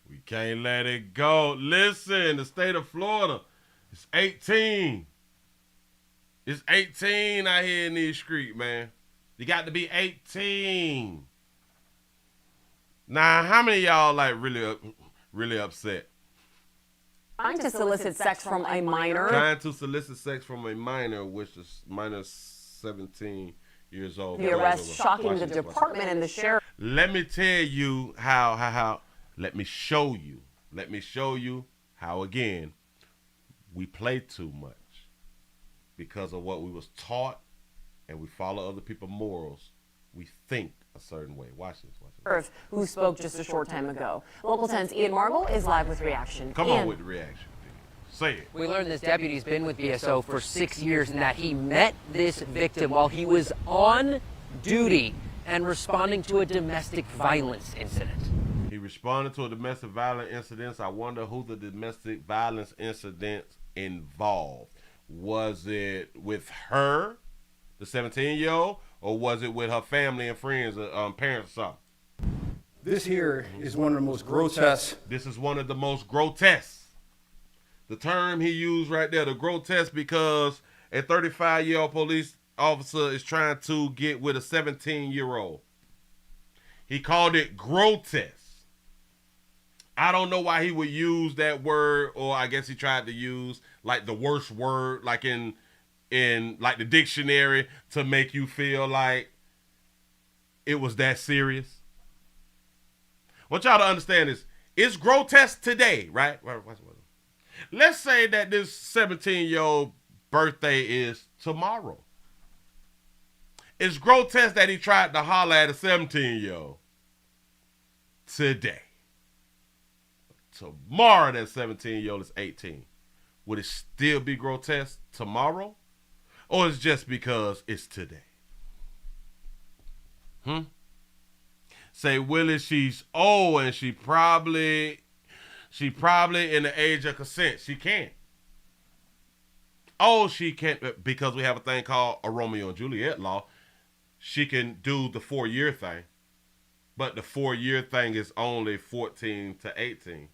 We can't let it go. Listen, the state of Florida, it's 18. It's 18 out here in these streets, man. You got to be 18. Now, how many of y'all like really upset? Trying to solicit sex from a minor. Trying to solicit sex from a minor, which is minus 17 years old. The arrest shocking the department and the sheriff. Let me tell you how. Let me show you how, again, we play too much. Because of what we was taught, and we follow other people's morals, we think a certain way. Watch this. Who spoke just a short time ago. Local 10's Ian Marble is live with reaction. Come on with the reaction. Say it. We learned this deputy's been with BSO for 6 years and that he met this victim while he was on duty and responding to a domestic violence incident. He responded to a domestic violence incident. I wonder who the domestic violence incident involved. Was it with her, the 17-year-old, or was it with her family and friends, parents or something? This here is one of the most grotesque. This is one of the most grotesque. The term he used right there, the grotesque, because a 35-year-old police officer is trying to get with a 17-year-old. He called it grotesque. I don't know why he would use that word, or I guess he tried to use like the worst word, like in like the dictionary, to make you feel like it was that serious. What y'all to understand is, it's grotesque today, right? Let's say that this 17-year-old birthday is tomorrow. It's grotesque that he tried to holler at a 17-year-old today. Tomorrow, that 17-year-old is 18. Would it still be grotesque tomorrow? Or is it just because it's today? Say, Willie, she's old and she probably in the age of consent. She can't. Oh, she can't, because we have a thing called a Romeo and Juliet law. She can do the 4-year thing. But the 4-year thing is only 14 to 18.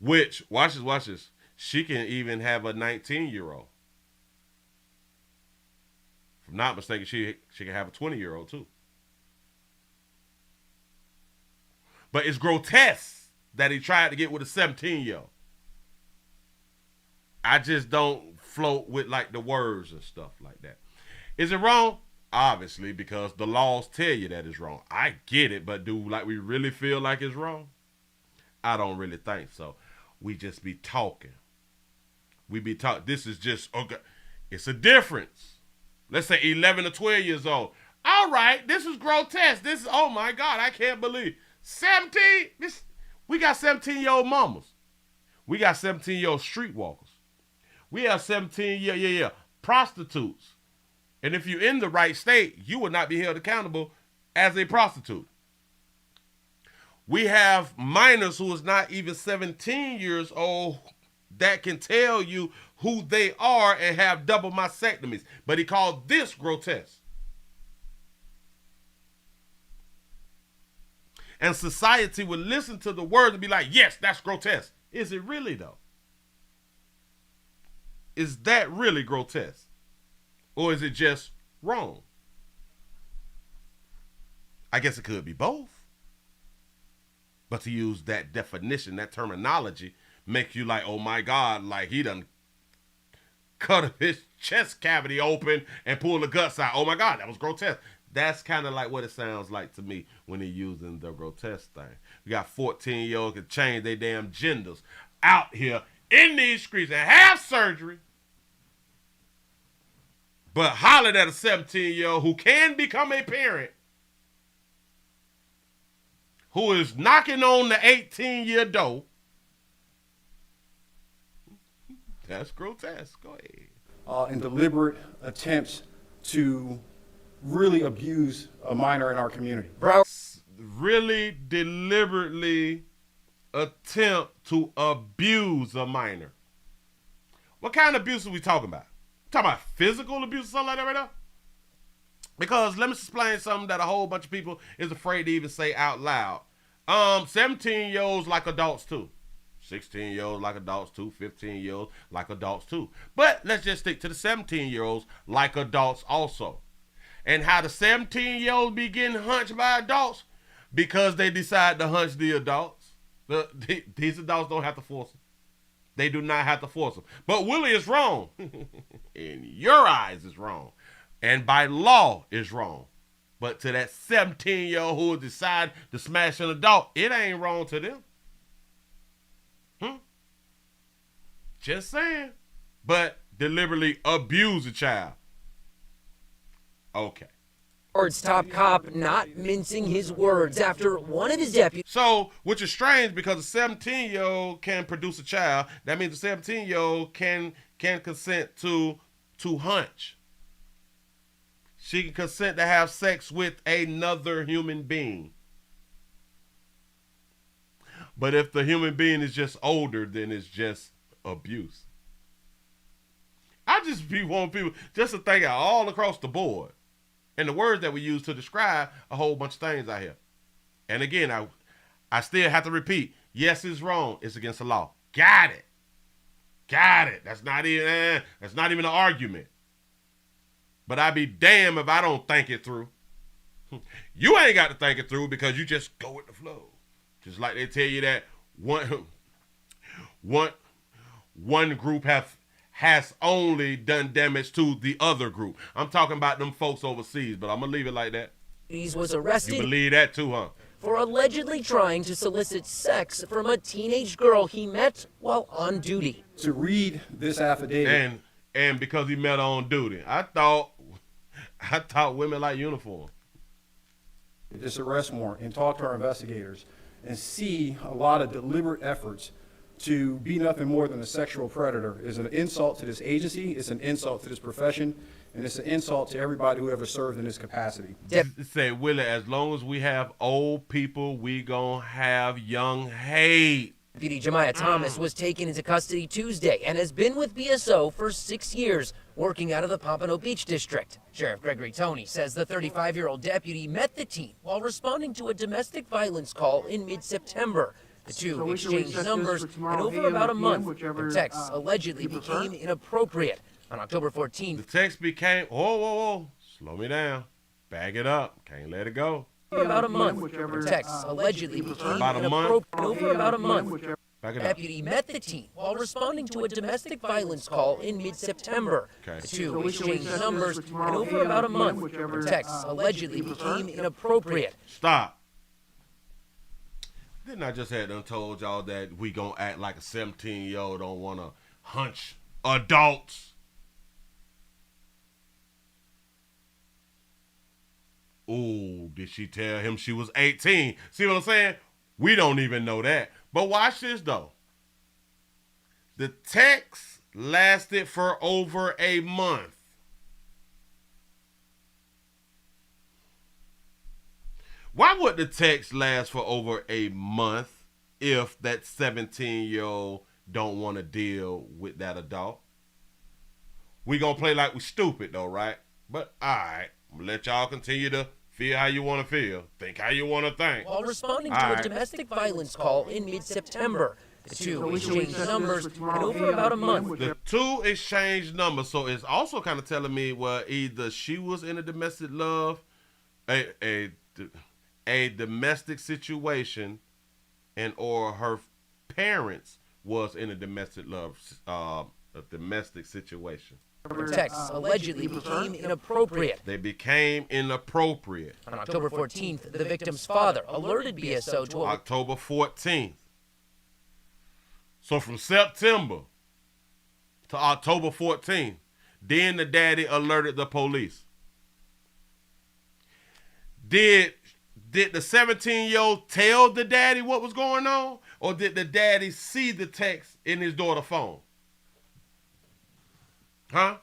Which, watch this. She can even have a 19-year-old. If I'm not mistaken, she can have a 20-year-old too. But it's grotesque that he tried to get with a 17-year-old. I just don't float with like the words and stuff like that. Is it wrong? Obviously, because the laws tell you that it's wrong. I get it, but do like we really feel like it's wrong? I don't really think so. We just be talking. This is just, okay, it's a difference. Let's say 11 to 12 years old. All right, this is grotesque. This is, oh my God, I can't believe. 17? We got 17-year-old mamas. We got 17-year-old streetwalkers. We have 17-year prostitutes. And if you're in the right state, you will not be held accountable as a prostitute. We have minors who is not even 17 years old that can tell you who they are and have double mastectomies. But he called this grotesque. And society would listen to the words and be like, yes, that's grotesque. Is it really, though? Is that really grotesque? Or is it just wrong? I guess it could be both. But to use that definition, that terminology, makes you like, oh my God, like he done cut his chest cavity open and pulled the guts out. Oh my God, that was grotesque. That's kind of like what it sounds like to me when they're using the grotesque thing. We got 14-year-olds that change their damn genders out here in these streets and have surgery, but hollered at a 17-year-old who can become a parent, who is knocking on the 18-year door. That's grotesque. Go ahead. And deliberate attempts to really abuse a minor in our community. Really deliberately attempt to abuse a minor. What kind of abuse are we talking about? Talking about physical abuse or something like that right now? Because let me explain something that a whole bunch of people is afraid to even say out loud. 17-year-olds like adults too. 16-year-olds like adults too. 15-year-olds like adults too. But let's just stick to the 17-year-olds like adults also. And how the 17-year-olds be getting hunched by adults? Because they decide to hunch the adults. These adults don't have to force them. They do not have to force them. But Willie is wrong. In your eyes is wrong. And by law is wrong. But to that 17-year-old who decide to smash an adult, it ain't wrong to them. Just saying. But deliberately abuse a child. Okay. Ford's top cop not mincing his words after one of his deputies. So, which is strange because a 17-year-old can produce a child. That means a 17-year-old can consent to hunch. She can consent to have sex with another human being. But if the human being is just older, then it's just abuse. I just be wanting people just to think out all across the board. And the words that we use to describe a whole bunch of things out here. And again, I still have to repeat, yes, it's wrong. It's against the law. Got it. That's not even an argument. But I'd be damned if I don't think it through. You ain't got to think it through because you just go with the flow. Just like they tell you that one group has only done damage to the other group. I'm talking about them folks overseas, but I'm going to leave it like that. He was arrested. You believe that too, huh? For allegedly trying to solicit sex from a teenage girl he met while on duty. To read this affidavit. And because he met on duty. I thought I thought women like uniform. This arrest warrant and talk to our investigators and see a lot of deliberate efforts to be nothing more than a sexual predator is an insult to this agency, it's an insult to this profession, and it's an insult to everybody who ever served in this capacity. Say, Willie, as long as we have old people, we gonna have young hate. Deputy Jemiah Thomas was taken into custody Tuesday and has been with BSO for 6 years, working out of the Pompano Beach District. Sheriff Gregory Toney says the 35-year-old deputy met the teen while responding to a domestic violence call in mid-September. The two exchanged numbers, and over about a month, their texts allegedly became inappropriate. On October 14th, the text became, whoa, slow me down, bag it up, can't let it go. For about a month, the texts allegedly became inappropriate. Over about a month, the deputy met the teen while responding to a domestic violence call in mid-September. The two exchanged numbers, and over about a month, the texts allegedly became inappropriate. Stop. Didn't I just have done told y'all that we gonna act like a 17-year-old don't wanna hunch adults? Ooh, did she tell him she was 18? See what I'm saying? We don't even know that. But watch this, though. The text lasted for over a month. Why would the text last for over a month if that 17-year-old don't want to deal with that adult? We gonna play like we stupid, though, right? But, all right, I'm gonna let y'all continue to feel how you want to feel. Think how you want to think. While responding to a domestic violence call in mid-September, the two exchanged numbers, and over about a month. The two exchanged numbers, so it's also kind of telling me, well, either she was in a domestic love, a domestic situation, and or her parents was in a domestic love, a domestic situation. The texts allegedly became inappropriate. They became inappropriate. On October 14th, the victim's father alerted BSO to October 14th. So from September to October 14th, then the daddy alerted the police. Did the 17-year-old tell the daddy what was going on? Or did the daddy see the text in his daughter's phone? Huh?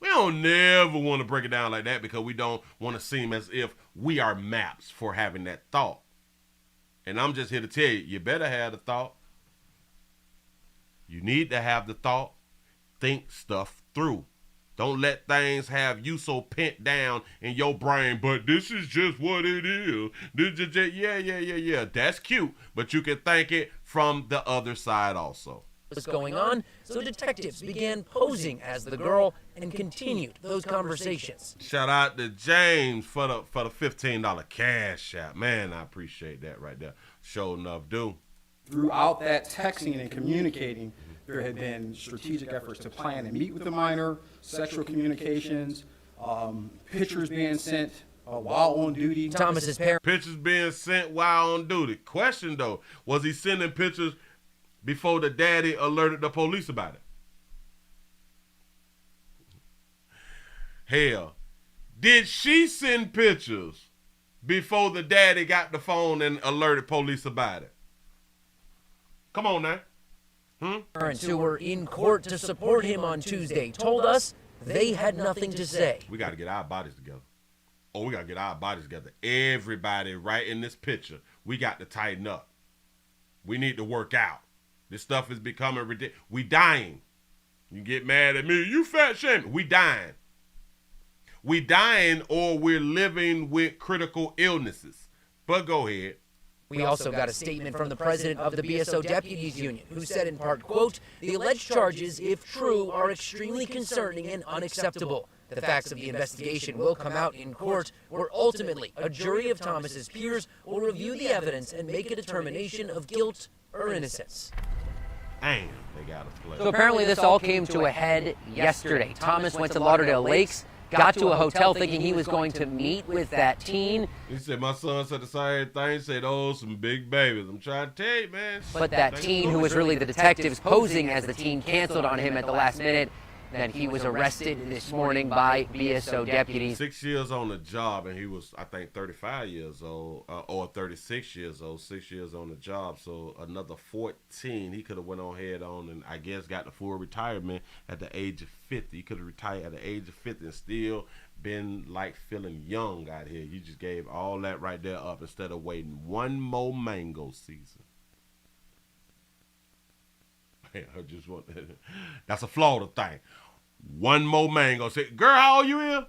We don't never want to break it down like that because we don't want to seem as if we are maps for having that thought. And I'm just here to tell you, you better have the thought. You need to have the thought. Think stuff through. Don't let things have you so pent down in your brain, but this is just what it is. Yeah. That's cute, but you can think it from the other side also. What's going on? So detectives began posing as the girl and continued those conversations. Shout out to James for the $15 cash app. Man, I appreciate that right there. Sure enough, do. Throughout that texting and communicating, there had been strategic efforts to plan and meet with the minor, sexual communications, pictures being sent while on duty. Thomas's parents. Pictures being sent while on duty. Question though, was he sending pictures before the daddy alerted the police about it? Hell, did she send pictures before the daddy got the phone and alerted police about it? Come on now. Parents who were in court to support him on Tuesday told us they had nothing to say. We got to get our bodies together. We got to get our bodies together. Everybody right in this picture, we got to tighten up. We need to work out. This stuff is becoming ridiculous. We dying. You get mad at me, you fat shame. We dying. We dying or we're living with critical illnesses. But go ahead. We also got a statement from the president of the BSO Deputies Union, who said in part, quote, "The alleged charges, if true, are extremely concerning and unacceptable. The facts of the investigation will come out in court, where ultimately a jury of Thomas's peers will review the evidence and make a determination of guilt or innocence." Damn, they got to play. So apparently this all came to a head yesterday. Thomas went to Lauderdale Lakes got to a hotel thinking he was going to meet with that teen. He said, my son said the same thing. He said, oh, some big babies. I'm trying to tell you, man. But that teen, who was really the detectives posing as the teen, canceled on him at the last minute. Then he was arrested this morning by BSO deputies. 6 years on the job, and he was, I think, 35 years old, or 36 years old, 6 years on the job. So another 14, he could have went on head on and I guess got the full retirement at the age of 50. He could have retired at the age of 50 and still been like feeling young out here. You just gave all that right there up instead of waiting one more mango season. I just want that's a Florida thing. One more mango. Say, girl, how old you is?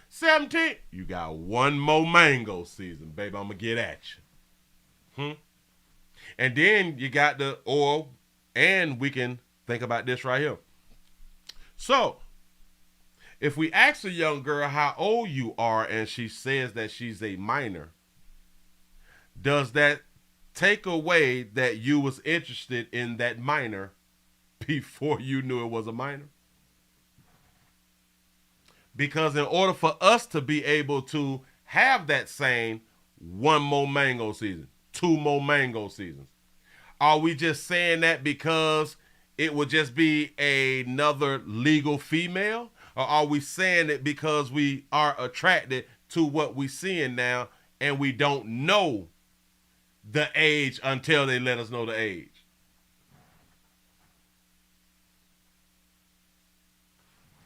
17. You got one more mango season, baby. I'm gonna get at you. And then you got the oil, and we can think about this right here. So, if we ask a young girl how old you are, and she says that she's a minor, does that take away that you was interested in that minor before you knew it was a minor? Because in order for us to be able to have that same one more mango season, 2 more mango seasons, are we just saying that because it would just be another legal female? Or are we saying it because we are attracted to what we're seeing now and we don't know the age until they let us know the age?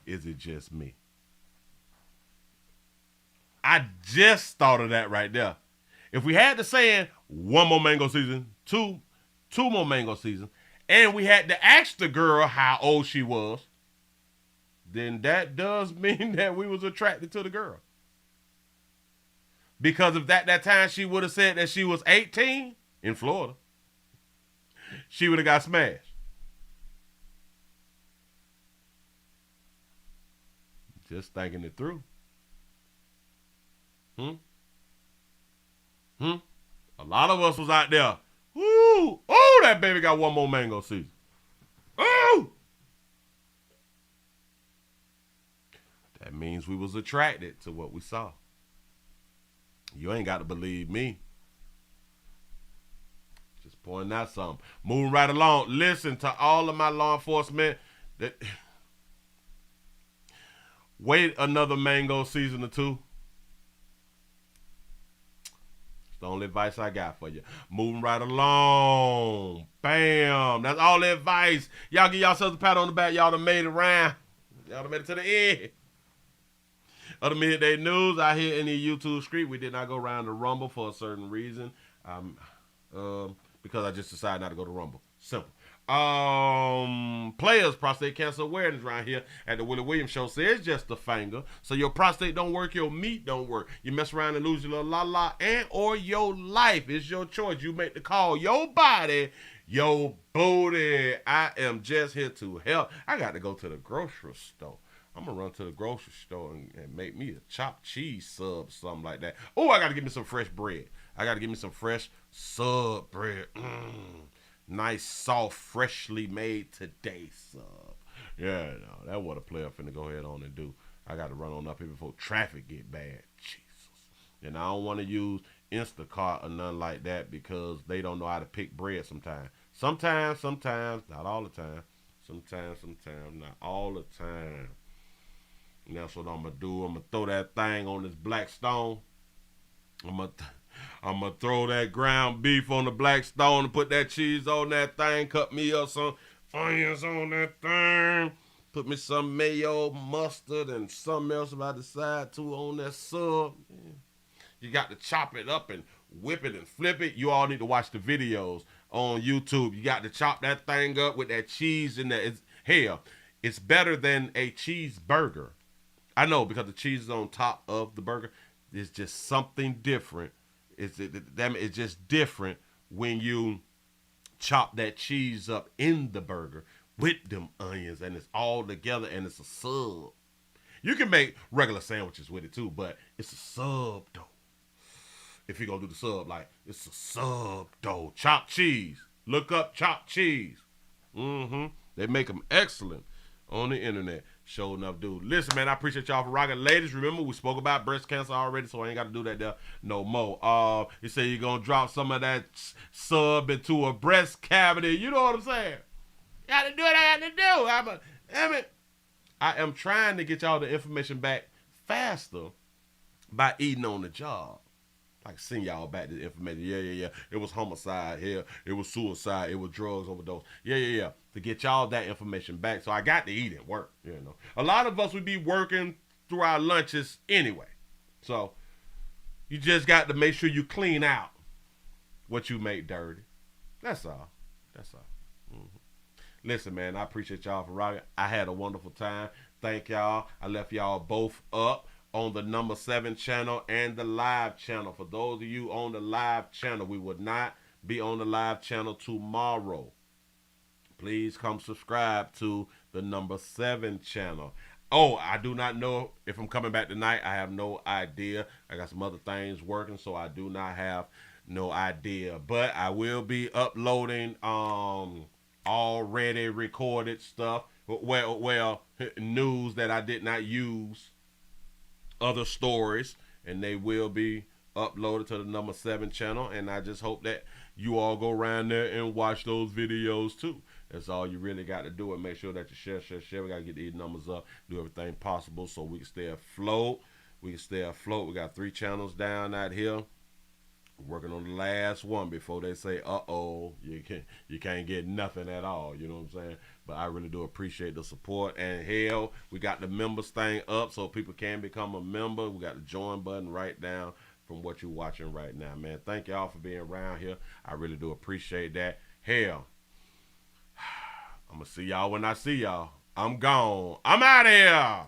Is it just me? I just thought of that right there. If we had to say 1 more mango season, two more mango seasons, and we had to ask the girl how old she was, then that does mean that we was attracted to the girl. Because if that time she would have said that she was 18 in Florida, she would have got smashed. Just thinking it through. A lot of us was out there. Ooh, oh, that baby got 1 more mango season. Oh! That means we was attracted to what we saw. You ain't got to believe me. Just pointing out something. Moving right along. Listen to all of my law enforcement that wait another mango season or 2. It's the only advice I got for you. Moving right along. Bam. That's all the advice. Y'all give yourselves a pat on the back. Y'all done made it around. Y'all done made it to the end. Other midday news out here in the YouTube street. We did not go around the Rumble for a certain reason. Because I just decided not to go to Rumble. Simple. Players prostate cancer awareness around here at the Willie Williams show says just a finger. So your prostate don't work, your meat don't work. You mess around and lose your little la and or your life. It's your choice. You make the call. Your body, your booty. I am just here to help. I got to go to the grocery store. I'm going to run to the grocery store and make me a chopped cheese sub, something like that. Oh, I got to get me some fresh bread. I got to get me some fresh sub bread. Nice, soft, freshly made today sub. Yeah, no, that's what a player finna go ahead on and do. I got to run on up here before traffic get bad. Jesus. And I don't want to use Instacart or nothing like that because they don't know how to pick bread sometimes. Sometimes, not all the time. Sometimes, not all the time. And that's what I'm going to do. I'm going to throw that thing on this black stone. I'm going to throw that ground beef on the black stone and put that cheese on that thing. Cut me up some onions on that thing. Put me some mayo, mustard, and something else about the side too on that sub. Yeah. You got to chop it up and whip it and flip it. You all need to watch the videos on YouTube. You got to chop that thing up with that cheese in there. Hell, it's better than a cheeseburger. I know, because the cheese is on top of the burger. It's just something different. It's just different when you chop that cheese up in the burger with them onions and it's all together and it's a sub. You can make regular sandwiches with it too, but it's a sub though. If you're going to do the sub, like, it's a sub though. Chopped cheese. Look up chopped cheese. They make them excellent on the internet. Sure enough, dude. Listen, man, I appreciate y'all for rocking. Ladies, remember, we spoke about breast cancer already, so I ain't got to do that there no more. You say you're going to drop some of that sub into a breast cavity. You know what I'm saying? You got to do what I got to do. I am trying to get y'all the information back faster by eating on the job. Like, send y'all back the information. Yeah. It was homicide here. It was suicide. It was drugs overdose. Yeah. To get y'all that information back. So I got to eat at work, you know. A lot of us would be working through our lunches anyway. So you just got to make sure you clean out what you make dirty. That's all. Listen, man, I appreciate y'all for rocking. I had a wonderful time. Thank y'all. I left y'all both up on the number 7 channel and the live channel. For those of you on the live channel, we would not be on the live channel tomorrow. Please come subscribe to the number 7 channel. Oh, I do not know if I'm coming back tonight. I have no idea. I got some other things working, so I do not have no idea. But I will be uploading already recorded stuff. Well, news that I did not use. Other stories, and they will be uploaded to the number 7 channel, and I just hope that you all go around there and watch those videos too. That's all you really got to do, and make sure that you share. We got to get these numbers up, do everything possible so we can stay afloat. We got 3 channels down out here. Working on the last one before they say, uh-oh, you can't get nothing at all. You know what I'm saying? But I really do appreciate the support. And hell, we got the members thing up so people can become a member. We got the join button right down from what you're watching right now, man. Thank y'all for being around here. I really do appreciate that. Hell, I'm going to see y'all when I see y'all. I'm gone. I'm out of here.